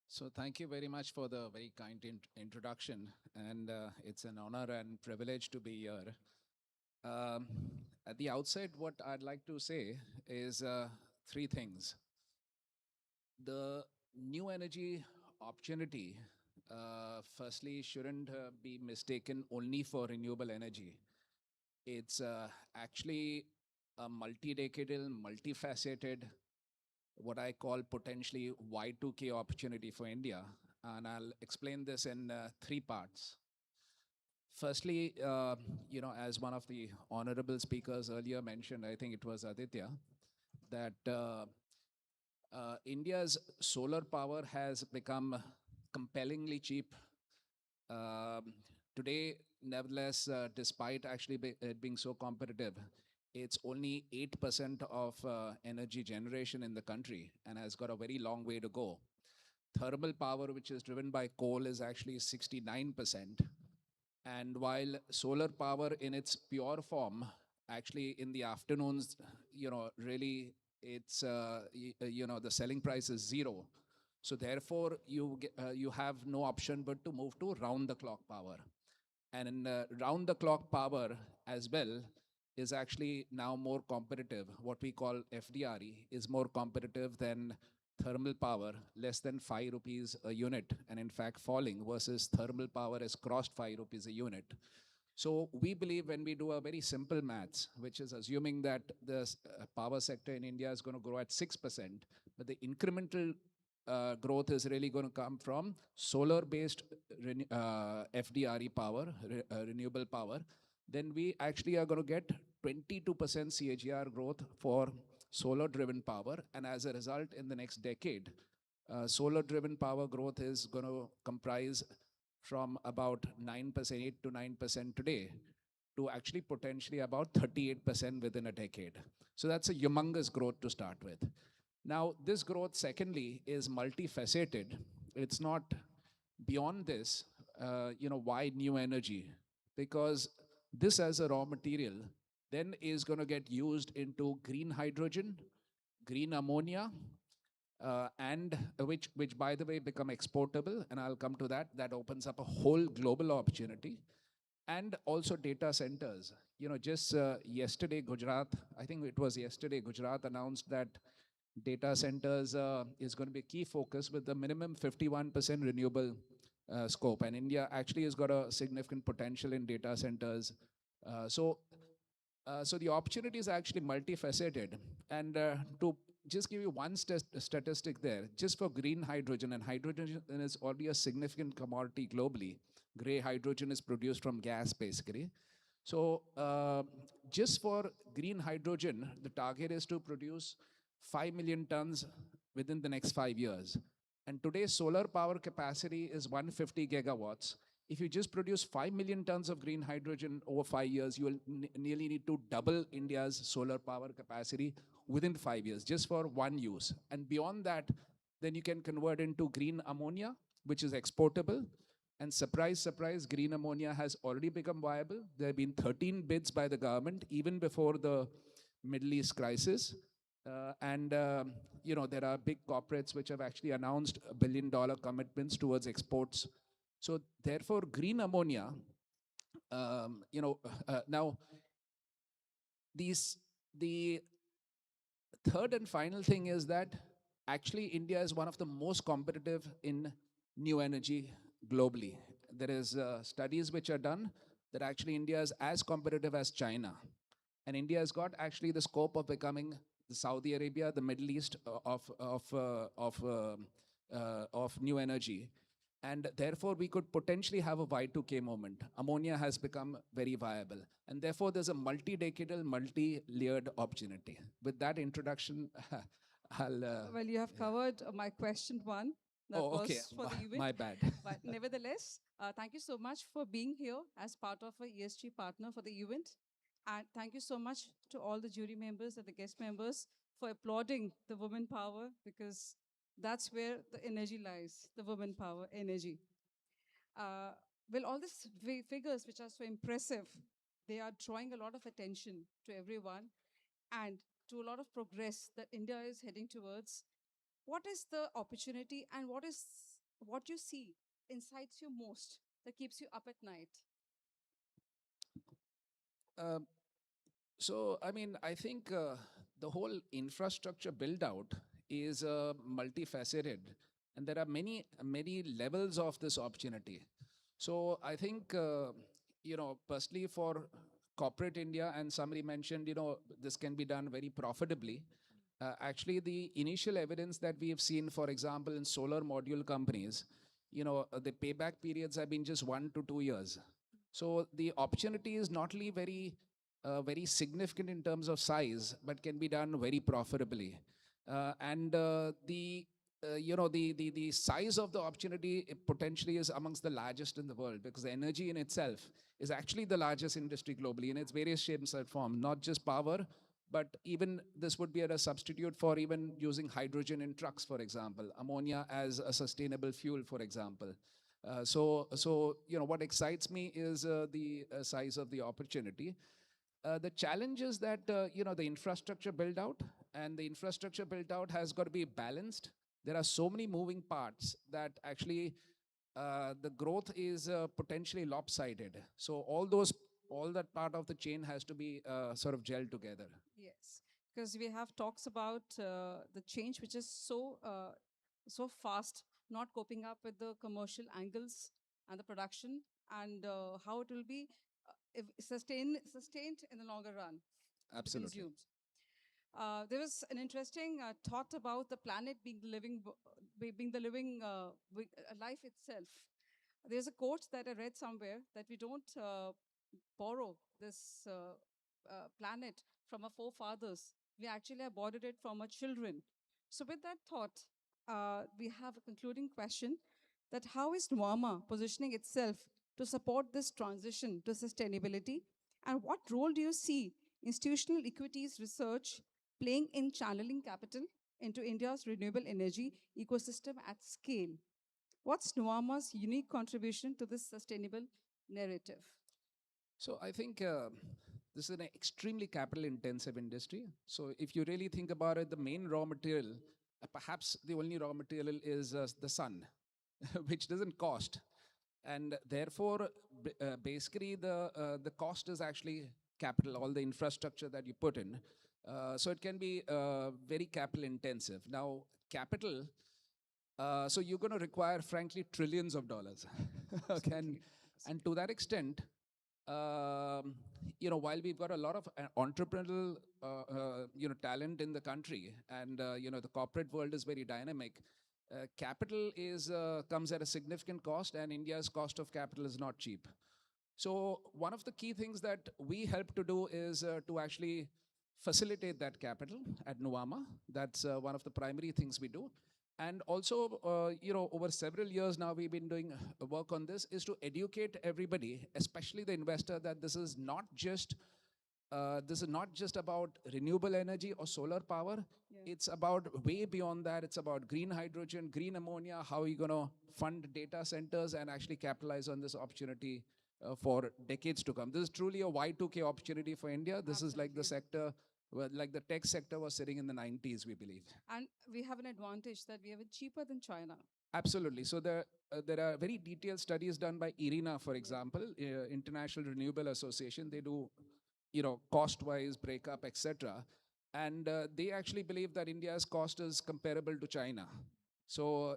So thank you very much for the very kind introduction, and it's an honor and privilege to be here. At the outset, what I'd like to say is 3 things. The new energy opportunity, firstly, shouldn't be mistaken only for renewable energy. It's actually a multi-decadal, multifaceted, what I call potentially Y2K opportunity for India. And I'll explain this in 3 parts. Firstly, as one of the honorable speakers earlier mentioned, I think it was Aditya, that India's solar power has become compellingly cheap. Today, nevertheless, despite actually it being so competitive, it's only 8% of energy generation in the country and has got a very long way to go. Thermal power, which is driven by coal, is actually 69%. And while solar power in its pure form, actually in the afternoons, really it's, the selling price is 0. So therefore, you have no option but to move to round-the-clock power. And in round-the-clock power as well, is actually now more competitive. What we call FDRE is more competitive than thermal power, less than 5 rupees a unit, and in fact falling, versus thermal power has crossed 5 rupees a unit. So we believe when we do a very simple maths, which is assuming that the power sector in India is going to grow at 6%, but the incremental growth is really going to come from solar-based FDRE power, renewable power, then we actually are going to get 22% CAGR growth for solar-driven power. And as a result, in the next decade, solar-driven power growth is going to comprise from about 9%, 8 to 9% today, to actually potentially about 38% within a decade. So that's a humongous growth to start with. Now, this growth, secondly, is multifaceted. It's not beyond this, why new energy? Because this as a raw material then is going to get used into green hydrogen, green ammonia, and which by the way become exportable, and I'll come to that. That opens up a whole global opportunity. And also data centers. Just yesterday, Gujarat, I think it was yesterday, Gujarat announced that data centers is going to be a key focus with the minimum 51% renewable scope. And India actually has got a significant potential in data centers. So the opportunity is actually multifaceted. And to just give you one statistic there, just for green hydrogen, and hydrogen is already a significant commodity globally. Gray hydrogen is produced from gas, basically. So just for green hydrogen, the target is to produce 5 million tons within the next 5 years. And today's solar power capacity is 150 gigawatts. If you just produce 5 million tons of green hydrogen over 5 years, you will nearly need to double India's solar power capacity within 5 years, just for one use. And beyond that, then you can convert into green ammonia, which is exportable. And surprise, surprise, green ammonia has already become viable. There have been 13 bids by the government, even before the Middle East crisis. There are big corporates which have actually announced $1 billion commitments towards exports. So therefore, green ammonia, now the third and final thing is that actually India is one of the most competitive in new energy globally. There is studies which are done that actually India is as competitive as China. And India has got actually the scope of becoming the Saudi Arabia, the Middle East of new energy. And therefore, we could potentially have a Y2K moment. Ammonia has become very viable. And therefore, there's a multi-decadal, multi-layered opportunity. With that introduction, I'll... Well, you have covered my question one. That okay. was for the event. My bad. But nevertheless, thank you so much for being here as part of a ESG partner for the event. And thank you so much to all the jury members and the guest members for applauding the women power, because that's where the energy lies, the women power energy. Well, all these figures, which are so impressive, they are drawing a lot of attention to everyone and to a lot of progress that India is heading towards. What is the opportunity and what you see incites you most, that keeps you up at night? I think the whole infrastructure build out is multifaceted, and there are many levels of this opportunity. So I think, personally for corporate India, and somebody mentioned, this can be done very profitably. Actually, the initial evidence that we have seen, for example, in solar module companies, the payback periods have been just 1 to 2 years. So the opportunity is not only very significant in terms of size, but can be done very profitably. The size of the opportunity potentially is amongst the largest in the world, because the energy in itself is actually the largest industry globally in its various shapes and forms, not just power, but even this would be a substitute for even using hydrogen in trucks, for example, ammonia as a sustainable fuel, for example. What excites me is the size of the opportunity. The challenge is that, the infrastructure build out, and the infrastructure build out has got to be balanced. There are so many moving parts that actually the growth is potentially lopsided. So all that part of the chain has to be sort of gelled together. Yes, because we have talks about the change, which is so fast, not coping up with the commercial angles and the production, and how it will be sustained in the longer run. Absolutely. Consumed. There was an interesting thought about the planet being being the living life itself. There's a quote that I read somewhere that we don't borrow this planet from our forefathers. We actually have borrowed it from our children. So, with that thought, we have a concluding question: that how is Nuama positioning itself to support this transition to sustainability, and what role do you see institutional equities research playing in channeling capital into India's renewable energy ecosystem at scale? What's Nuama's unique contribution to this sustainable narrative? So I think this is an extremely capital intensive industry. So if you really think about it, the main raw material, perhaps the only raw material is the sun, which doesn't cost. And therefore, basically the cost is actually capital, all the infrastructure that you put in. So it can be very capital intensive. Now, capital, so you're going to require, frankly, trillions of dollars. Okay, and to that extent, while we've got a lot of entrepreneurial, talent in the country, and the corporate world is very dynamic, capital comes at a significant cost, and India's cost of capital is not cheap. So one of the key things that we help to do is to actually facilitate that capital at Nuama. That's one of the primary things we do. And also, over several years now, we've been doing work on this, is to educate everybody, especially the investor, that this is not just about renewable energy or solar power. Yeah. It's about way beyond that. It's about green hydrogen, green ammonia. How are you going to fund data centers and actually capitalize on this opportunity for decades to come? This is truly a Y2K opportunity for India. This Absolutely. Is like the sector. Well, like the tech sector was sitting in the 90s, we believe. And we have an advantage that we have it cheaper than China. Absolutely. So there are very detailed studies done by IRENA, for example, International Renewable Association. They do, cost-wise breakup, etc. And they actually believe that India's cost is comparable to China. So,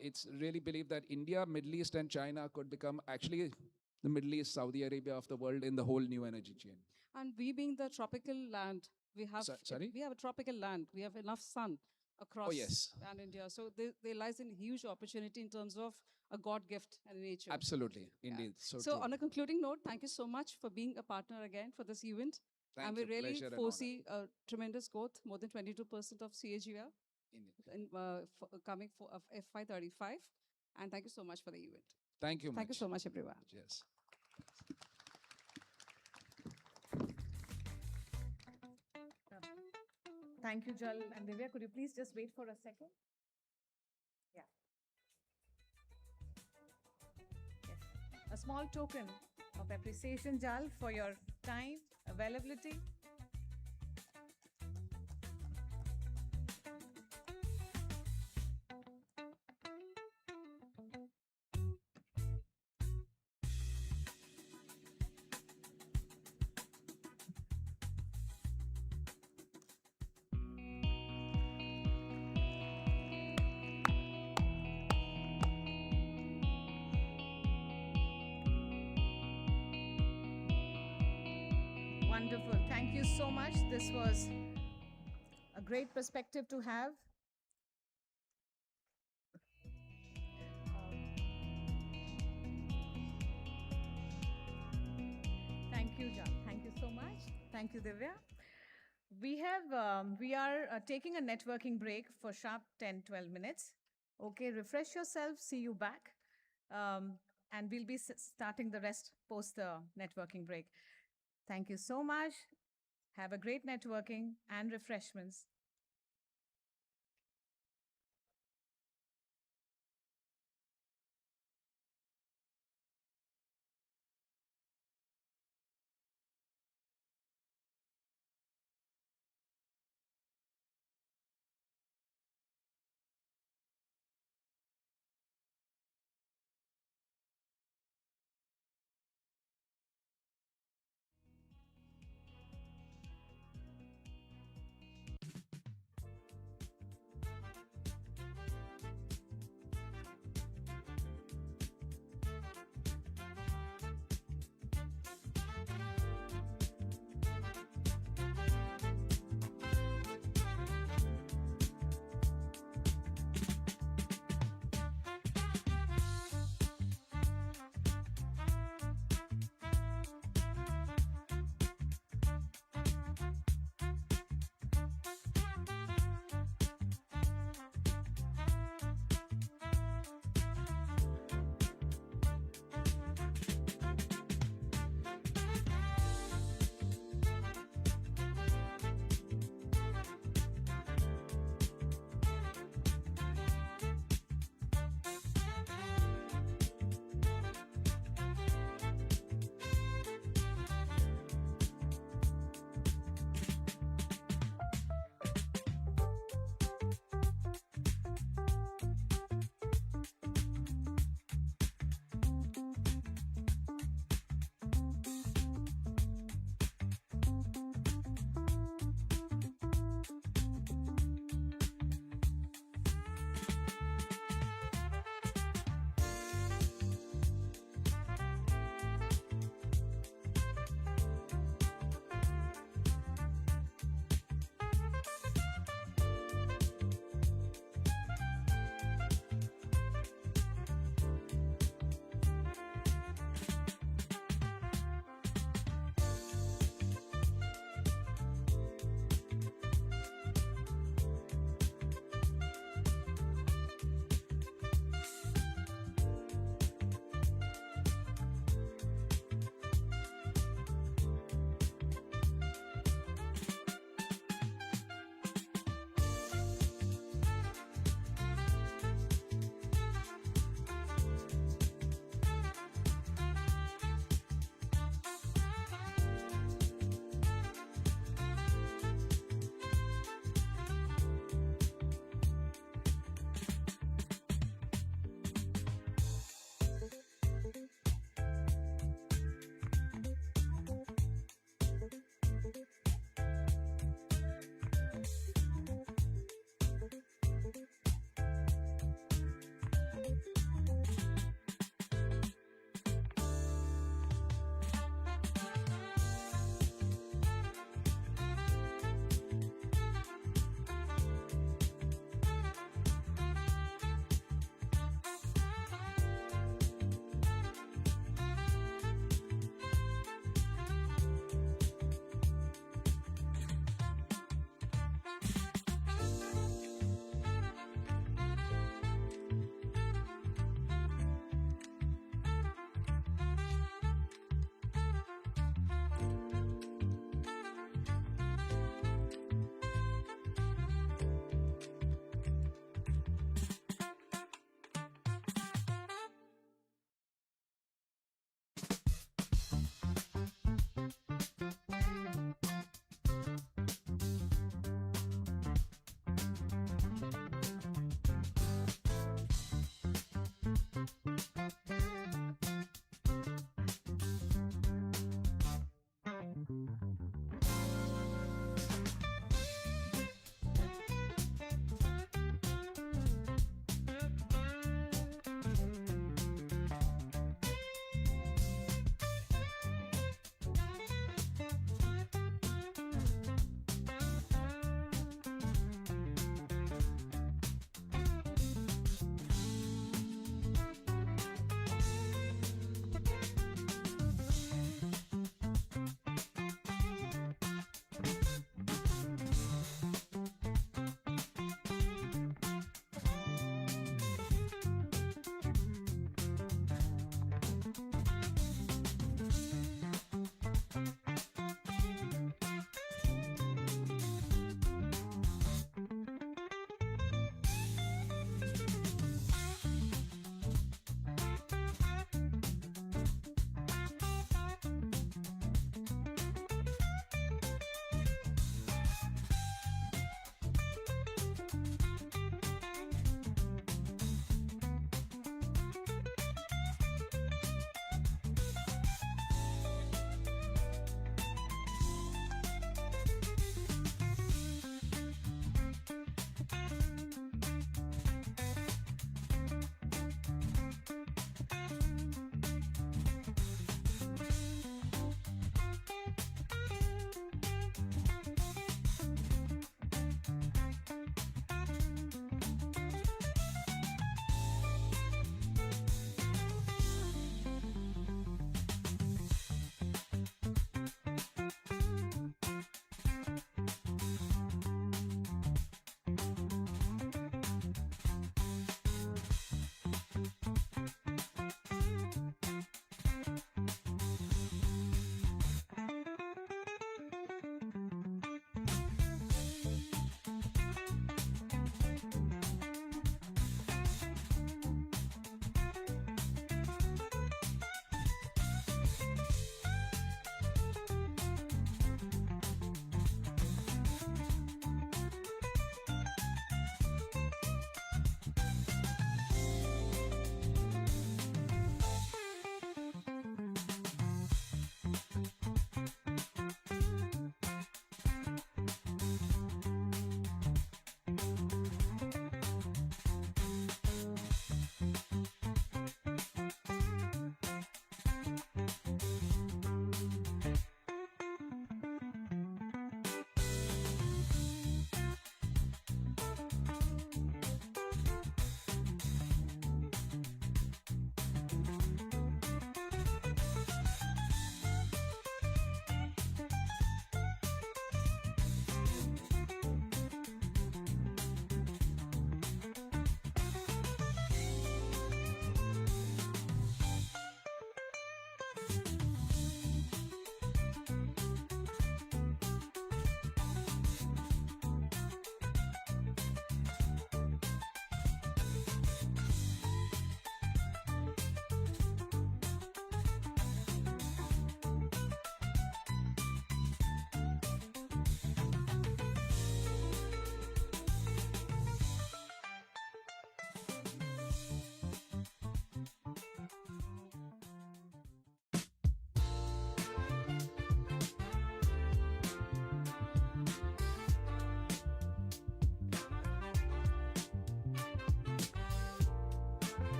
it's really believed that India, Middle East, and China could become actually the Middle East, Saudi Arabia of the world in the whole new energy chain. And we being the tropical land, we have we have a tropical land. We have enough sun across pan India. So there lies a huge opportunity in terms of a God gift and nature. Absolutely, indeed. So true. On a concluding note, thank you so much for being a partner again for this event. Thank and you. We really Pleasure foresee a tremendous growth, more than 22% of CAGR coming for FY35. And thank you so much for the event. Thank you. Thank you so much, everyone. Yes. Thank you, Jal and Divya. Could you please just wait for a second? Yeah. Yes. A small token of appreciation, Jal, for your time, availability. Wonderful. Thank you so much. This was a great perspective to have. Thank you, John. Thank you so much. Thank you, Divya. We are taking a networking break for sharp 10-12 minutes. Okay, refresh yourself. See you back. And we'll be starting the rest post the networking break. Thank you so much. Have a great networking and refreshments.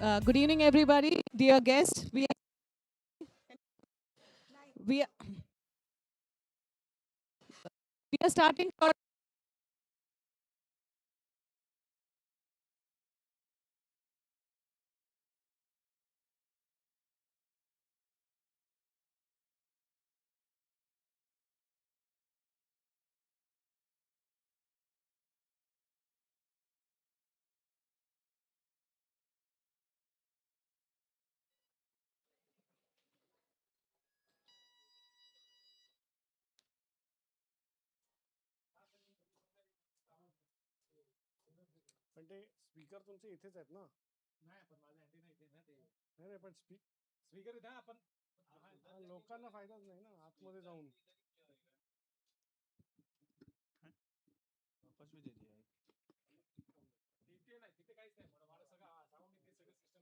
Good evening, everybody. Dear guests, we are, we are starting. पण ते speaker तुमचे इथेच आहेत ना? नाही पण माझा antenna इथे ना ते. नाही नाही पण स्पीकर इथे आपण लोकांना फायदाच नाही ना आतमध्ये जाऊन. वापस भी दे दिया है. तिथे नाही तिथे काहीच नाही मला सगळं साऊंड इथे सगळं system.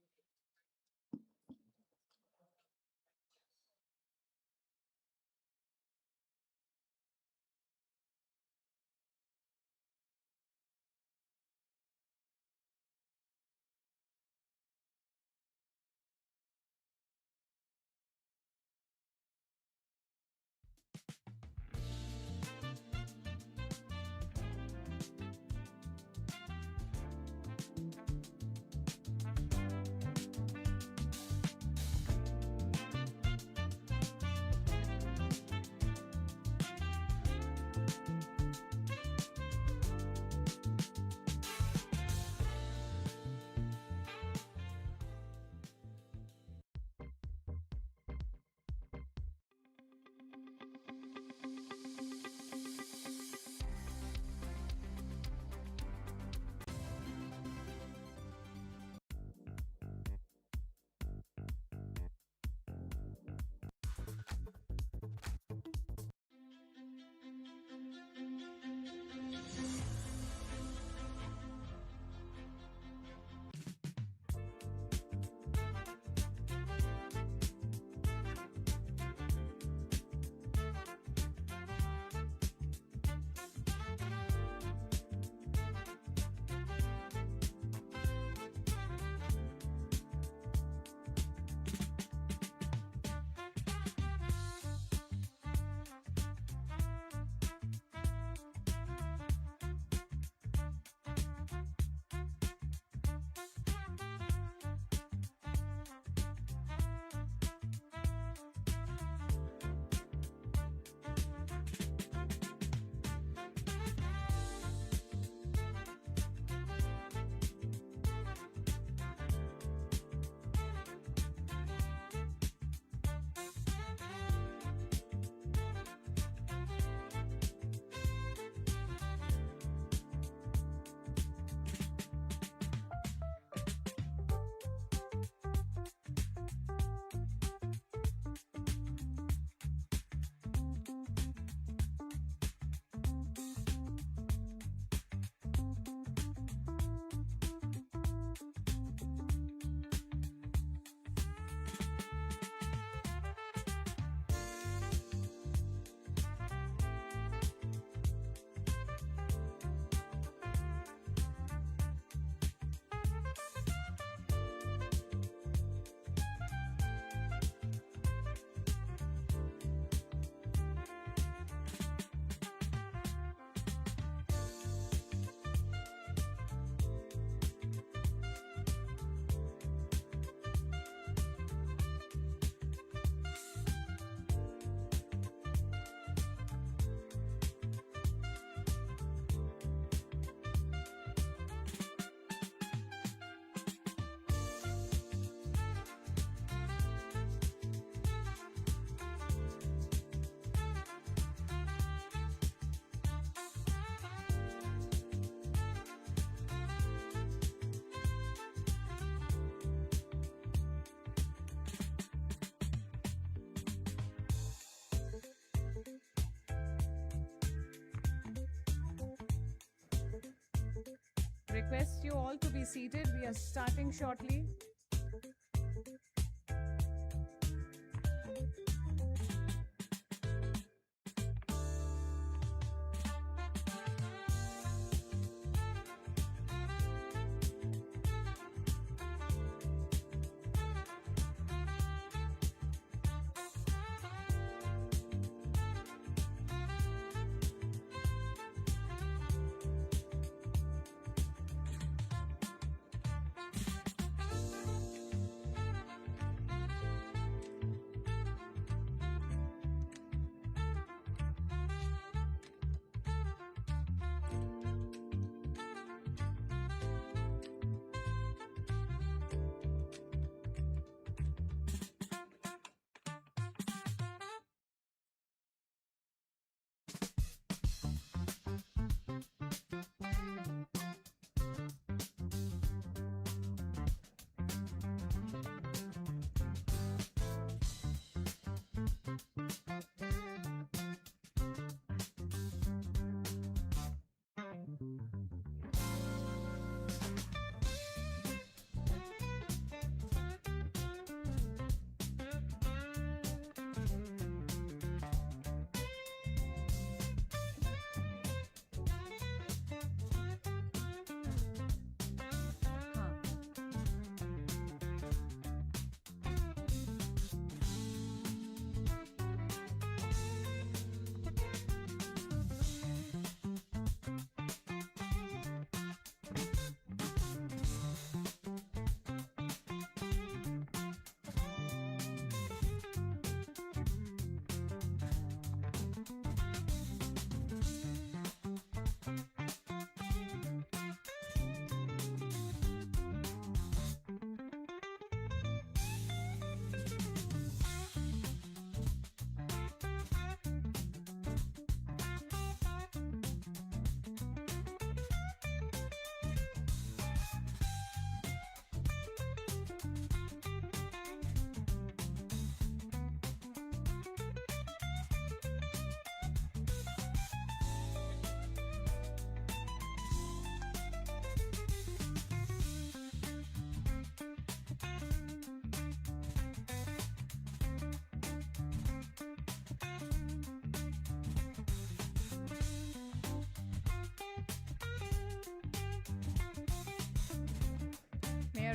Request you all to be seated. We are starting shortly.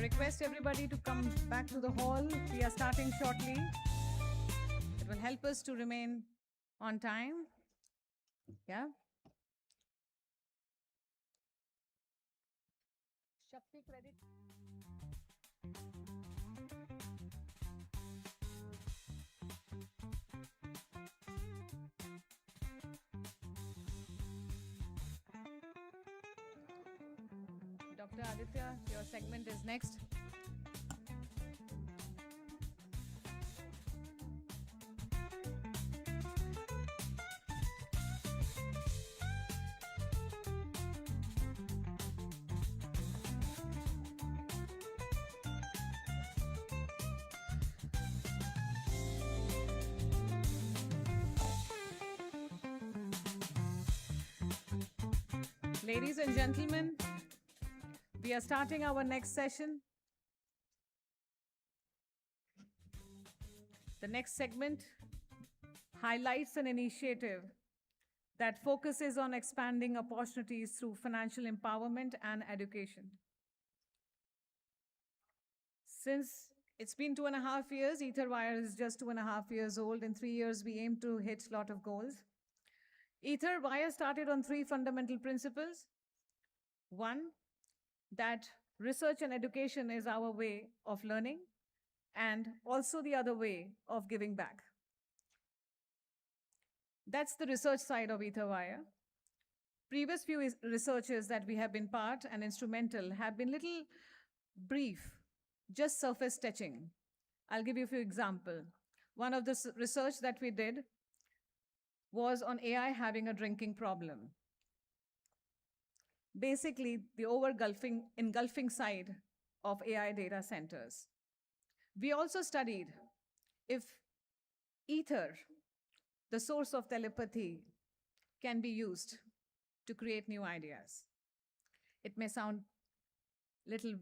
request everybody to come back to the hall. We are starting shortly. It will help us to remain on time. Yeah. Shakti credit. Dr. Aditya, your segment is next. Ladies and gentlemen, we are starting our next session. The next segment highlights an initiative that focuses on expanding opportunities through financial empowerment and education. Since it's been 2.5 years, EtherWire is just 2.5 years old. In 3 years, we aim to hit a lot of goals. EtherWire started on 3 fundamental principles. One, that research and education is our way of learning, and also the other way of giving back. That's the research side of EtherWire. Previous few researchers that we have been part and instrumental have been little brief, just surface touching. I'll give you a few examples. One of the research that we did was on AI having a drinking problem. Basically, the engulfing side of AI data centers. We also studied if ether, the source of telepathy, can be used to create new ideas. It may sound little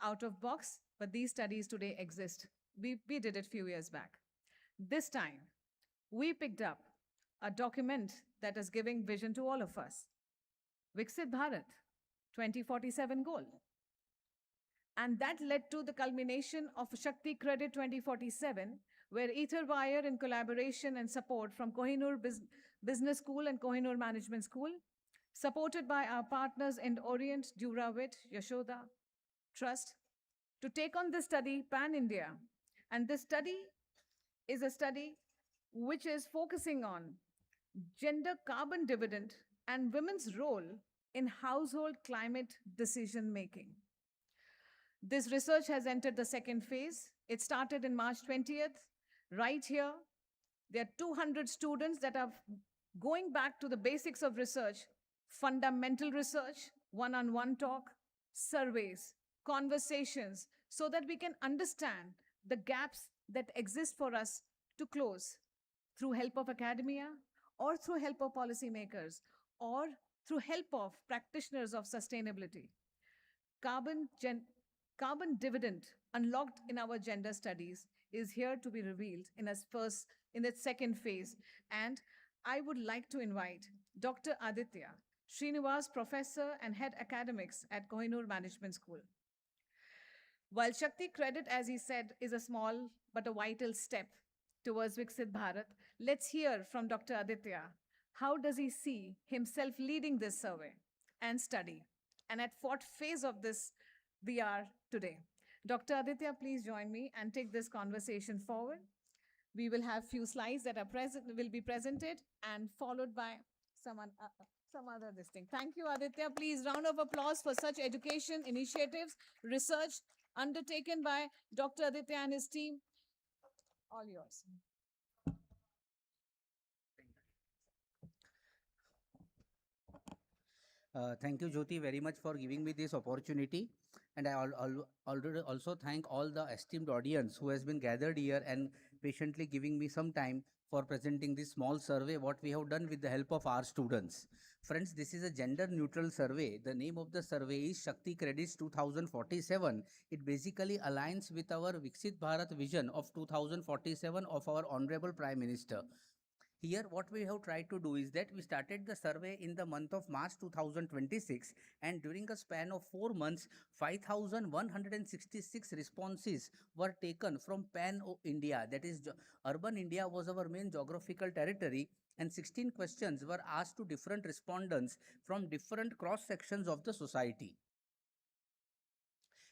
out of box, but these studies today exist. We did it a few years back. This time, we picked up a document that is giving vision to all of us. Viksit Bharat 2047 goal. And that led to the culmination of Shakti Credit 2047, where EtherWire, in collaboration and support from Kohinoor Business School and Kohinoor Management School, supported by our partners in Orient, Duravit, Yashoda Trust, to take on this study pan-India. And this study is a study which is focusing on gender carbon dividend and women's role in household climate decision making. This research has entered the second phase. It started in March 20th. Right here, there are 200 students that are going back to the basics of research, fundamental research, one-on-one talk, surveys, conversations, so that we can understand the gaps that exist for us to close through help of academia, or through help of policymakers, or through help of practitioners of sustainability. Carbon dividend unlocked in our gender studies is here to be revealed in its second phase. And I would like to invite Dr. Aditya Srinivas, Professor and Head Academics at Kohinoor Management School. While Shakti Credit, as he said, is a small but a vital step towards Viksit Bharat, let's hear from Dr. Aditya. How does he see himself leading this survey and study? And at what phase of this we are today? Dr. Aditya, please join me and take this conversation forward. We will have few slides that will be presented and followed by some other this thing. Thank you, Aditya. Please, round of applause for such education initiatives, research undertaken by Dr. Aditya and his team. All yours. Thank you, Jyoti, very much for giving me this opportunity. And I already also thank all the esteemed audience who has been gathered here and patiently giving me some time for presenting this small survey, what we have done with the help of our students. Friends, this is a gender neutral survey. The name of the survey is Shakti Credits 2047. It basically aligns with our Viksit Bharat vision of 2047 of our Honorable Prime Minister. Here, what we have tried to do is that we started the survey in the month of March 2026, and during a span of 4 months, 5,166 responses were taken from pan India. That is, urban India was our main geographical territory, and 16 questions were asked to different respondents from different cross sections of the society.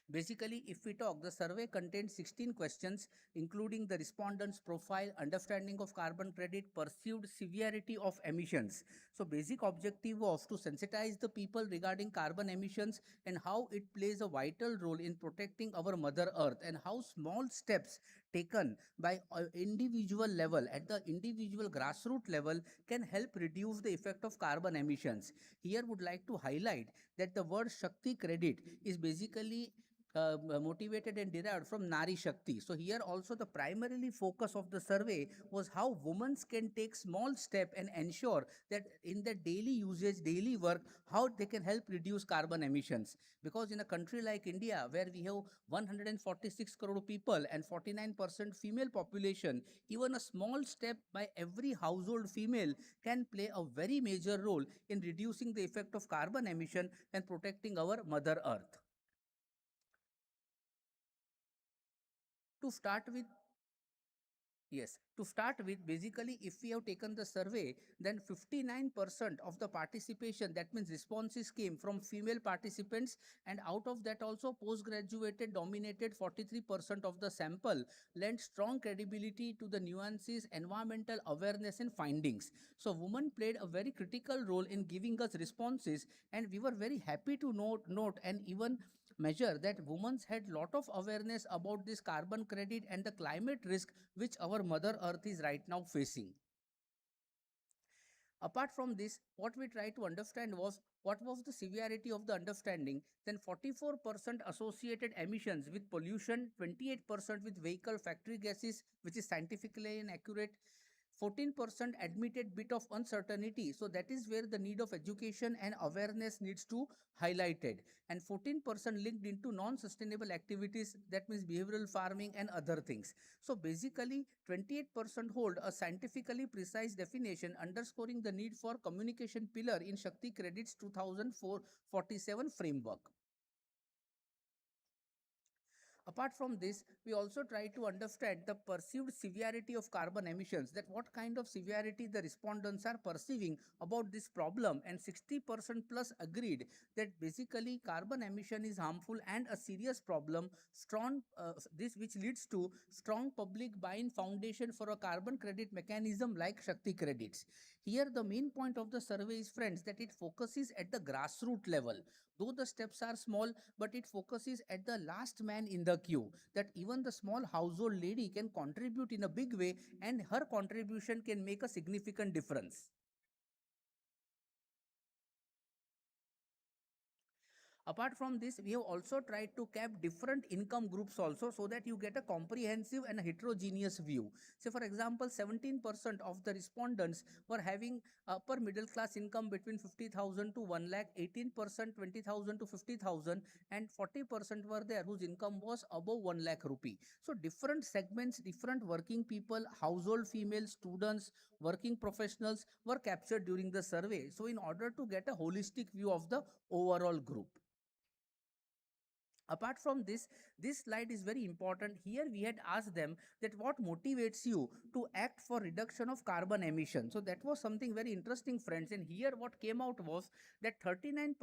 Basically, if we talk, the survey contained 16 questions, including the respondents' profile, understanding of carbon credit, perceived severity of emissions. So, basic objective was to sensitize the people regarding carbon emissions and how it plays a vital role in protecting our Mother Earth, and how small steps taken by individual level, at the individual grassroots level, can help reduce the effect of carbon emissions. Here would like to highlight that the word Shakti credit is basically motivated and derived from Nari Shakti. So here also the primarily focus of the survey was how women can take small step and ensure that in their daily usage, daily work, how they can help reduce carbon emissions. Because in a country like India, where we have 146 crore people and 49% female population, even a small step by every household female can play a very major role in reducing the effect of carbon emission and protecting our Mother Earth. To start with, yes, to start with, basically, if we have taken the survey, then 59% of the participation, that means responses, came from female participants, and out of that also postgraduated dominated 43% of the sample, lent strong credibility to the nuances, environmental awareness and findings. So women played a very critical role in giving us responses, and we were very happy to note and even measure that women had lot of awareness about this carbon credit and the climate risk which our Mother Earth is right now facing. Apart from this, what we tried to understand was what was the severity of the understanding. Then 44% associated emissions with pollution, 28% with vehicle factory gases, which is scientifically inaccurate, 14% admitted bit of uncertainty. So that is where the need of education and awareness needs to highlighted. And 14% linked into non-sustainable activities, that means behavioral farming and other things. So basically 28% hold a scientifically precise definition, underscoring the need for communication pillar in Shakti Credits 2047 framework. Apart from this, we also try to understand the perceived severity of carbon emissions, that what kind of severity the respondents are perceiving about this problem, and 60% plus agreed that basically carbon emission is harmful and a serious problem. This which leads to strong public buy-in foundation for a carbon credit mechanism like Shakti credits. Here the main point of the survey is, friends, that it focuses at the grassroots level. Though the steps are small, but it focuses at the last man in the queue, that even the small household lady can contribute in a big way, and her contribution can make a significant difference. Apart from this, we have also tried to cap different income groups also, so that you get a comprehensive and a heterogeneous view. Say for example, 17% of the respondents were having upper middle class income between 50,000 to 1 lakh, 18% 20,000 to 50,000, and 40% were there whose income was above 1 lakh rupee. So different segments, different working people, household female, students, working professionals were captured during the survey. So in order to get a holistic view of the overall group. Apart from this slide is very important. Here we had asked them that what motivates you to act for reduction of carbon emission. So that was something very interesting, friends. And here what came out was that 39%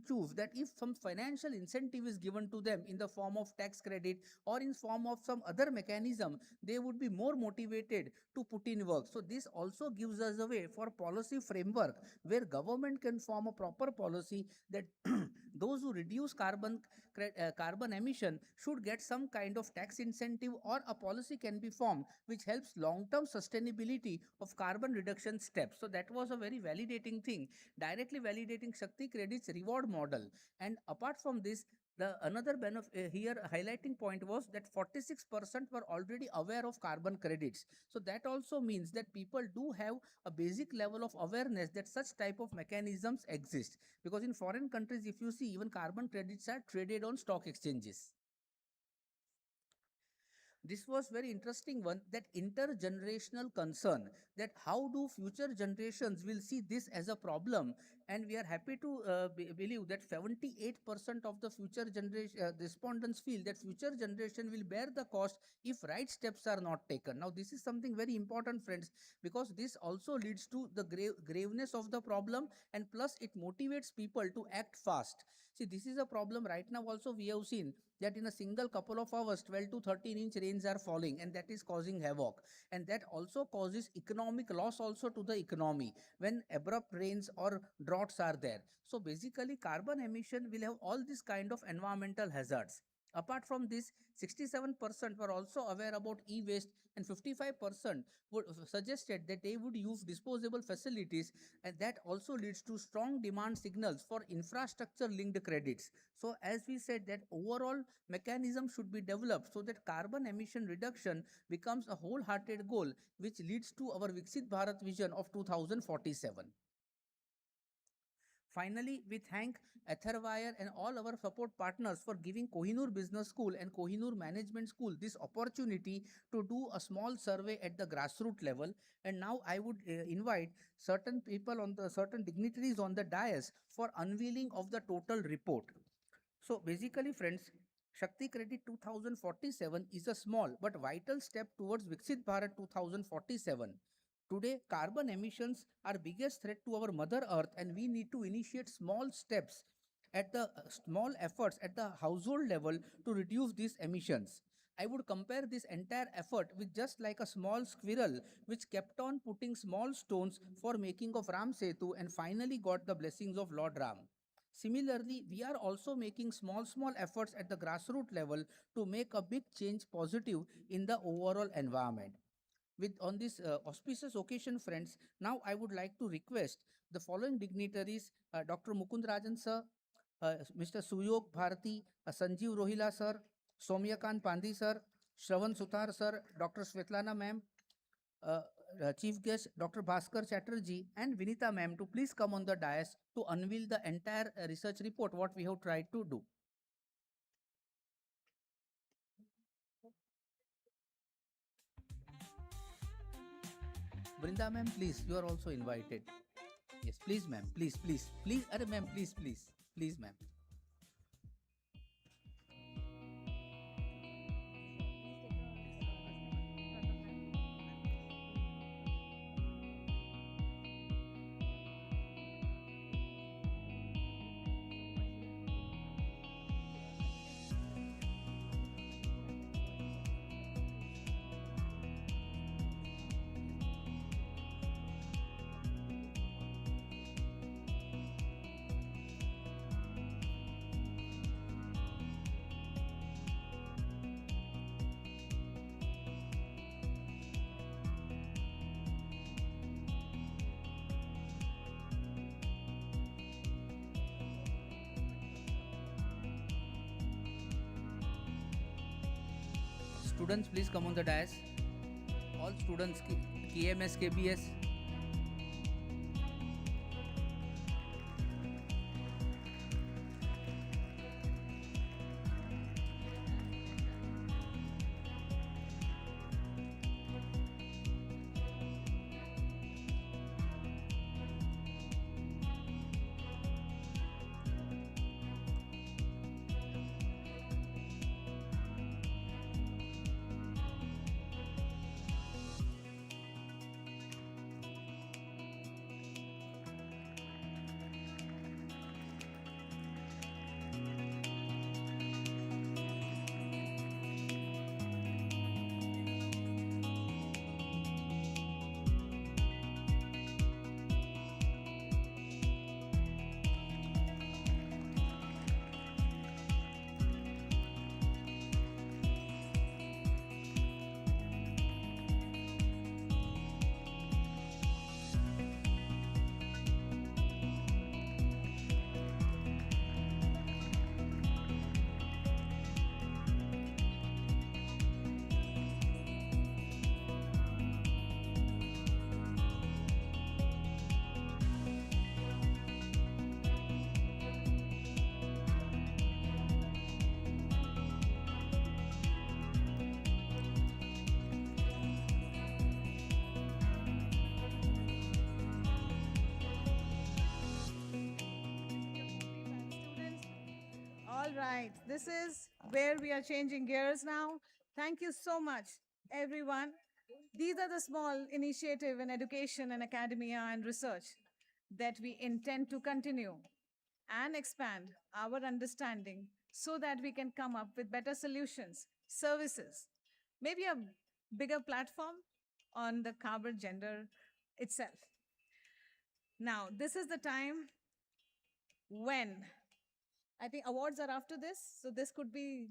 choose that if some financial incentive is given to them in the form of tax credit or in form of some other mechanism, they would be more motivated to put in work. So this also gives us a way for policy framework where government can form a proper policy that those who reduce carbon emission should get some kind of tax incentive, or a policy can be formed which helps long-term sustainability of carbon reduction steps. So that was a very validating thing, directly validating Shakti credits reward model. And apart from this, the another benefit here highlighting point was that 46% were already aware of carbon credits. So that also means that people do have a basic level of awareness that such type of mechanisms exist, because in foreign countries, if you see, even carbon credits are traded on stock exchanges. This was very interesting one, that intergenerational concern, that how do future generations will see this as a problem. And we are happy to believe that 78% of the future generation respondents feel that future generation will bear the cost if right steps are not taken. Now this is something very important, friends, because this also leads to the graveness of the problem, and plus it motivates people to act fast. See, this is a problem right now. Also we have seen that in a single couple of hours 12 to 13-inch rains are falling, and that is causing havoc, and that also causes economic loss also to the economy when abrupt rains or droughts are there. So basically carbon emission will have all these kind of environmental hazards. Apart from this, 67% were also aware about e-waste, and 55% would suggested that they would use disposable facilities, and that also leads to strong demand signals for infrastructure linked credits. So as we said, that overall mechanism should be developed so that carbon emission reduction becomes a wholehearted goal, which leads to our Viksit Bharat vision of 2047. Finally, we thank Etherwire and all our support partners for giving Kohinoor Business School and Kohinoor Management School this opportunity to do a small survey at the grassroots level. And now I would invite certain people on the certain dignitaries on the dais for unveiling of the total report. So basically, friends, Shakti Credit 2047 is a small but vital step towards Viksit Bharat 2047. Today, carbon emissions are biggest threat to our Mother Earth, and we need to initiate small steps at the small efforts at the household level to reduce these emissions. I would compare this entire effort with just like a small squirrel which kept on putting small stones for making of Ram Setu and finally got the blessings of Lord Ram. Similarly, we are also making small efforts at the grassroots level to make a big change positive in the overall environment. With on this auspicious occasion, friends, now I would like to request the following dignitaries: Dr. Mukund Rajan sir, Mr. Suyog Bharati, Sanjeev Rohila sir, Soumyakant Pandey sir, Shravan Sutar sir, Dr. Svetlana ma'am, Chief Guest Dr. Bhaskar Chatterjee and Vinita ma'am to please come on the dais to unveil the entire research report what we have tried to do. Brinda ma'am, please, you are also invited. Yes, please ma'am, please, Arre ma'am, please ma'am. Students, please come on the dais. All students, KMS, KBS. All right, this is where we are changing gears now. Thank you so much, everyone. These are the small initiative in education and academia and research that we intend to continue and expand our understanding so that we can come up with better solutions, services, maybe a bigger platform on the carbon gender itself. Now, this is the time when I think awards are after this, so this could be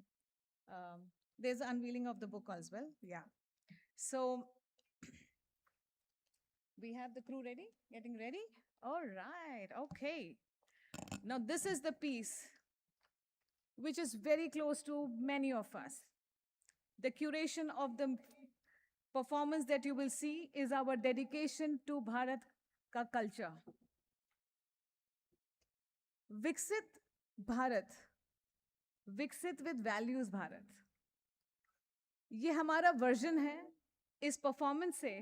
there's unveiling of the book as well. Yeah. So we have the crew ready, getting ready. All right. Okay. Now this is the piece which is very close to many of us. The curation of the performance that you will see is our dedication to Bharat ka culture. Viksit Bharat, Viksit with values Bharat. ये हमारा version है इस performance से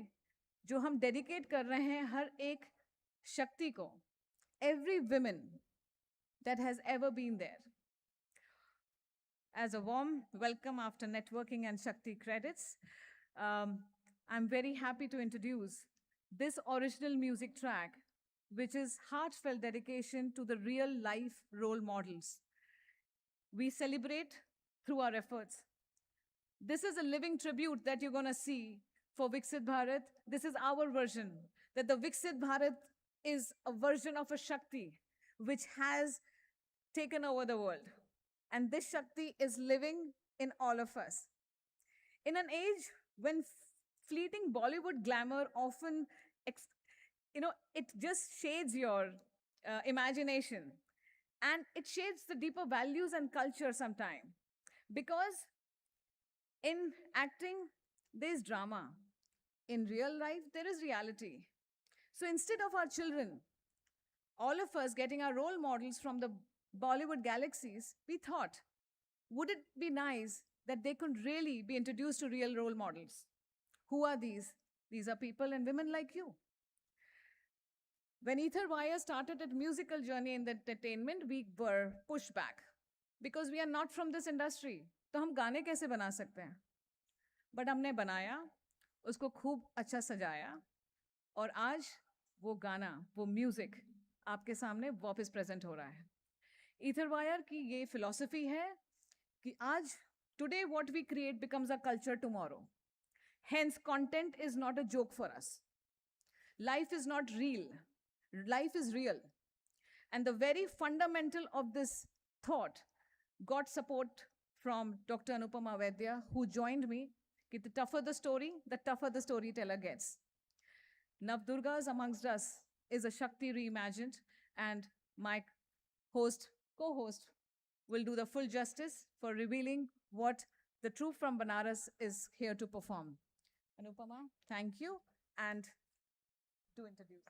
जो हम dedicate कर रहे हैं हर एक शक्ति को, every woman that has ever been there. As a warm welcome after networking and Shakti credits, I'm very happy to introduce this original music track, which is heartfelt dedication to the real life role models we celebrate through our efforts. This is a living tribute that you're going to see for Viksit Bharat. This is our version, that the Viksit Bharat is a version of a Shakti which has taken over the world. And this Shakti is living in all of us. In an age when fleeting Bollywood glamour often, it just shades your imagination. And it shades the deeper values and culture sometimes. Because in acting, there's drama. In real life, there is reality. So instead of our children, all of us getting our role models from the Bollywood galaxies, we thought, would it be nice that they could really be introduced to real role models? Who are these? These are people and women like you. When Ether Wire started its musical journey in the entertainment, we were pushed back because we are not from this industry. तो हम गाने कैसे बना सकते हैं? But हमने बनाया, उसको खूब अच्छा सजाया, और आज वो गाना, वो म्यूजिक आपके सामने वापस प्रेजेंट हो रहा है. Ether Wire की ये philosophy है कि आज today what we create becomes a culture tomorrow. Hence, content is not a joke for us. Life is not real. Life is real. And the very fundamental of this thought got support from Dr. Anupama Vaidya, who joined me. The tougher the story, the tougher the storyteller gets. Navdurgas amongst us is a Shakti reimagined, and my co-host, will do the full justice for revealing what the troupe from Banaras is here to perform. Anupama, thank you, and to introduce.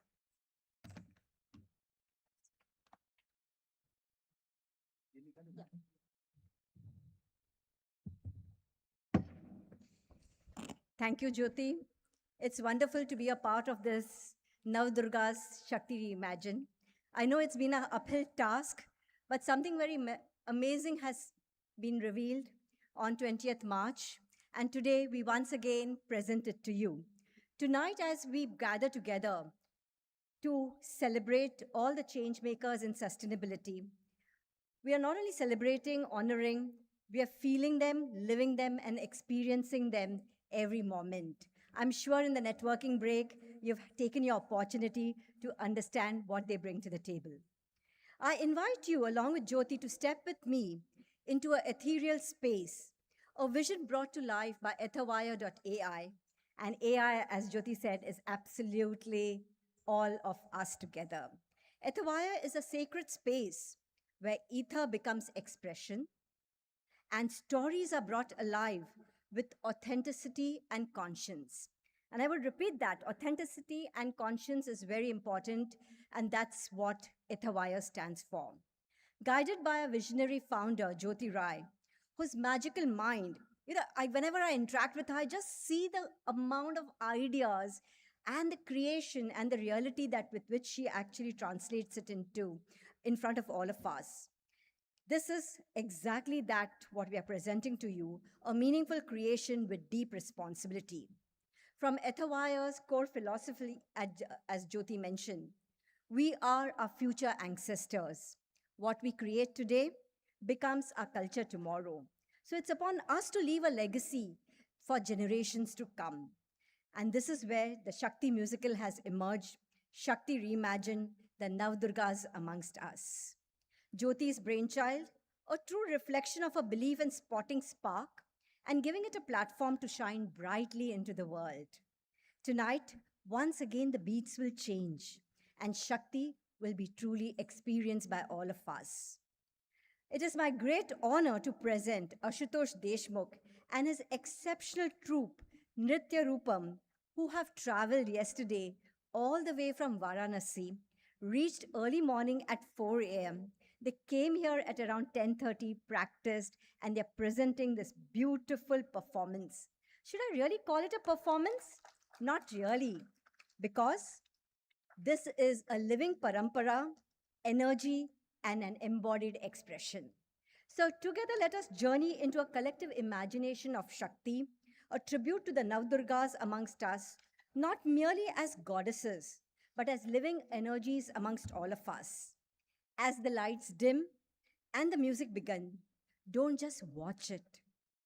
Thank you, Jyoti. It's wonderful to be a part of this Navdurga's Shakti Reimagine. I know it's been an uphill task, but something very amazing has been revealed on 20th March, and today we once again present it to you. Tonight, as we gather together to celebrate all the change makers in sustainability, we are not only celebrating, honoring, we are feeling them, living them, and experiencing them every moment. I'm sure in the networking break, you've taken your opportunity to understand what they bring to the table. I invite you, along with Jyoti, to step with me into an ethereal space, a vision brought to life by etherwire.ai. And AI, as Jyoti said, is absolutely all of us together. Etherwire is a sacred space where ether becomes expression and stories are brought alive with authenticity and conscience. And I would repeat that, authenticity and conscience is very important, and that's what Etherwire stands for. Guided by a visionary founder, Jyoti Rai, whose magical mind, whenever I interact with her, I just see the amount of ideas and the creation and the reality that with which she actually translates it into in front of all of us. This is exactly that what we are presenting to you, a meaningful creation with deep responsibility. From Ethawire's core philosophy, as Jyoti mentioned, we are our future ancestors. What we create today becomes our culture tomorrow. So it's upon us to leave a legacy for generations to come. And this is where the Shakti musical has emerged. Shakti reimagined the Navdurgas amongst us. Jyoti's brainchild, a true reflection of her belief in spotting spark and giving it a platform to shine brightly into the world. Tonight, once again, the beats will change and Shakti will be truly experienced by all of us. It is my great honor to present Ashutosh Deshmukh and his exceptional troupe, Nritya Rupam, who have traveled yesterday all the way from Varanasi, reached early morning at 4 a.m. They came here at around 10:30, practiced, and they're presenting this beautiful performance. Should I really call it a performance? Not really, because this is a living parampara, energy, and an embodied expression. So together, let us journey into a collective imagination of Shakti, a tribute to the Navdurgas amongst us, not merely as goddesses, but as living energies amongst all of us. As the lights dim and the music begin, don't just watch it.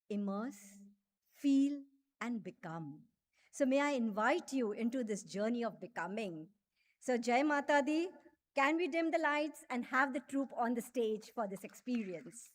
Immerse, feel, and become. So may I invite you into this journey of becoming. So Jai Mata Di, can we dim the lights and have the troupe on the stage for this experience?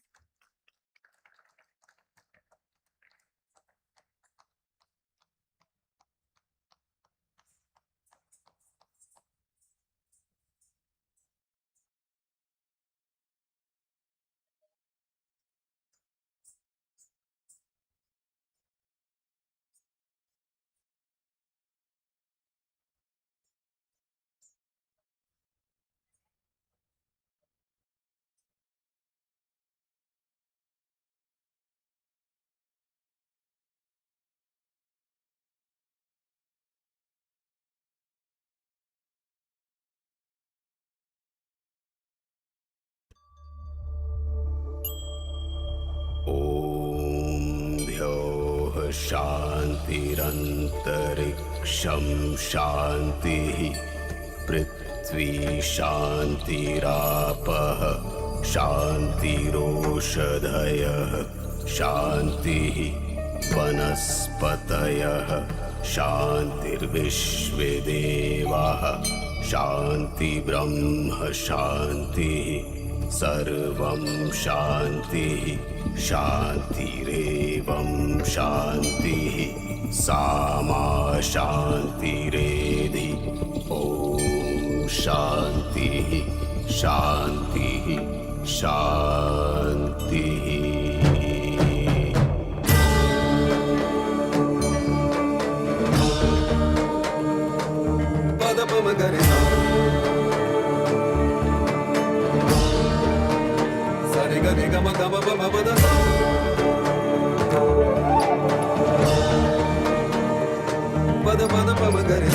ॐ द्यौः शान्तिरन्तरिक्षं शान्तिः पृथ्वी शान्तिरापः शान्तिरोषधयः शान्तिः वनस्पतयः शान्तिर्विश्वे देवाः शान्तिब्रह्म शान्तिः सर्वं शान्तिः शान्तिरेवं शान्तिः सामा शान्तिरेधि ॐ शान्तिः शान्तिः शान्तिः पदपमगरे सरि गरि गम गम पम पद पद पद पम गरे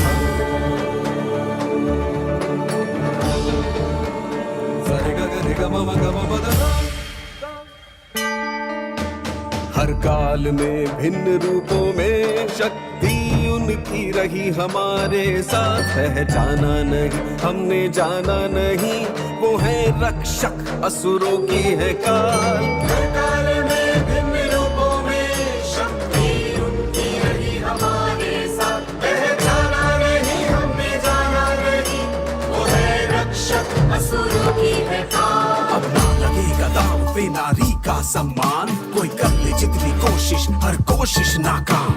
सरि गरि गम गम पद हर काल में भिन्न रूपों में शक्ति उनकी रही हमारे साथ है जाना नहीं हमने जाना नहीं वो है रक्षक असुरों की है काल हर काल में भिन्न रूपों में शक्ति उनकी रही हमारे साथ पहचाना नहीं हमने जाना नहीं वो है रक्षक असुरों की है काल अब ना लगेगा दाम पे नारी का सम्मान कोई कर ले जितनी कोशिश हर कोशिश नाकाम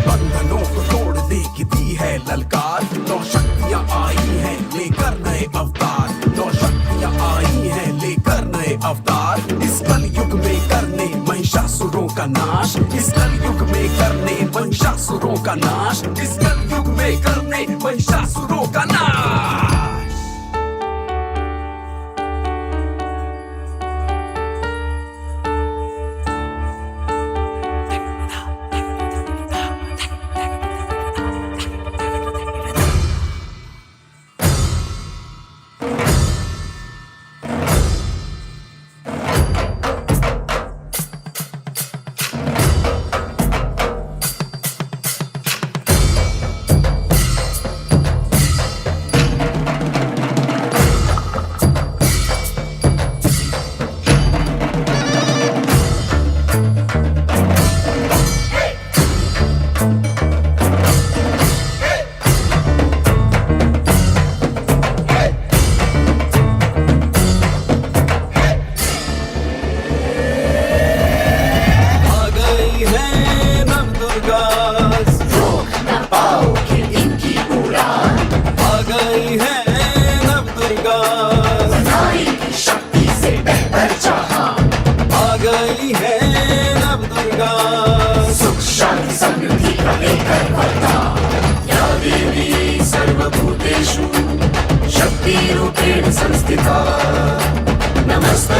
बंधनों को तोड़ दे की दी है ललकार नौ शक्तियां आई हैं लेकर नए अवतार नौ शक्तियां आई हैं लेकर नए अवतार इस कलयुग में करने महिषासुरों का नाश इस कलयुग में करने महिषासुरों का नाश इस कलयुग में करने महिषासुरों का नाश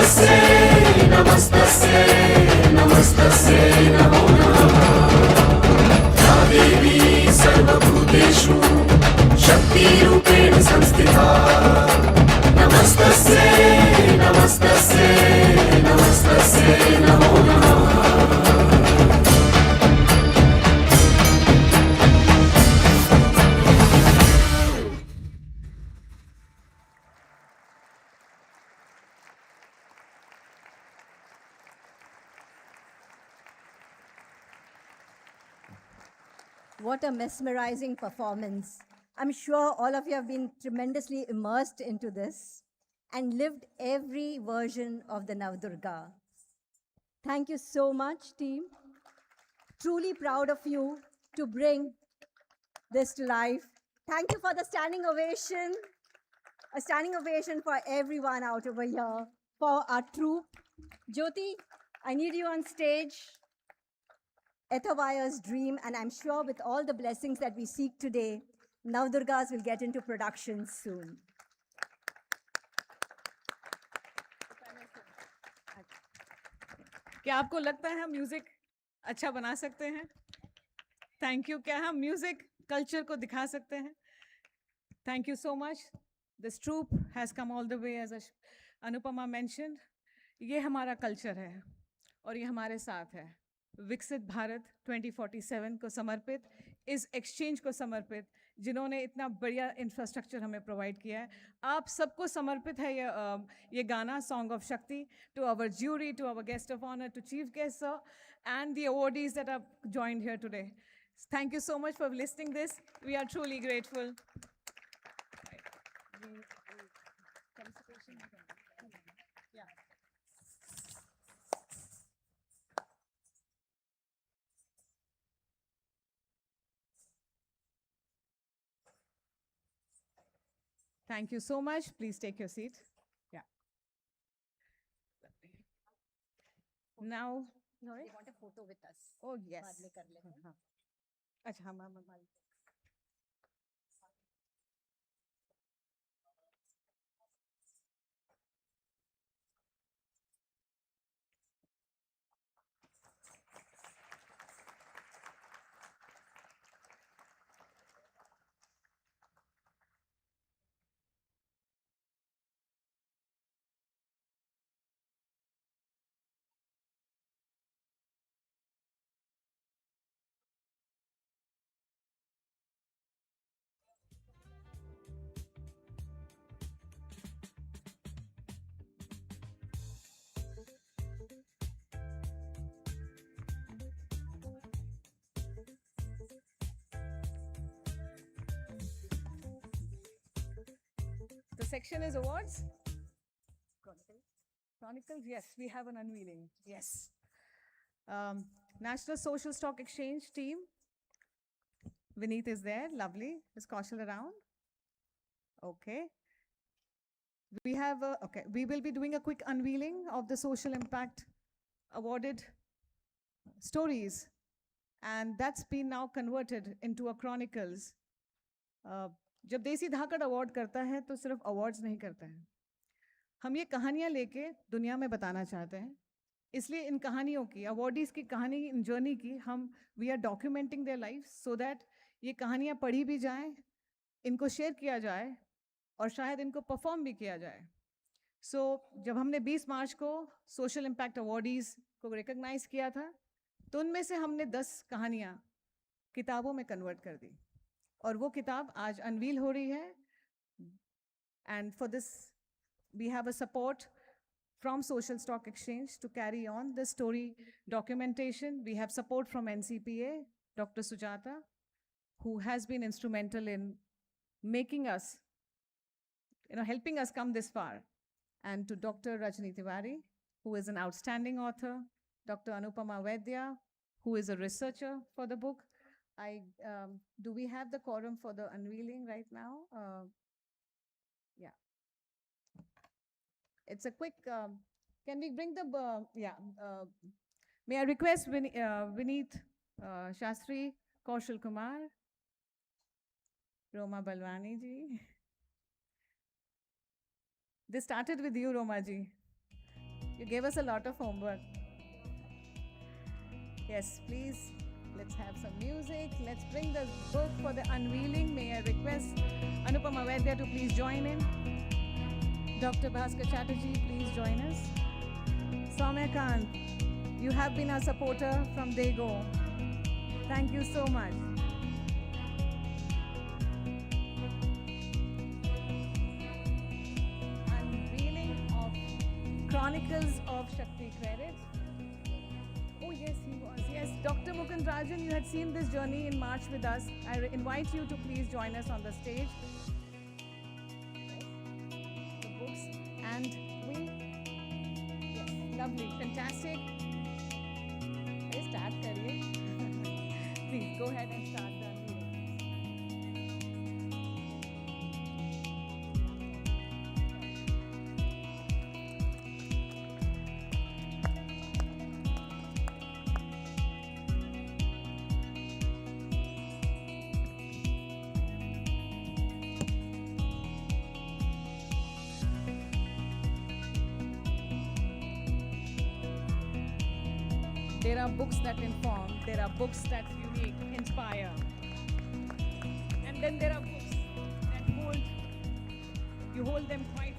नमस्तस्यै नमस्तस्यै नमस्तस्यै नमो नमः या देवी सर्वभूतेषु शक्तिरूपेण संस्थिता नमस्तस्यै नमस्तस्यै नमस्तस्यै नमो नमः What a mesmerizing performance. I'm sure all of you have been tremendously immersed into this and lived every version of the Navdurga. Thank you so much, team. Truly proud of you to bring this to life. Thank you for the standing ovation. A standing ovation for everyone out over here, for our troupe. Jyoti, I need you on stage. Ethavaya's dream, and I'm sure with all the blessings that we seek today, Navdurgas will get into production soon. क्या आपको लगता है हम music अच्छा बना सकते हैं? Thank you. क्या हम म्यूजिक कल्चर को दिखा सकते हैं? Thank you so much. This troupe has come all the way, as Anupama mentioned. ये हमारा कल्चर है और ये हमारे साथ है. विकसित भारत 2047 को समर्पित, इस एक्सचेंज को समर्पित, जिन्होंने इतना बढ़िया इंफ्रास्ट्रक्चर हमें प्रोवाइड किया है. आप सबको समर्पित है ये गाना, song of Shakti, to our jury, to our guest of honour, to chief guest sir, and the awardees that are joined here today. Thank you so much for listening this. We are truly grateful. Thank you so much. Please take your seat. Yeah. Now, They want a photo with us. Oh, yes. बाद में कर लेते हैं. अच्छा, हम The section is awards. Chronicles, yes, we have an unveiling. Yes. National Social Stock Exchange team. Vineet is there, lovely. Is Kaushal around? Okay. We have, okay, we will be doing a quick unveiling of the social impact awarded stories. And that's been now converted into a chronicles. जब देसी धाकड़ award करता है तो सिर्फ awards नहीं करता है. हम ये कहानियाँ लेके दुनिया में बताना चाहते हैं. इसलिए इन कहानियों की, अवार्डीज की कहानी, इन जर्नी की हम we are documenting their life so that ये कहानियाँ पढ़ी भी जाएं, इनको शेयर किया जाए और शायद इनको परफॉर्म भी किया जाए. जब हमने 20 मार्च को सोशल इम्पैक्ट अवार्डीज को रिकॉग्नाइज किया था तो उनमें से हमने 10 कहानियाँ किताबों में कन्वर्ट कर दी और वो किताब आज अनवील हो रही है. And for this we have a support from Social Stock Exchange to carry on the story documentation. We have support from NCPA, Dr. Sujata, who has been instrumental in making us, helping us come this far. And to Dr. Rajni Tiwari, who is an outstanding author, Dr. Anupama Vaidya, who is a researcher for the book. Do we have the quorum for the unveiling right now? Yeah. It's a quick, can we bring the, may I request Vineet Shastri, Kaushal Kumar, Roma Balwani ji. This started with you, Roma ji. You gave us a lot of homework. Yes, please, let's have some music. Let's bring the book for the unveiling. May I request Anupama Vaidya to please join in. Dr. Bhaskar Chatterjee, please join us. Soumya Kant, you have been a supporter from day go. Thank you so much. Unveiling of Chronicles of Shakti Credit. Oh yes, he was. Yes, Dr. Mukund Rajan, you had seen this journey in March with us. I invite you to please join us on the stage. The books and we. Yes, lovely, fantastic. Let's start kariye. Please go ahead and start the unveiling. There are books that inform, there are books that unique, inspire. And then there are books that hold, you hold them quietly.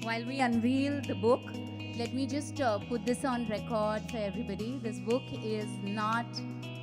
While we unveil the book, let me just put this on record for everybody. This book is not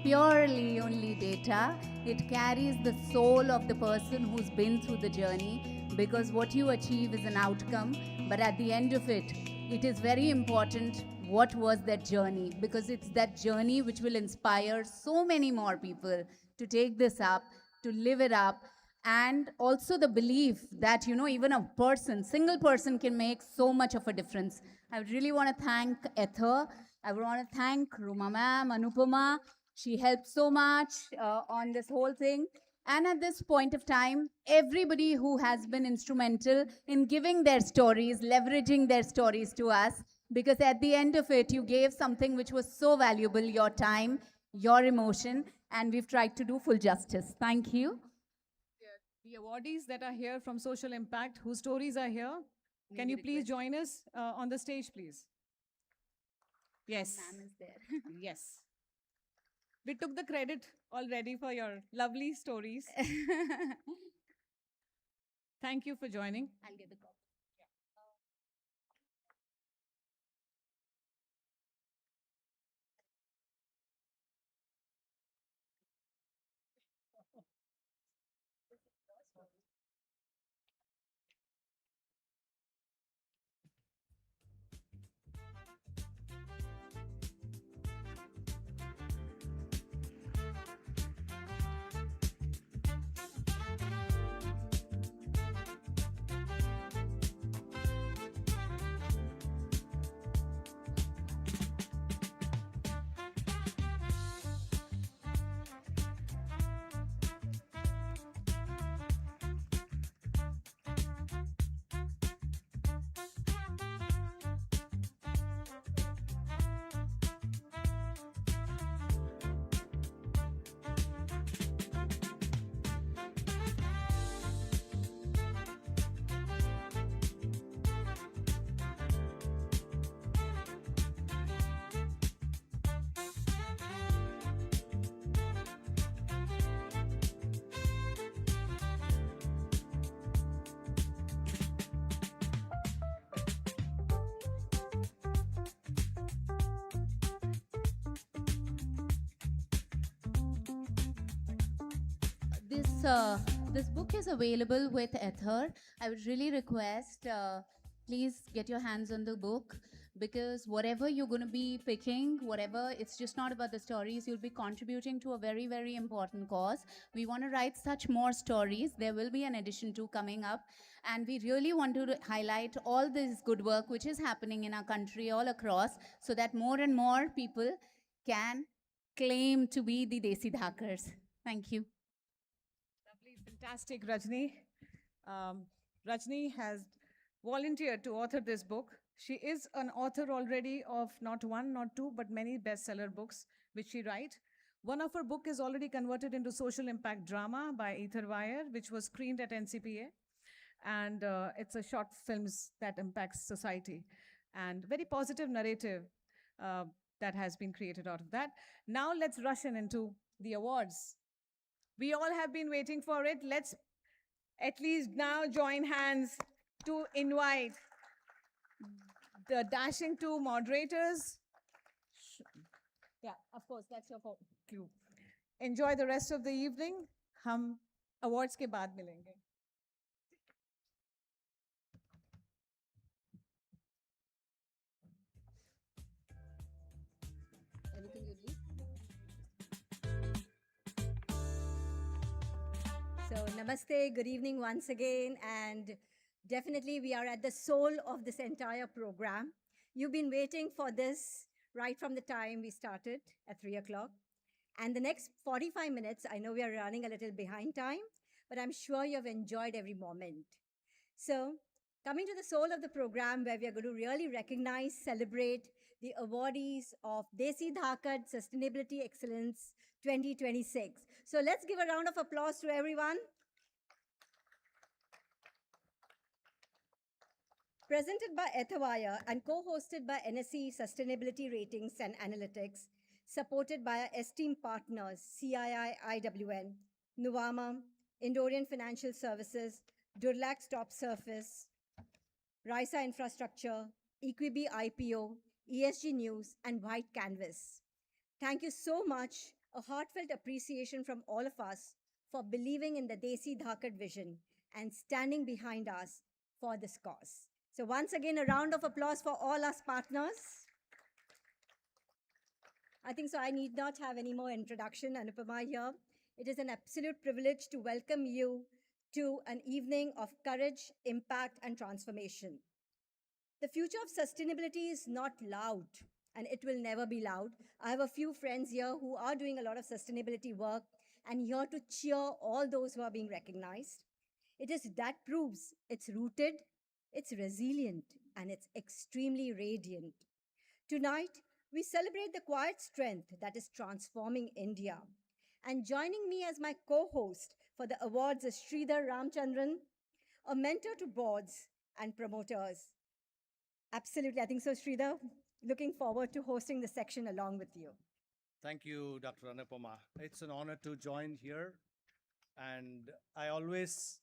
purely only data. It carries the soul of the person who's been through the journey, because what you achieve is an outcome. But at the end of it, it is very important what was that journey, because it's that journey which will inspire so many more people to take this up, to live it up, and also the belief that, you know, even a person, single person can make so much of a difference. I would really want to thank Ether. I would want to thank Ruma ma'am, Anupama. She helped so much on this whole thing. And at this point of time, everybody who has been instrumental in giving their stories, leveraging their stories to us, because at the end of it, you gave something which was so valuable, your time, your emotion, and we've tried to do full justice. Thank you. The awardees that are here from Social Impact, whose stories are here, can you please join us on the stage, please? Yes. Ma'am is there. Yes. We took the credit already for your lovely stories. Thank you for joining. I'll get the copy. This book is available with Ether. I would really request, please get your hands on the book, because whatever you're going to be picking, whatever, it's just not about the stories. You'll be contributing to a very, very important cause. We want to write such more stories. There will be an edition 2 coming up. And we really want to highlight all this good work which is happening in our country all across, so that more and more people can claim to be the Desi Dhaakars. Thank you. Lovely, fantastic, Rajni. Rajni has volunteered to author this book. She is an author already of not one, not two, but many bestseller books which she writes. One of her book is already converted into social impact drama by Etherwire, which was screened at NCPA. And it's a short films that impacts society. And very positive narrative that has been created out of that. Now let's rush into the awards. We all have been waiting for it. Let's at least now join hands to invite the dashing two moderators. Yeah, of course, that's your cue. Enjoy the rest of the evening. हम awards के बाद मिलेंगे. Anything you need? So, namaste, good evening once again, and definitely we are at the soul of this entire program. You've been waiting for this right from the time we started at 3 o'clock. And the next 45 minutes, I know we are running a little behind time, but I'm sure you've enjoyed every moment. So, coming to the soul of the program, where we are going to really recognize, celebrate the awardees of Desi Dhaakad Sustainability Excellence 2026. So let's give a round of applause to everyone. Presented by Etherwire and co-hosted by NSE Sustainability Ratings and Analytics, supported by our esteemed partners CII IWN, Nuvama, Indorian Financial Services, Durlac Stop Surface, Raisa Infrastructure, Equibi IPO, ESG News, and White Canvas. Thank you so much. A heartfelt appreciation from all of us for believing in the Desi Dhaakad vision and standing behind us for this cause. So once again, a round of applause for all us partners. I think so I need not have any more introduction, Anupama here. It is an absolute privilege to welcome you to an evening of courage, impact, and transformation. The future of sustainability is not loud, and it will never be loud. I have a few friends here who are doing a lot of sustainability work and here to cheer all those who are being recognized. It is that proves it's rooted, it's resilient, and it's extremely radiant. Tonight, we celebrate the quiet strength that is transforming India. And joining me as my co-host for the awards is Sridhar Ramchandran, a mentor to boards and promoters. Absolutely, I think so, Sridhar. Looking forward to hosting the section along with you. Thank you, Dr. Anupama. It's an honor to join here. And I always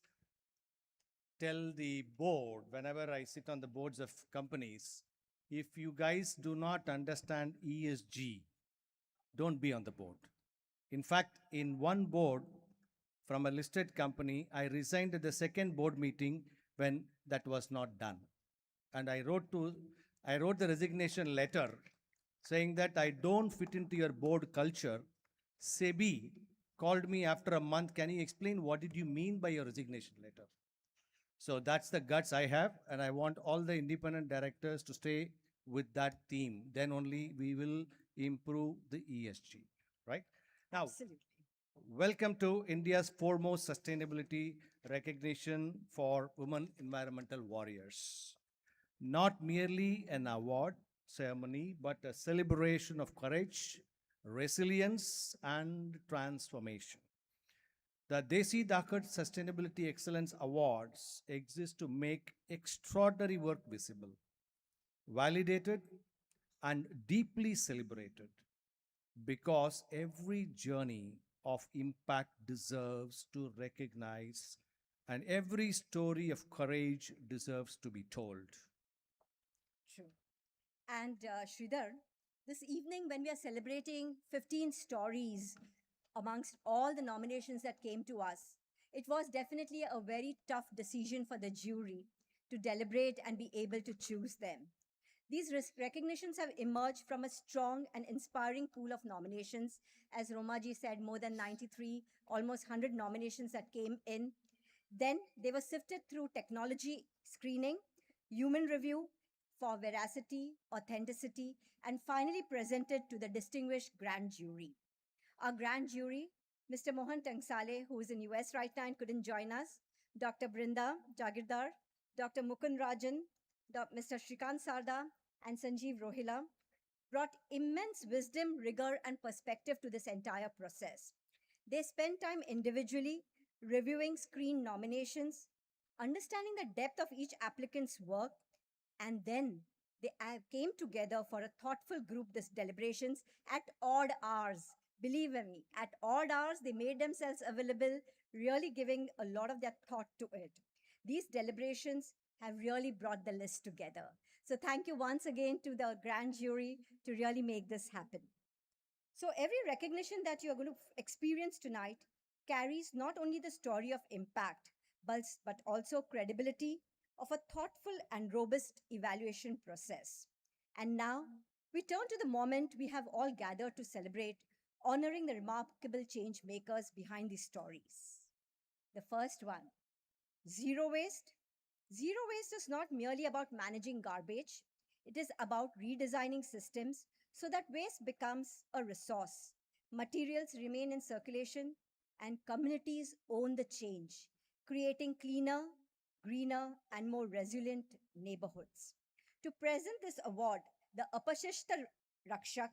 tell the board, whenever I sit on the boards of companies, if you guys do not understand ESG, don't be on the board. In fact, in one board from a listed company, I resigned at the second board meeting when that was not done. And I wrote the resignation letter saying that I don't fit into your board culture. SEBI called me after a month. Can you explain what did you mean by your resignation letter? So that's the guts I have, and I want all the independent directors to stay with that theme. Then only we will improve the ESG, right? Now, Absolutely. Welcome to India's foremost sustainability recognition for women environmental warriors. Not merely an award ceremony, but a celebration of courage, resilience, and transformation. The Desi Dhaakad Sustainability Excellence Awards exist to make extraordinary work visible, validated, and deeply celebrated, because every journey of impact deserves to recognize, and every story of courage deserves to be told. True. And Sridhar, this evening when we are celebrating 15 stories amongst all the nominations that came to us, it was definitely a very tough decision for the jury to deliberate and be able to choose them. These recognitions have emerged from a strong and inspiring pool of nominations. As Romaji said, more than 93, almost 100 nominations that came in. Then they were sifted through technology screening, human review for veracity, authenticity, and finally presented to the distinguished grand jury. Our grand jury, Mr. Mohan Tangsale, who is in US right now and couldn't join us, Dr. Brinda Jagirdar, Dr. Mukund Rajan, Mr. Shrikant Sarda, and Sanjeev Rohila, brought immense wisdom, rigor, and perspective to this entire process. They spent time individually reviewing screen nominations, understanding the depth of each applicant's work, and then they came together for a thoughtful group deliberations at odd hours. Believe me, at odd hours, they made themselves available, really giving a lot of their thought to it. These deliberations have really brought the list together. So thank you once again to the grand jury to really make this happen. So every recognition that you're going to experience tonight carries not only the story of impact, but also credibility of a thoughtful and robust evaluation process. And now we turn to the moment we have all gathered to celebrate, honoring the remarkable change makers behind these stories. The first one, zero waste. Zero waste is not merely about managing garbage. It is about redesigning systems so that waste becomes a resource. Materials remain in circulation and communities own the change, creating cleaner, greener, and more resilient neighborhoods. To present this award, the Apashishta Rakshak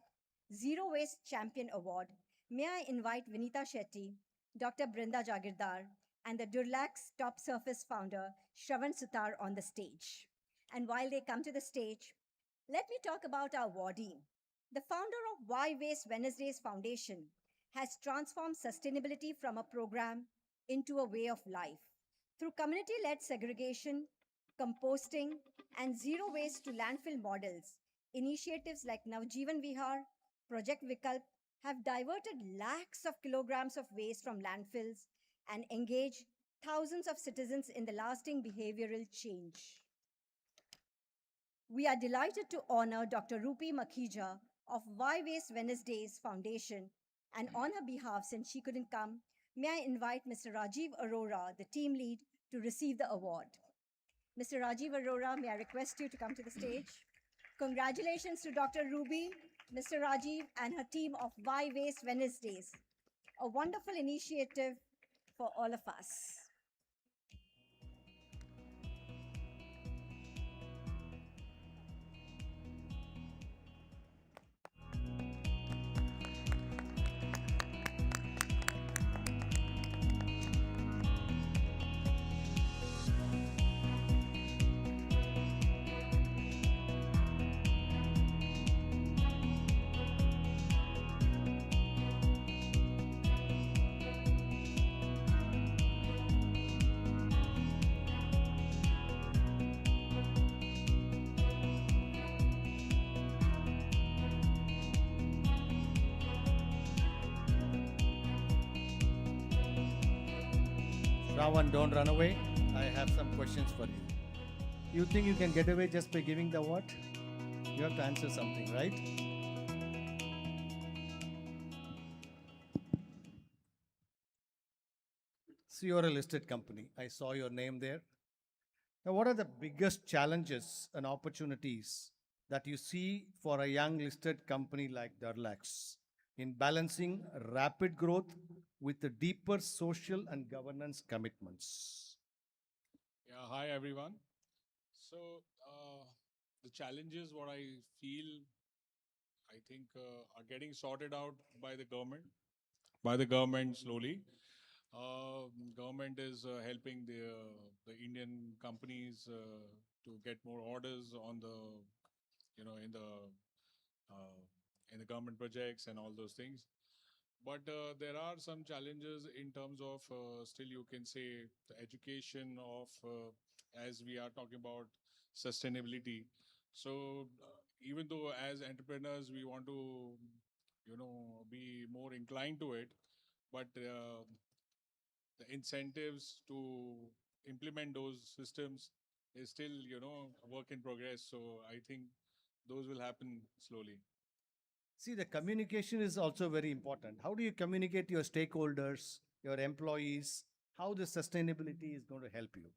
Zero Waste Champion Award, may I invite Vinita Shetty, Dr. Brinda Jagirdar, and the Durlax Top Surface founder, Shravan Sutar, on the stage. And while they come to the stage, let me talk about our awardee. The founder of Why Waste Wednesdays Foundation has transformed sustainability from a program into a way of life. Through community-led segregation, composting, and zero waste to landfill models, initiatives like Navjeevan Vihar, Project Vikalp have diverted lakhs of kilograms of waste from landfills and engaged thousands of citizens in the lasting behavioral change. We are delighted to honor Dr. Rupi Makhija of Why Waste Wednesdays Foundation, and on her behalf, since she couldn't come, may I invite Mr. Rajiv Arora, the team lead, to receive the award. Mr. Rajiv Arora, may I request you to come to the stage? Congratulations to Dr. Ruby, Mr. Rajiv, and her team of Why Waste Wednesdays. A wonderful initiative for all of us. Shravan, don't run away. I have some questions for you. You think you can get away just by giving the award? You have to answer something, right? So you're a listed company. I saw your name there. Now, what are the biggest challenges and opportunities that you see for a young listed company like Durlax in balancing rapid growth with the deeper social and governance commitments? Yeah, hi everyone. So the challenges, what I feel, I think are getting sorted out by the government slowly. Government is helping the Indian companies to get more orders on the, you know, in the government projects and all those things. But there are some challenges in terms of still you can say the education of as we are talking about sustainability. So even though as entrepreneurs we want to be more inclined to it, but the incentives to implement those systems is still a work in progress. So I think those will happen slowly. See, the communication is also very important. How do you communicate to your stakeholders, your employees, how the sustainability is going to help you?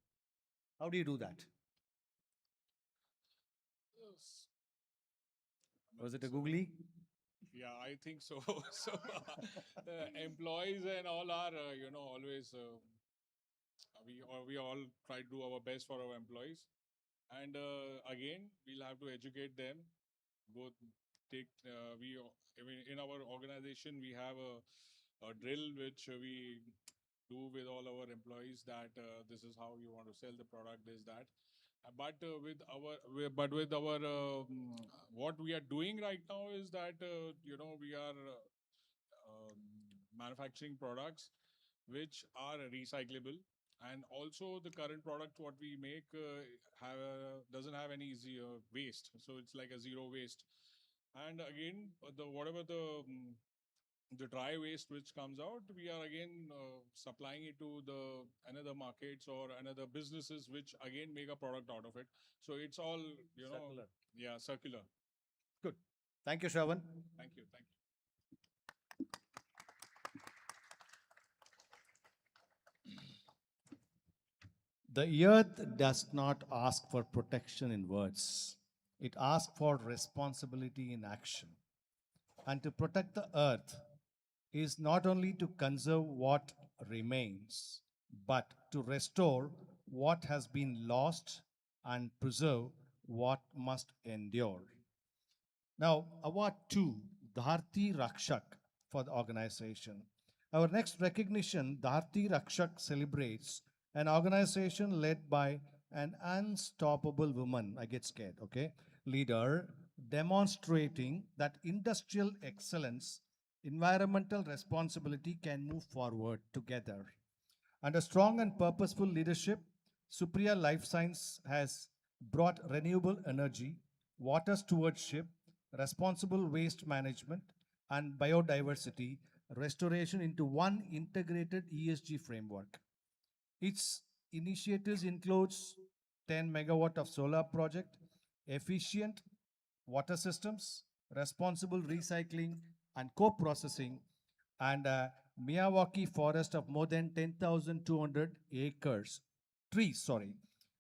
How do you do that? Yes. Was it a googly? Yeah, I think so. So employees and all are, always we all try to do our best for our employees, and again we'll have to educate them. Both take I mean, in our organization we have a drill which we do with all our employees that this is how you want to sell the product, is that. But with our what we are doing right now is that we are manufacturing products which are recyclable, and also the current product what we make doesn't have any waste, so it's like a zero waste. And again, the whatever the dry waste which comes out, we are again supplying it to the another markets or another businesses which again make a product out of it. So it's all Circular. yeah, circular. Good. Thank you, Shravan. Thank you. Thank you. The earth does not ask for protection in words, it asks for responsibility in action. And to protect the earth is not only to conserve what remains, but to restore what has been lost and preserve what must endure. Now, Award 2, Dharti Rakshak for the organization. Our next recognition, Dharti Rakshak, celebrates an organization led by an unstoppable woman, I get scared, okay, leader, demonstrating that industrial excellence, environmental responsibility can move forward together. Under strong and purposeful leadership, Supriya Life Science has brought renewable energy, water stewardship, responsible waste management, and biodiversity restoration into one integrated ESG framework. Its initiatives includes 10 megawatt of solar project, efficient water systems, responsible recycling and co-processing, and a Miyawaki forest of more than 10,200 acres, trees, sorry.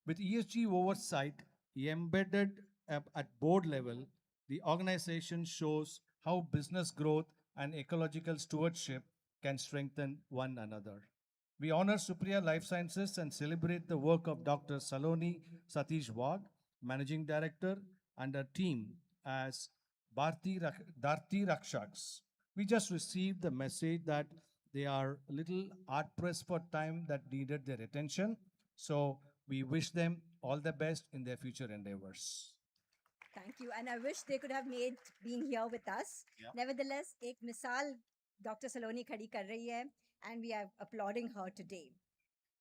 With ESG oversight embedded at board level, the organization shows how business growth and ecological stewardship can strengthen one another. We honor Supriya Life Sciences and celebrate the work of Dr. Saloni Satish Wag, Managing Director, and her team as Dharti Rakshaks. We just received the message that they are a little hard pressed for time that needed their attention. So we wish them all the best in their future endeavors. Thank you. And I wish they could have made being here with us. Yeah. Nevertheless, ek misal Dr. Saloni khadi kar rahi hai, and we are applauding her today.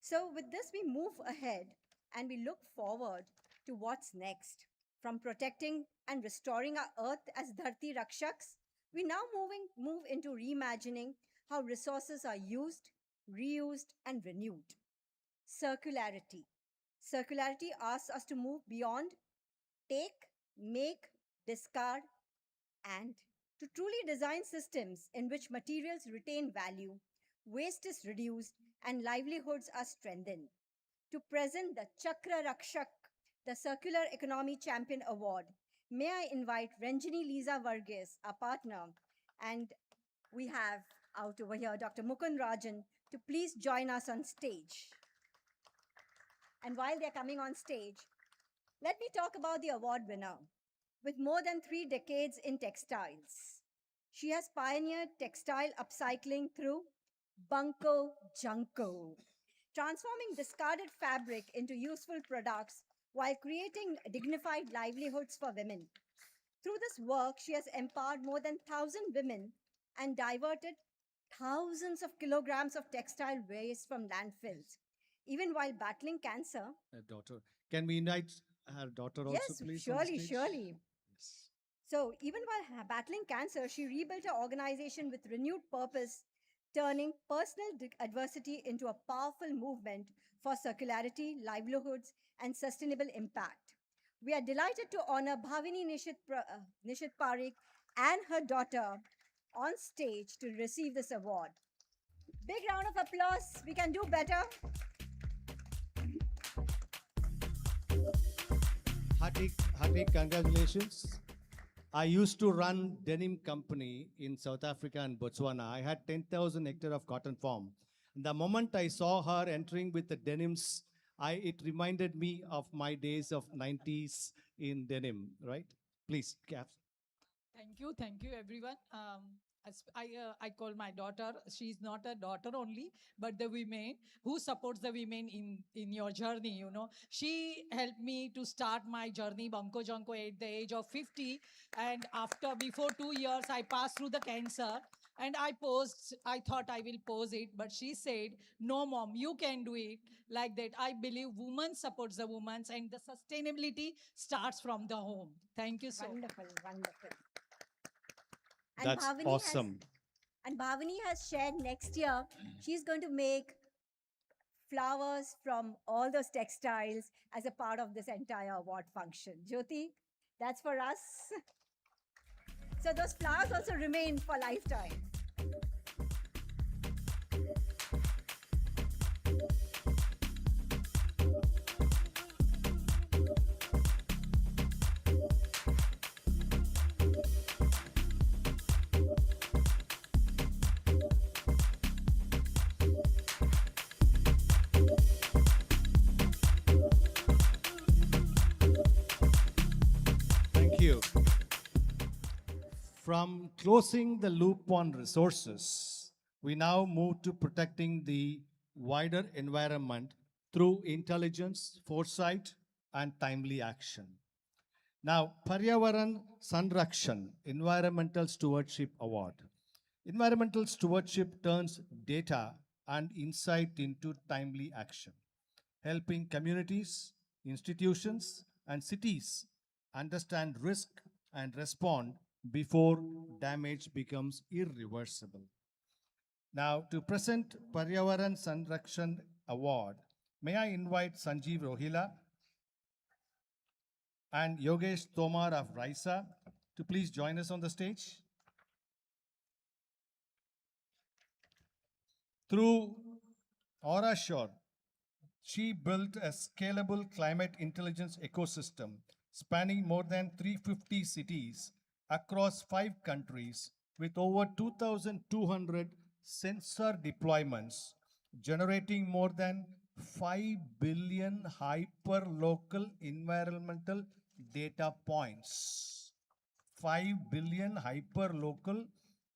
So with this, we move ahead and we look forward to what's next. From protecting and restoring our earth as Dharti Rakshaks, we now move into reimagining how resources are used, reused, and renewed. Circularity. Circularity asks us to move beyond take, make, discard, and to truly design systems in which materials retain value, waste is reduced, and livelihoods are strengthened. To present the Chakra Rakshak, the Circular Economy Champion Award, may I invite Ranjini Lisa Varghese, our partner, and we have out over here Dr. Mukund Rajan, to please join us on stage. And while they're coming on stage, let me talk about the award winner. With more than 3 decades in textiles, she has pioneered textile upcycling through Bunko Junko, transforming discarded fabric into useful products while creating dignified livelihoods for women. Through this work, she has empowered more than 1,000 women and diverted thousands of kilograms of textile waste from landfills. Even while battling cancer. Daughter, can we invite her daughter also, Yes, please? On the surely, stage? surely. So even while battling cancer, she rebuilt her organization with renewed purpose, turning personal adversity into a powerful movement for circularity, livelihoods, and sustainable impact. We are delighted to honor Bhavini Nishit Parikh and her daughter on stage to receive this award. Big round of applause. We can do better. Hearty congratulations. I used to run denim company in South Africa and Botswana. I had 10,000 hectare of cotton farm. The moment I saw her entering with the denims, it reminded me of my days of 90s in denim, right? Please, Caps. Thank you, everyone. I call my daughter. She's not a daughter only, but the women who supports the women in your journey. You know, she helped me to start my journey, Banko Janko, at the age of 50, and before 2 years, I passed through the cancer. And I thought I will pose it, but she said, no, mom, you can do it like that. I believe woman supports the woman, and the sustainability starts from the home. Thank you so much. Wonderful. That's awesome. And Bhavani has shared next year, she's going to make flowers from all those textiles as a part of this entire award function. Jyoti, that's for us. So those flowers also remain for lifetime. Thank you. From closing the loop on resources, we now move to protecting the wider environment through intelligence, foresight, and timely action. Now, Paryavaran Sanrakshan Environmental Stewardship Award. Environmental stewardship turns data and insight into timely action, helping communities, institutions, and cities understand risk and respond before damage becomes irreversible. Now, to present Paryavaran Sanrakshan Award, may I invite Sanjeev Rohila and Yogesh Tomar of Raisa to please join us on the stage. Through AuraSure, she built a scalable climate intelligence ecosystem spanning more than 350 cities across 5 countries with over 2,200 sensor deployments, generating more than 5 billion hyper-local environmental data points. 5 billion hyper-local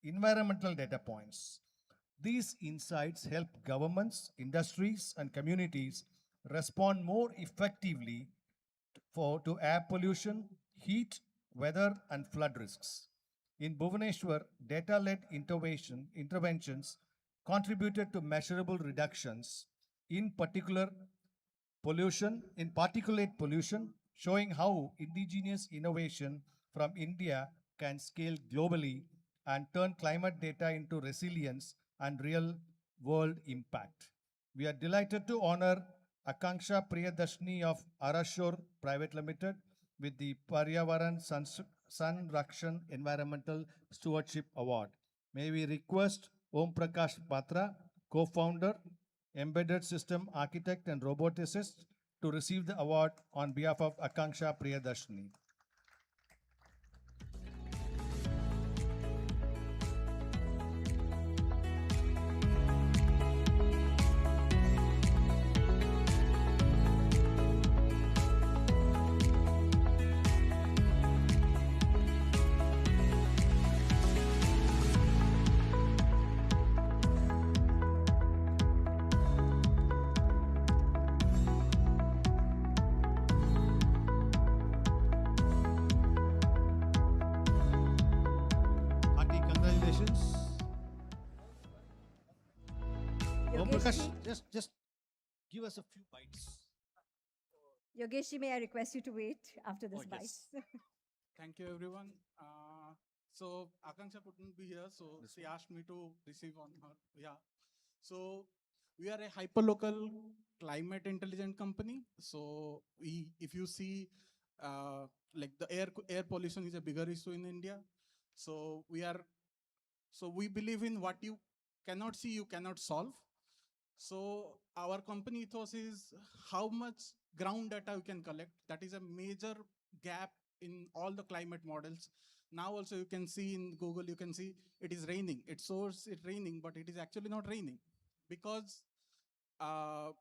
environmental data points. These insights help governments, industries, and communities respond more effectively to air pollution, heat, weather, and flood risks. In Bhubaneswar, data-led interventions contributed to measurable reductions in particulate pollution, showing how indigenous innovation from India can scale globally and turn climate data into resilience and real-world impact. We are delighted to honor Akanksha Priyadarshini of Arashore Private Limited with the Paryavaran Sanrakshan Environmental Stewardship Award. May we request Om Prakash Patra, co-founder, embedded system architect and roboticist, to receive the award on behalf of Akanksha Priyadarshini. Hearty congratulations. Om Prakash, just give us a few bites. Yogesh, may I request you to wait after this bite? Yes. Thank you, everyone. So Akanksha couldn't be here, so she asked me to receive on her. Yeah. So we are a hyperlocal climate intelligent company. So if you see like the air pollution is a bigger issue in India. So we believe in what you cannot see, you cannot solve. So our company ethos is how much ground data you can collect. That is a major gap in all the climate models. Now also you can see in Google, you can see it is raining. It shows it raining, but it is actually not raining because of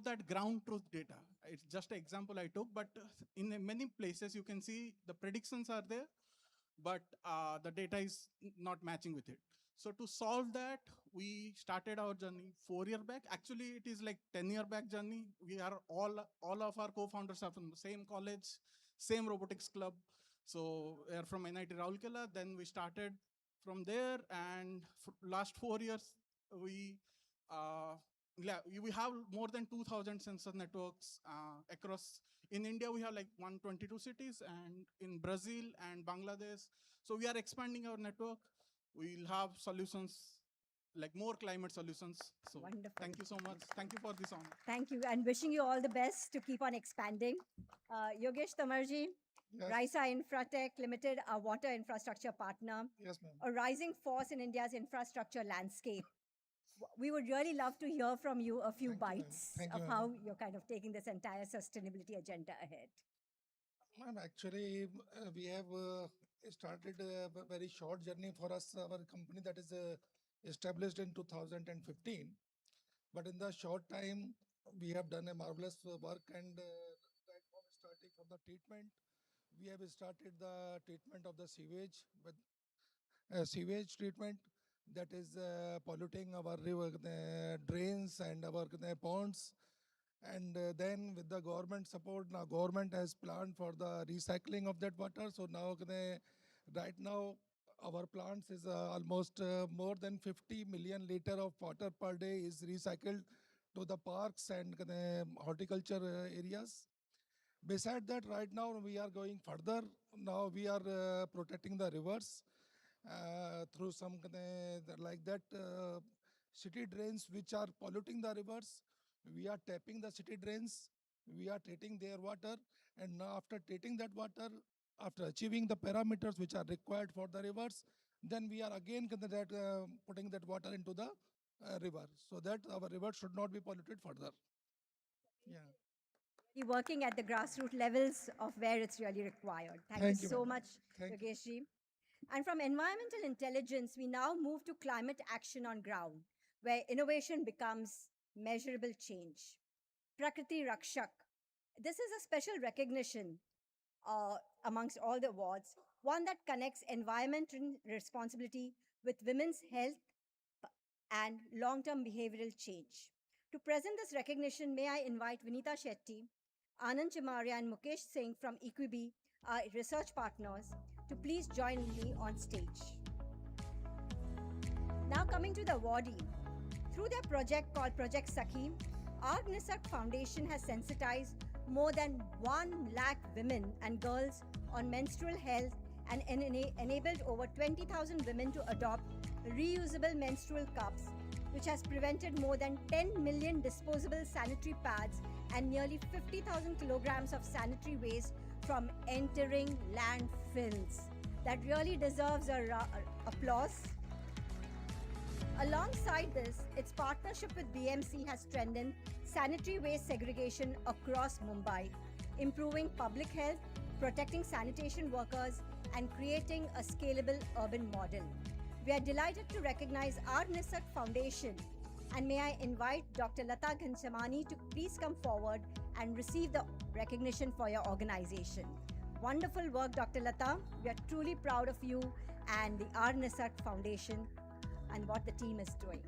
that ground truth data. It's just an example I took, but in many places you can see the predictions are there, but the data is not matching with it. So to solve that, we started our journey 4 years back. Actually, it is like 10-year back journey. We are all of our co-founders are from the same college, same robotics club. So we are from NIT Raulkela. Then we started from there, and last 4 years, we have more than 2,000 sensor networks across. In India, we have like 122 cities, and in Brazil and Bangladesh. So we are expanding our network. We'll have solutions, like more climate solutions. So Wonderful. thank you so much. Thank you for this honor. Thank you, and wishing you all the best to keep on expanding. Yogesh Tamarji, Yes. Raisa Infratech Limited, our water infrastructure partner, Yes, ma'am. a rising force in India's infrastructure landscape. We would really love to hear from you a few bites Thank you, of ma'am. how you're kind of taking this entire sustainability agenda ahead. Ma'am, actually, we have started a very short journey for us, our company that is established in 2015. But in the short time, we have done a marvelous work, and right from starting from the treatment, we have started the treatment of the sewage with sewage treatment that is polluting our river drains and our ponds. And then with the government support, now government has planned for the recycling of that water. So now right now our plants is almost more than 50 million liter of water per day is recycled to the parks and horticulture areas. Beside that, right now we are going further. Now we are protecting the rivers through some like that city drains which are polluting the rivers. We are tapping the city drains. We are treating their water, and now after treating that water, after achieving the parameters which are required for the rivers, then we are again putting that water into the river, so that our river should not be polluted further. Yeah. You're working at the grassroots levels of where it's really required. Thank Thank you you, so ma'am. much, Thank you. Yogeshji. And from environmental intelligence, we now move to climate action on ground, where innovation becomes measurable change. Prakriti Rakshak. This is a special recognition amongst all the awards, one that connects environmental responsibility with women's health and long-term behavioral change. To present this recognition, may I invite Vinita Shetty, Anand Chimaria, and Mukesh Singh from Equibi, our research partners, to please join me on stage. Now coming to the awardee. Through their project called Project Sakhi, our Nisak Foundation has sensitized more than 1 lakh women and girls on menstrual health and enabled over 20,000 women to adopt reusable menstrual cups, which has prevented more than 10 million disposable sanitary pads and nearly 50,000 kilograms of sanitary waste from entering landfills. That really deserves applause. Alongside this, its partnership with BMC has strengthened sanitary waste segregation across Mumbai, improving public health, protecting sanitation workers, and creating a scalable urban model. We are delighted to recognize our Nisak Foundation, and may I invite Dr. Lata Ghanchamani to please come forward and receive the recognition for your organization. Wonderful work, Dr. Lata. We are truly proud of you and the R. Nisak Foundation and what the team is doing.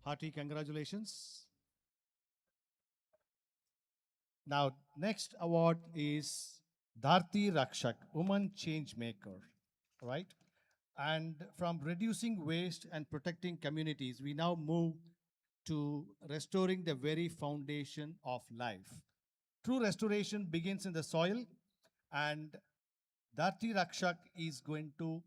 Hearty congratulations. Now, next award is Dharti Rakshak, Woman Change Maker, right? And from reducing waste and protecting communities, we now move to restoring the very foundation of life. True restoration begins in the soil, and Dharti Rakshak is going to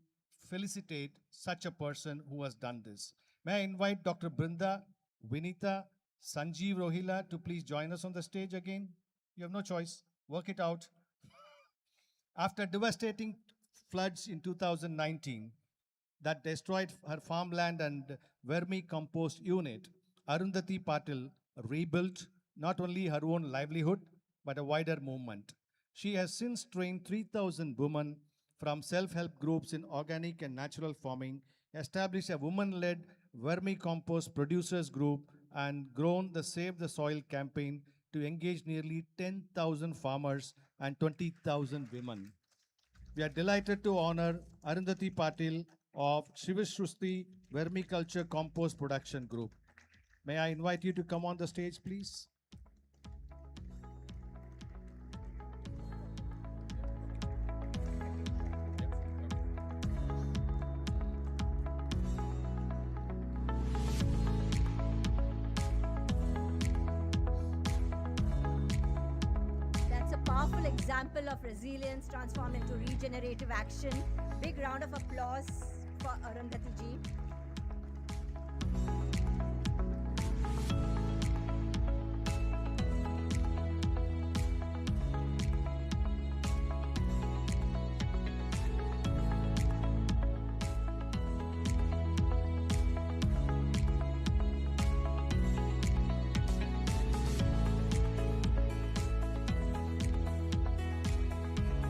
felicitate such a person who has done this. May I invite Dr. Brinda, Vinita, Sanjeev Rohila to please join us on the stage again? You have no choice. Work it out. After devastating floods in 2019 that destroyed her farmland and vermicompost unit, Arundhati Patil rebuilt not only her own livelihood but a wider movement. She has since trained 3,000 women from self-help groups in organic and natural farming, established a women-led vermicompost producers group, and grown the Save the Soil campaign to engage nearly 10,000 farmers and 20,000 women. We are delighted to honor Arundhati Patil of Shivashrusti Vermiculture Compost Production Group. May I invite you to come on the stage, please? That's a powerful example of resilience transformed into regenerative action. Big round of applause for Arundhati ji.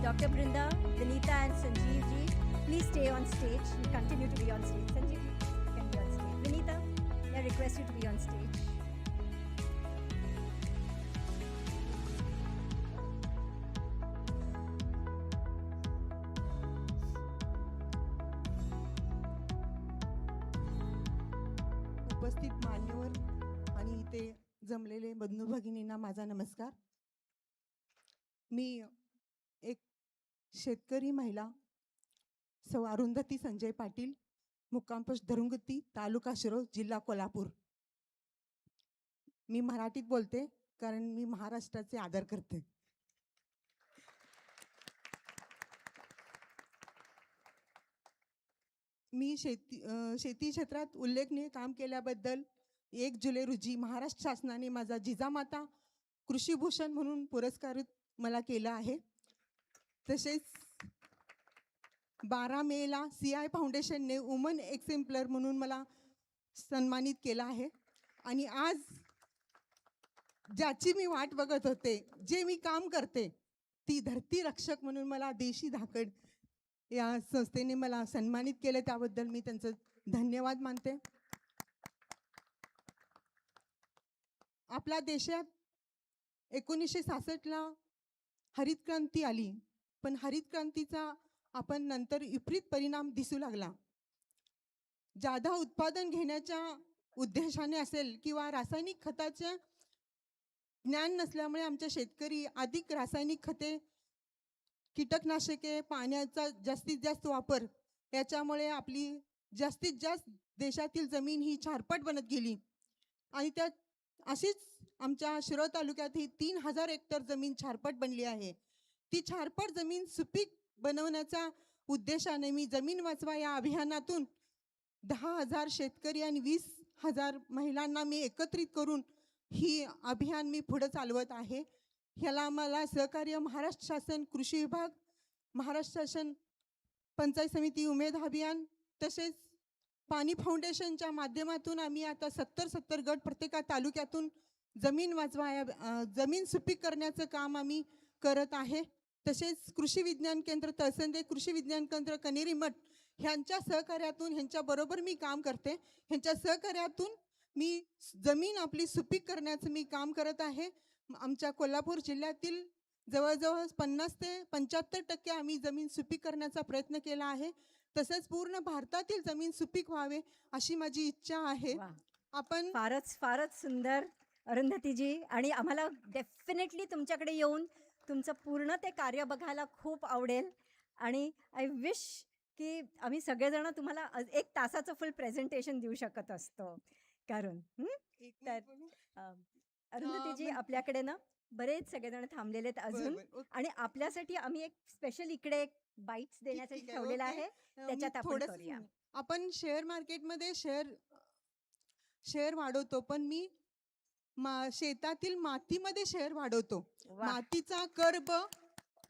Dr. Brinda, Vinita and Sanjeev ji, please stay on stage. You continue to be on stage. Sanjeev, you can be on stage. Vinita, I request you to be on stage. उपस्थित मान्यवर आणि इथे जमलेले बंधू भगिनींना माझा नमस्कार. मी एक शेतकरी महिला सौ अरुंधती संजय पाटील, मुक्काम पोस्ट धरुंगती, तालुका शिरोळ, जिल्हा कोल्हापूर. मी मराठीत बोलते कारण मी महाराष्ट्राचे आदर करते. मी शेती क्षेत्रात उल्लेखनीय काम केल्याबद्दल 1 जुलै रोजी महाराष्ट्र शासनाने माझा जिजामाता कृषीभूषण म्हणून पुरस्कारित मला केला आहे. तसेच 12 मेला CI फाउंडेशनने वुमन एक्झेम्पलर म्हणून मला सन्मानित केलं आहे. आणि आज ज्याची मी वाट बघत होते, जे मी काम करते, ती धरती रक्षक म्हणून मला देशी धाकड या संस्थेने मला सन्मानित केले, त्याबद्दल मी त्यांचं धन्यवाद मानते. आपल्या देशात 1966ला हरित क्रांती आली, पण हरित क्रांतीचा आपण नंतर विपरीत परिणाम दिसू लागला. जादा उत्पादन घेण्याच्या उद्देशाने असेल किंवा रासायनिक खताचे ज्ञान नसल्यामुळे आमचे शेतकरी अधिक रासायनिक खते, कीटकनाशके, पाण्याचा जास्तीत जास्त वापर याच्यामुळे आपली जास्तीत जास्त देशातील जमीन ही छारपट बनत गेली. आणि त्या अशीच आमच्या शिरोळ तालुक्यात ही 3000 हेक्टर जमीन छारपट बनली आहे. ती छारपट जमीन सुपीक बनवण्याच्या उद्देशाने मी जमीन वाचवा या अभियानातून 10,000 शेतकरी आणि 20,000 महिलांना मी एकत्रित करून ही अभियान मी पुढे चालवत आहे. ह्याला मला सहकार्य महाराष्ट्र शासन कृषी विभाग, महाराष्ट्र शासन पंचायत समिती उमेद अभियान, तसेच पाणी फाउंडेशनच्या माध्यमातून आम्ही आता 70 गट प्रत्येक तालुक्यातून जमीन वाचवा जमीन सुपीक करण्याचं काम आम्ही करत आहे. तसेच कृषी विज्ञान केंद्र तळसंदे, कृषी विज्ञान केंद्र कनेरी मठ ह्यांच्या सहकार्यातून, ह्यांच्याबरोबर मी काम करते. ह्यांच्या सहकार्यातून मी जमीन आपली सुपीक करण्याचं मी काम करत आहे. आमच्या कोल्हापूर जिल्ह्यातील जवळजवळ 50 ते 75% आम्ही जमीन सुपीक करण्याचा प्रयत्न केला आहे. तसेच पूर्ण भारतातील जमीन सुपीक व्हावे अशी माझी इच्छा आहे. आपण फारच सुंदर अरुंधतीजी, आणि आम्हाला डेफिनेटली तुमच्याकडे येऊन तुमचं पूर्ण ते कार्य बघायला खूप आवडेल. आणि आय विश की आम्ही सगळेजण तुम्हाला 1 तासाचं फुल प्रेझेंटेशन देऊ शकत असतो. कारण तर अरुंधतीजी, आपल्याकडे ना बरेच सगळेजण थांबलेले आहेत अजून, आणि आपल्यासाठी आम्ही एक स्पेशल इकडे एक बाईट्स देण्यासाठी ठीक आहे, ठेवलेलं ओके. आहे. मी त्याच्यात आपण थोडंसं करूया. आपण शेअर मार्केटमध्ये शेअर वाढवतो, पण मी शेतातील मातीमध्ये शेअर वाढवतो. वाह! मातीचा कर्ब,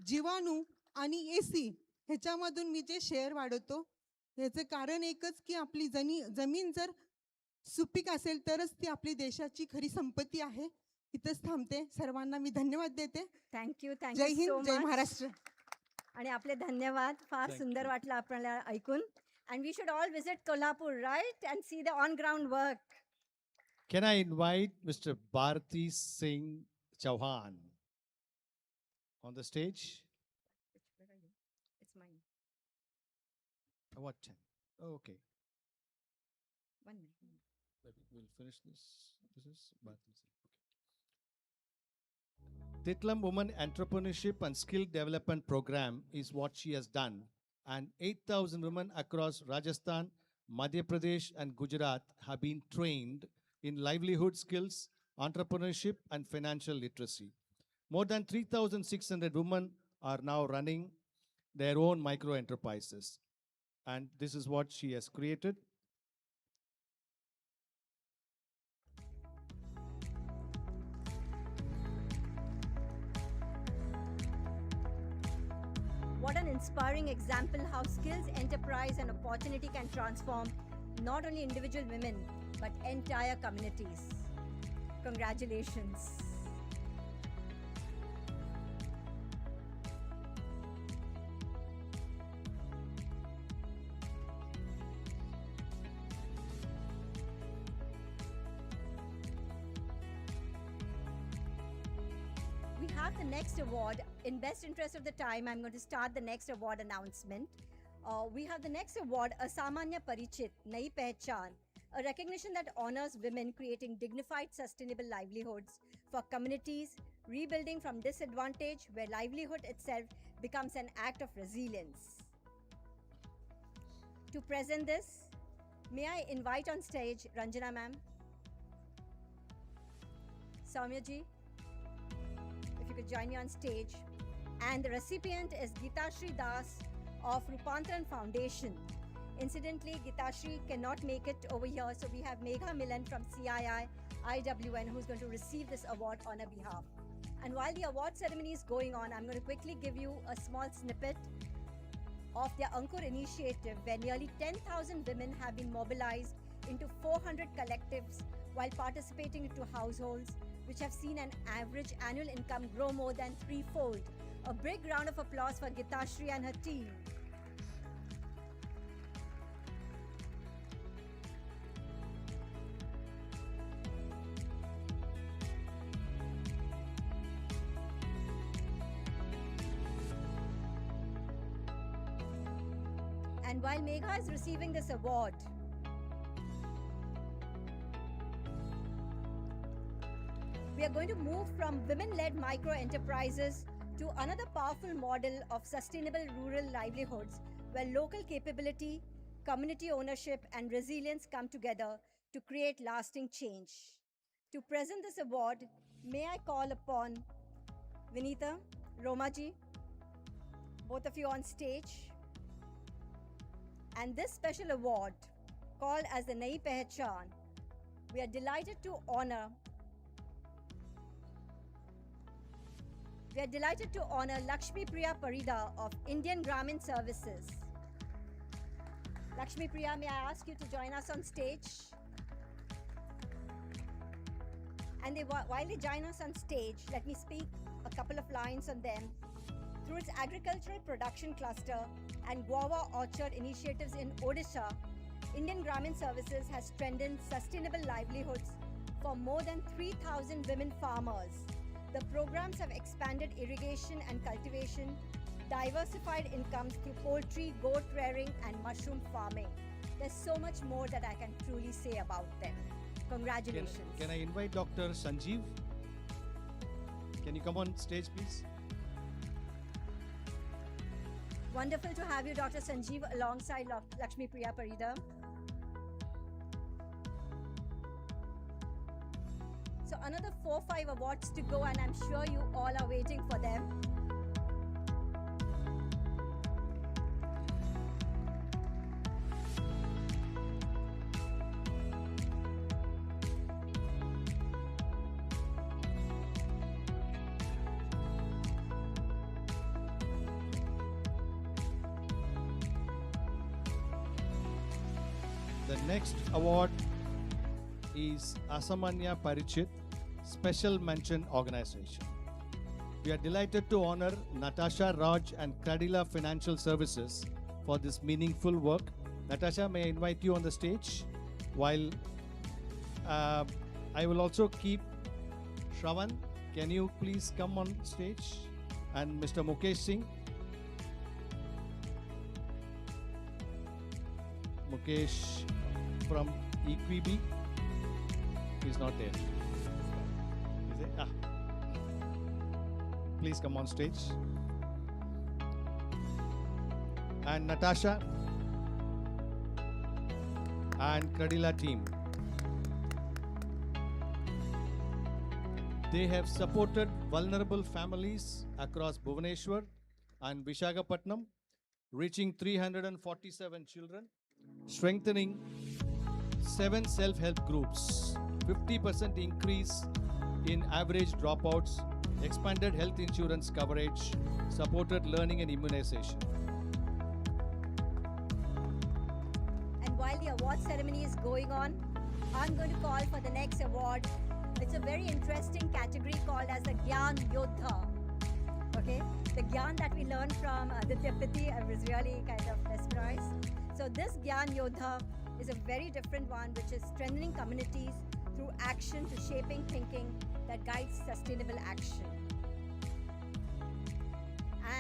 जीवाणू आणि एसी ह्याच्यामधून मी जे शेअर वाढवतो, ह्याचं कारण एकच की आपली जमीन जर सुपीक असेल तरच ती आपली देशाची खरी संपत्ती आहे. इथंच थांबते. सर्वांना मी धन्यवाद देते. थँक्यू जय सो हिंद, जय मच. महाराष्ट्र. आणि आपले धन्यवाद. फार Thank सुंदर you. वाटलं आपल्याला ऐकून. And we should all visit Kolhapur, right, and see the on ground work. Can I invite Mr. Bharati Singh Chauhan on the stage? It's mine. What time? Oh, okay. 1 minute. We'll finish this. This is Bharati Singh. Okay. Titlam Women Entrepreneurship and Skill Development Program is what she has done. And 8,000 women across Rajasthan, Madhya Pradesh, and Gujarat have been trained in livelihood skills, entrepreneurship, and financial literacy. More than 3,600 women are now running their own micro enterprises. And this is what she has created. What an inspiring example how skills, enterprise, and opportunity can transform not only individual women, but entire communities. Congratulations. We have the next award. In best interest of the time, I'm going to start the next award announcement. We have the next award, Asamanya Parichit, Nayi Pehchan, a recognition that honors women creating dignified, sustainable livelihoods for communities, rebuilding from disadvantage where livelihood itself becomes an act of resilience. To present this, may I invite on stage Ranjana ma'am, Soumya ji, if you could join me on stage. And the recipient is Geetashri Das of Rupantran Foundation. Incidentally, Geetashri cannot make it over here, so we have Megha Milan from CII IWN who's going to receive this award on her behalf. And while the award ceremony is going on, I'm going to quickly give you a small snippet of their Ankur initiative, where nearly 10,000 women have been mobilized into 400 collectives while participating into households, which have seen an average annual income grow more than threefold. A big round of applause for Geetashri and her team. And while Megha is receiving this award, we are going to move from women-led micro-enterprises to another powerful model of sustainable rural livelihoods where local capability, community ownership, and resilience come together to create lasting change. To present this award, may I call upon Vinita, Romaji, both of you on stage. And this special award, called as the Nayi Pehchan, we are delighted to honor Lakshmi Priya Parida of Indian Gramin Services. Lakshmi Priya, may I ask you to join us on stage? And while they join us on stage, let me speak a couple of lines on them. Through its agricultural production cluster and guava orchard initiatives in Odisha, Indian Gramin Services has strengthened sustainable livelihoods for more than 3,000 women farmers. The programs have expanded irrigation and cultivation, diversified incomes through poultry, goat rearing, and mushroom farming. There's so much more that I can truly say about them. Congratulations. Can I invite Dr. Sanjeev? Can you come on stage, please? Wonderful to have you, Dr. Sanjeev, alongside Lakshmi Priya Parida. So another 4-5 awards to go, and I'm sure you all are waiting for them. The next award is Asamanya Parichit Special Mention Organization. We are delighted to honor Natasha Raj and Cradilla Financial Services for this meaningful work. Natasha, may I invite you on the stage? While I will also keep Shravan, can you please come on stage? And Mr. Mukesh Singh. Mukesh from EQB is not there. Is it? Ah. Please come on stage. And Natasha and Cradilla team. They have supported vulnerable families across Bhubaneswar and Visakhapatnam, reaching 347 children, strengthening 7 self-help groups, 50% increase in average dropouts, expanded health insurance coverage, supported learning and immunization. And while the award ceremony is going on, I'm going to call for the next award. It's a very interesting category called as the Gyan Yodha. Okay, the Gyan that we learned from Aditya Piti, I was really kind of mesmerized. So this Gyan Yodha is a very different one, which is strengthening communities through action to shaping thinking that guides sustainable action.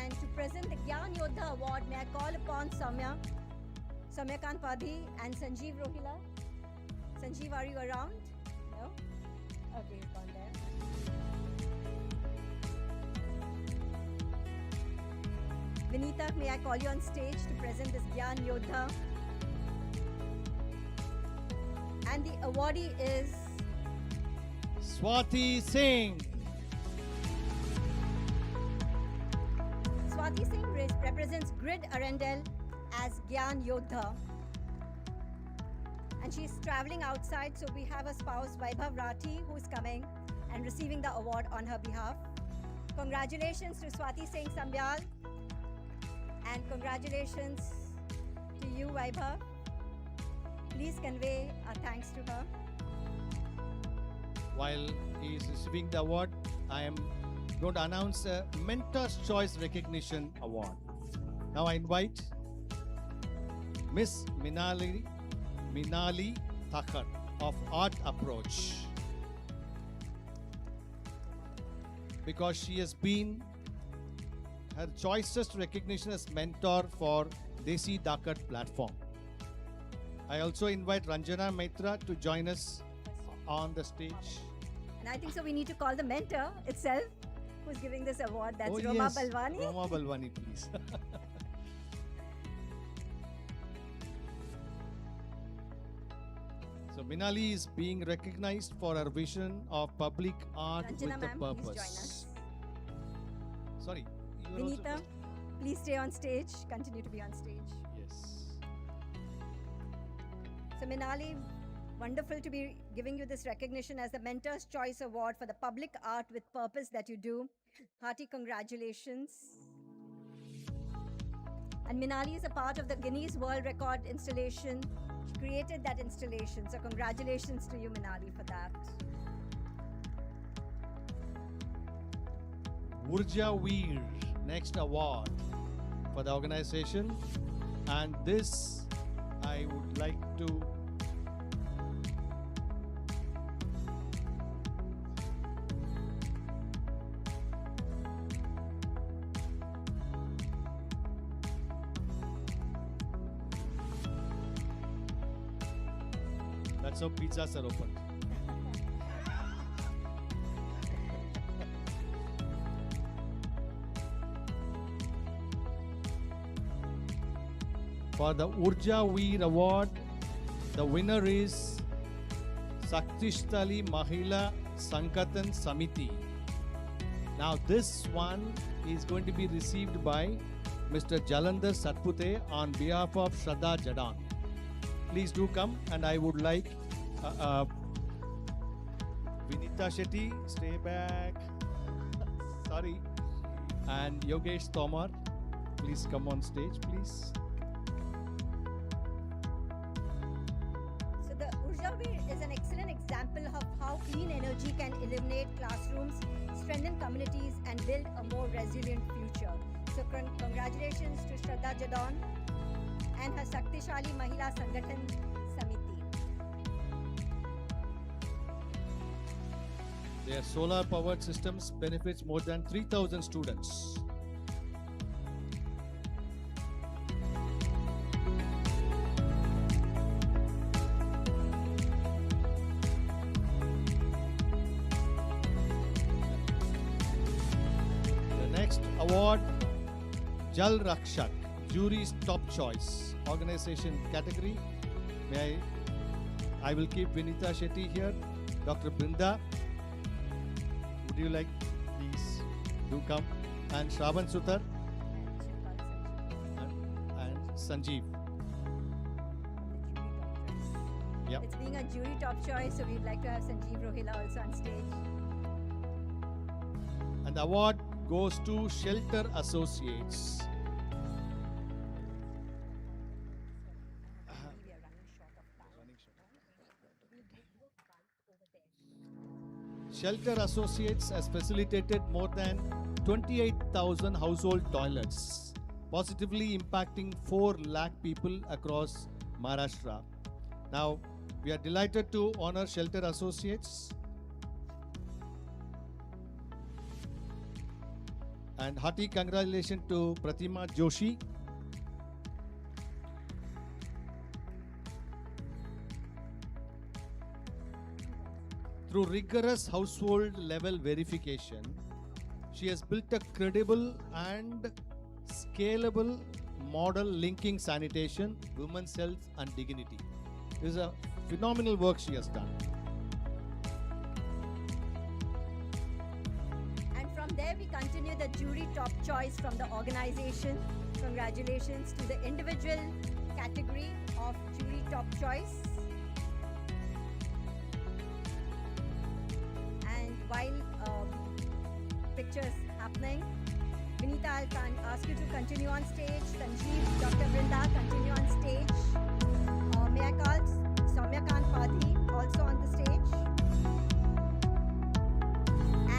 And to present the Gyan Yodha Award, may I call upon Soumyakant Padhi and Sanjeev Rohila. Sanjeev, are you around? No? Okay, he's gone there. Vinita, may I call you on stage to present this Gyan Yodha? And the awardee is Swati Singh. Swati Singh represents Grid Arundel as Gyan Yodha. And she's traveling outside, so we have a spouse, Vaibhav Rathi, who's coming and receiving the award on her behalf. Congratulations to Swati Singh Sambyal. And congratulations to you, Vaibhav. Please convey our thanks to her. While he is receiving the award, I am going to announce a Mentor's Choice Recognition Award. Now I invite Miss Minali Dhaakad of Art Approach, because she has been her choicest recognition as mentor for Desi Dhaakad platform. I also invite Ranjana Maitra to join us on the stage. And I think so we need to call the mentor itself who's giving this award. That's Oh, Roma yes. Balwani. Roma Balwani, please. So Minali is being recognized for her vision of public art Ranjana with a ma'am, purpose. please join us. Sorry, you were also Vinita, first. please stay on stage. Continue to be on stage. Yes. So Minali, wonderful to be giving you this recognition as the Mentor's Choice Award for the public art with purpose that you do. Hearty congratulations. And Minali is a part of the Guinness World Record installation. She created that installation. So congratulations to you, Minali, for that. Urja Veer, next award for the organization. And this I would like to That's how pizzas are opened. For the Urja Veer Award, the winner is Saktishtali Mahila Sankatan Samiti. Now this one is going to be received by Mr. Jalandhar Satpute on behalf of Shraddha Jadan. Please do come, and I would like Vinita Shetty, stay back. Sorry. And Yogesh Tomar, please come on stage, please. So the Urja Veer is an excellent example of how clean energy can illuminate classrooms, strengthen communities, and build a more resilient future. So congratulations to Shraddha Jadon and her Shaktishali Mahila Sangathan Samiti. Their solar powered systems benefits more than 3,000 students. The next award, Jal Rakshak, jury's top choice, organization category. I will keep Vinita Shetty here. Dr. Brinda, would you like, please do come, and Shravan Sutar and Sanjeev. Yep. It's being a jury top choice, so we'd like to have Sanjeev Rohila also on stage. And the award goes to Shelter Associates. Shelter Associates has facilitated more than 28,000 household toilets, positively impacting 4 lakh people across Maharashtra. Now, we are delighted to honor Shelter Associates. And hearty congratulations to Pratima Joshi. Through rigorous household level verification, she has built a credible and scalable model linking sanitation, women's health and dignity. This is a phenomenal work she has done. And from there, we continue the jury top choice from the organization. Congratulations to the individual category of jury top choice. And while pictures happening, Vinita, I'll ask you to continue on stage. Sanjeev, Dr. Brinda, continue on stage. May I call Soumyakant Padhi also on the stage?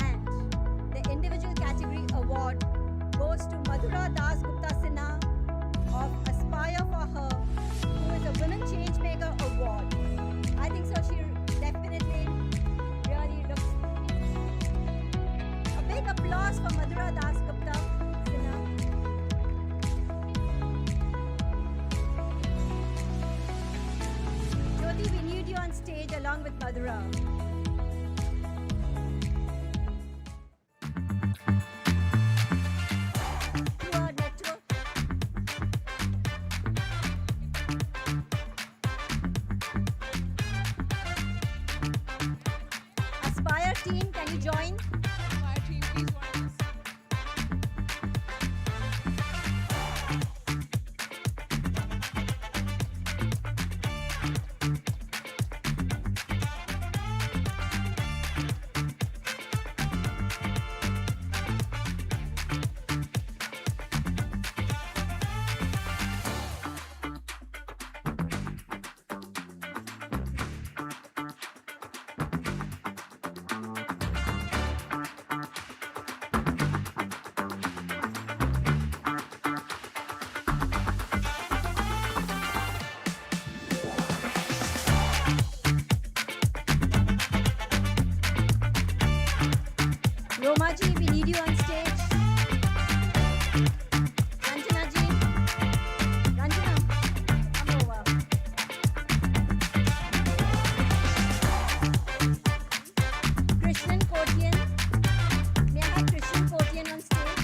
And the individual category award goes to Madhura Das Gupta Sinha of Aspire for Her, who is a Women Changemaker Award. I think so she definitely really looks. A big applause for Madhura Das Gupta Sinha. Jyoti, we need you on stage along with Madhura. To our network. Aspire team, can you join? Aspire team, please join us. Roma ji, we need you on stage. Ranjana ji. Ranjana, come over. Krishnan Kotian. May I have Krishnan Kotian on stage?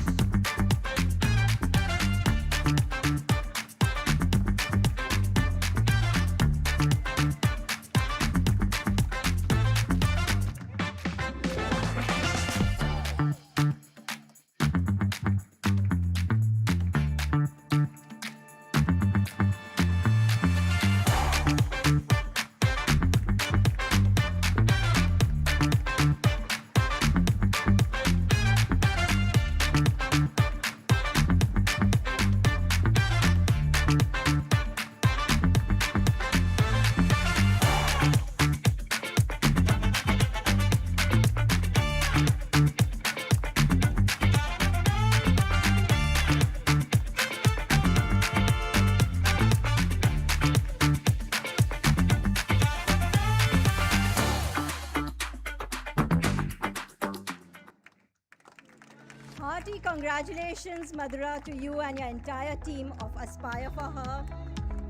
congratulations, Madhura, to you and your entire team of Aspire for Her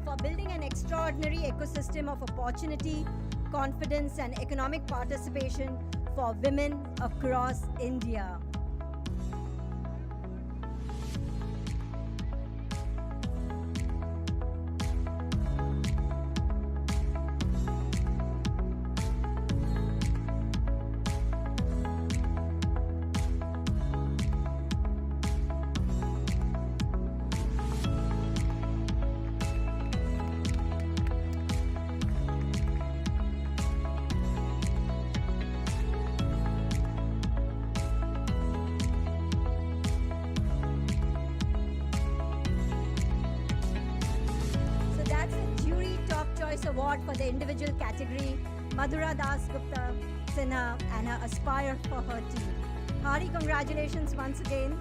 for building an extraordinary ecosystem of opportunity, confidence, and economic participation for women across India. So that's the Jury Top Choice Award for the individual category, Madhura Das Gupta Sinha and her Aspire for Her team. Hearty congratulations once again.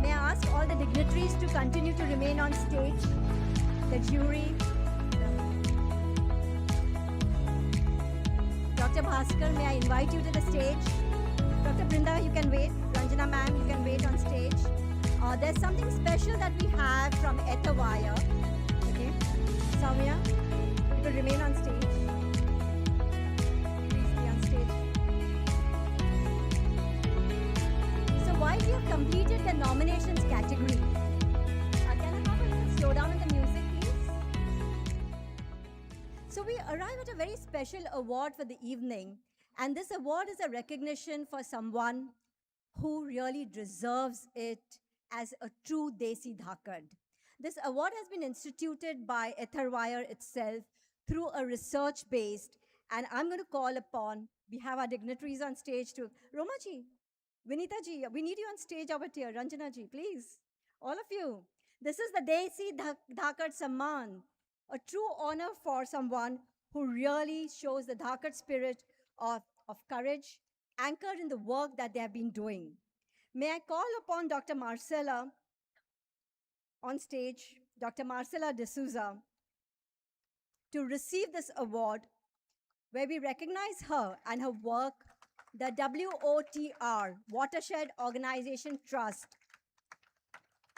May I ask all the dignitaries to continue to remain on stage? The jury. Dr. Bhaskar, may I invite you to the stage? Dr. Brinda, you can wait. Ranjana ma'am, you can wait on stage. There's something special that we have from Etawire. Okay. Soumya, you will remain on stage. Please be on stage. So while we have completed the nominations category, can I have a little slowdown in the music, please? So we arrive at a very special award for the evening, and this award is a recognition for someone who really deserves it as a true Desi Dhaakad. This award has been instituted by Etherwire itself through a research-based, and I'm going to call upon, we have our dignitaries on stage too. Roma ji, Vinita ji, we need you on stage over here. Ranjana ji, please. All of you. This is the Desi Dhaakad Samman, a true honor for someone who really shows the Dhaakad spirit of courage, anchored in the work that they have been doing. May I call upon Dr. Marcella on stage, Dr. Marcella D'Souza, to receive this award, where we recognize her and her work, the WOTR, Watershed Organization Trust,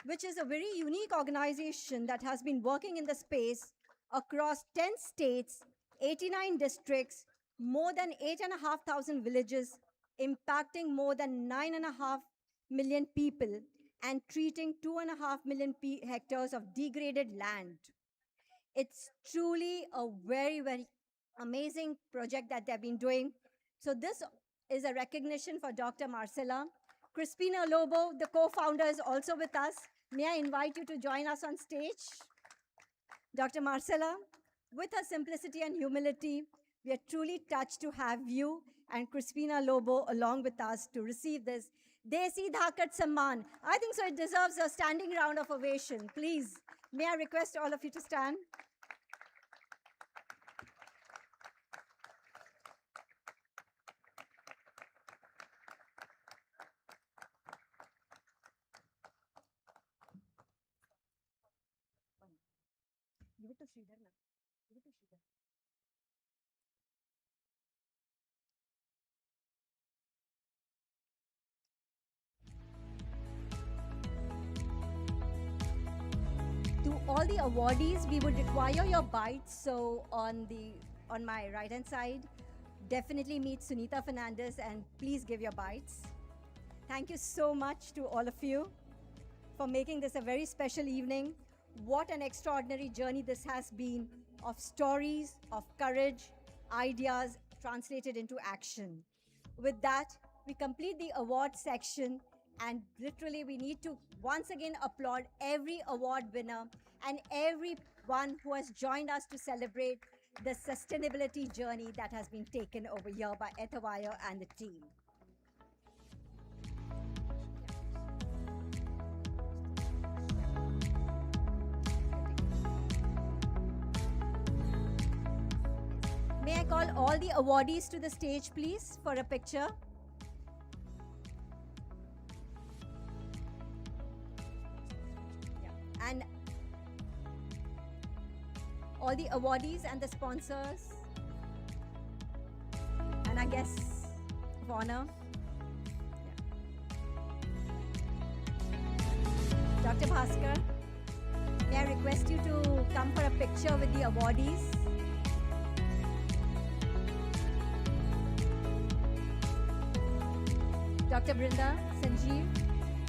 which is a very unique organization that has been working in the space across 10 states, 89 districts, more than 8,500 villages, impacting more than 9.5 million people and treating 2.5 million hectares of degraded land. It's truly a very, very amazing project that they've been doing. So this is a recognition for Dr. Marcella. Crispina Lobo, the co-founder, is also with us. May I invite you to join us on stage? Dr. Marcella, with her simplicity and humility, we are truly touched to have you and Crispina Lobo along with us to receive this Desi Dhaakad Samman. I think so it deserves a standing round of ovation. Please, may I request all of you to stand? Give it to Sridhar now. Give it to Sridhar. To all the awardees, we would require your bites. So on my right hand side, definitely meet Sunita Fernandez and please give your bites. Thank you so much to all of you for making this a very special evening. What an extraordinary journey this has been of stories, of courage, ideas translated into action. With that, we complete the award section, and literally we need to once again applaud every award winner and everyone who has joined us to celebrate the sustainability journey that has been taken over here by Ethawire and the team. May I call all the awardees to the stage, please, for a picture? Yeah. And all the awardees and the sponsors, and our guests of honor. Yeah. Dr. Bhaskar, may I request you to come for a picture with the awardees? Dr. Brinda, Sanjeev,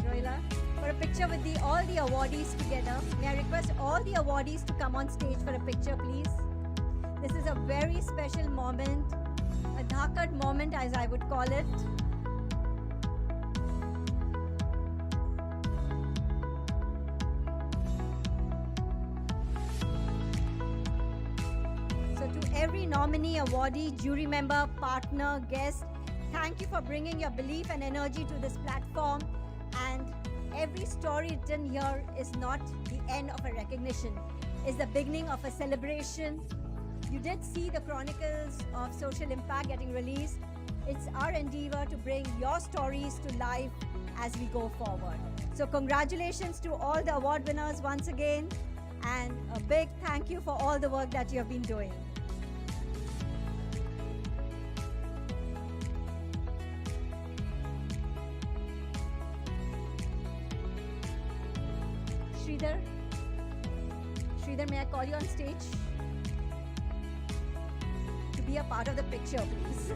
Roila, for a picture with all the awardees together. May I request all the awardees to come on stage for a picture, please? This is a very special moment, a Dhaakad moment as I would call it. So to every nominee, awardee, jury member, partner, guest, thank you for bringing your belief and energy to this platform. And every story written here is not the end of a recognition, it's the beginning of a celebration. You did see the chronicles of social impact getting released. It's our endeavor to bring your stories to life as we go forward. So congratulations to all the award winners once again, and a big thank you for all the work that you have been doing. Sridhar, may I call you on stage to be a part of the picture, please?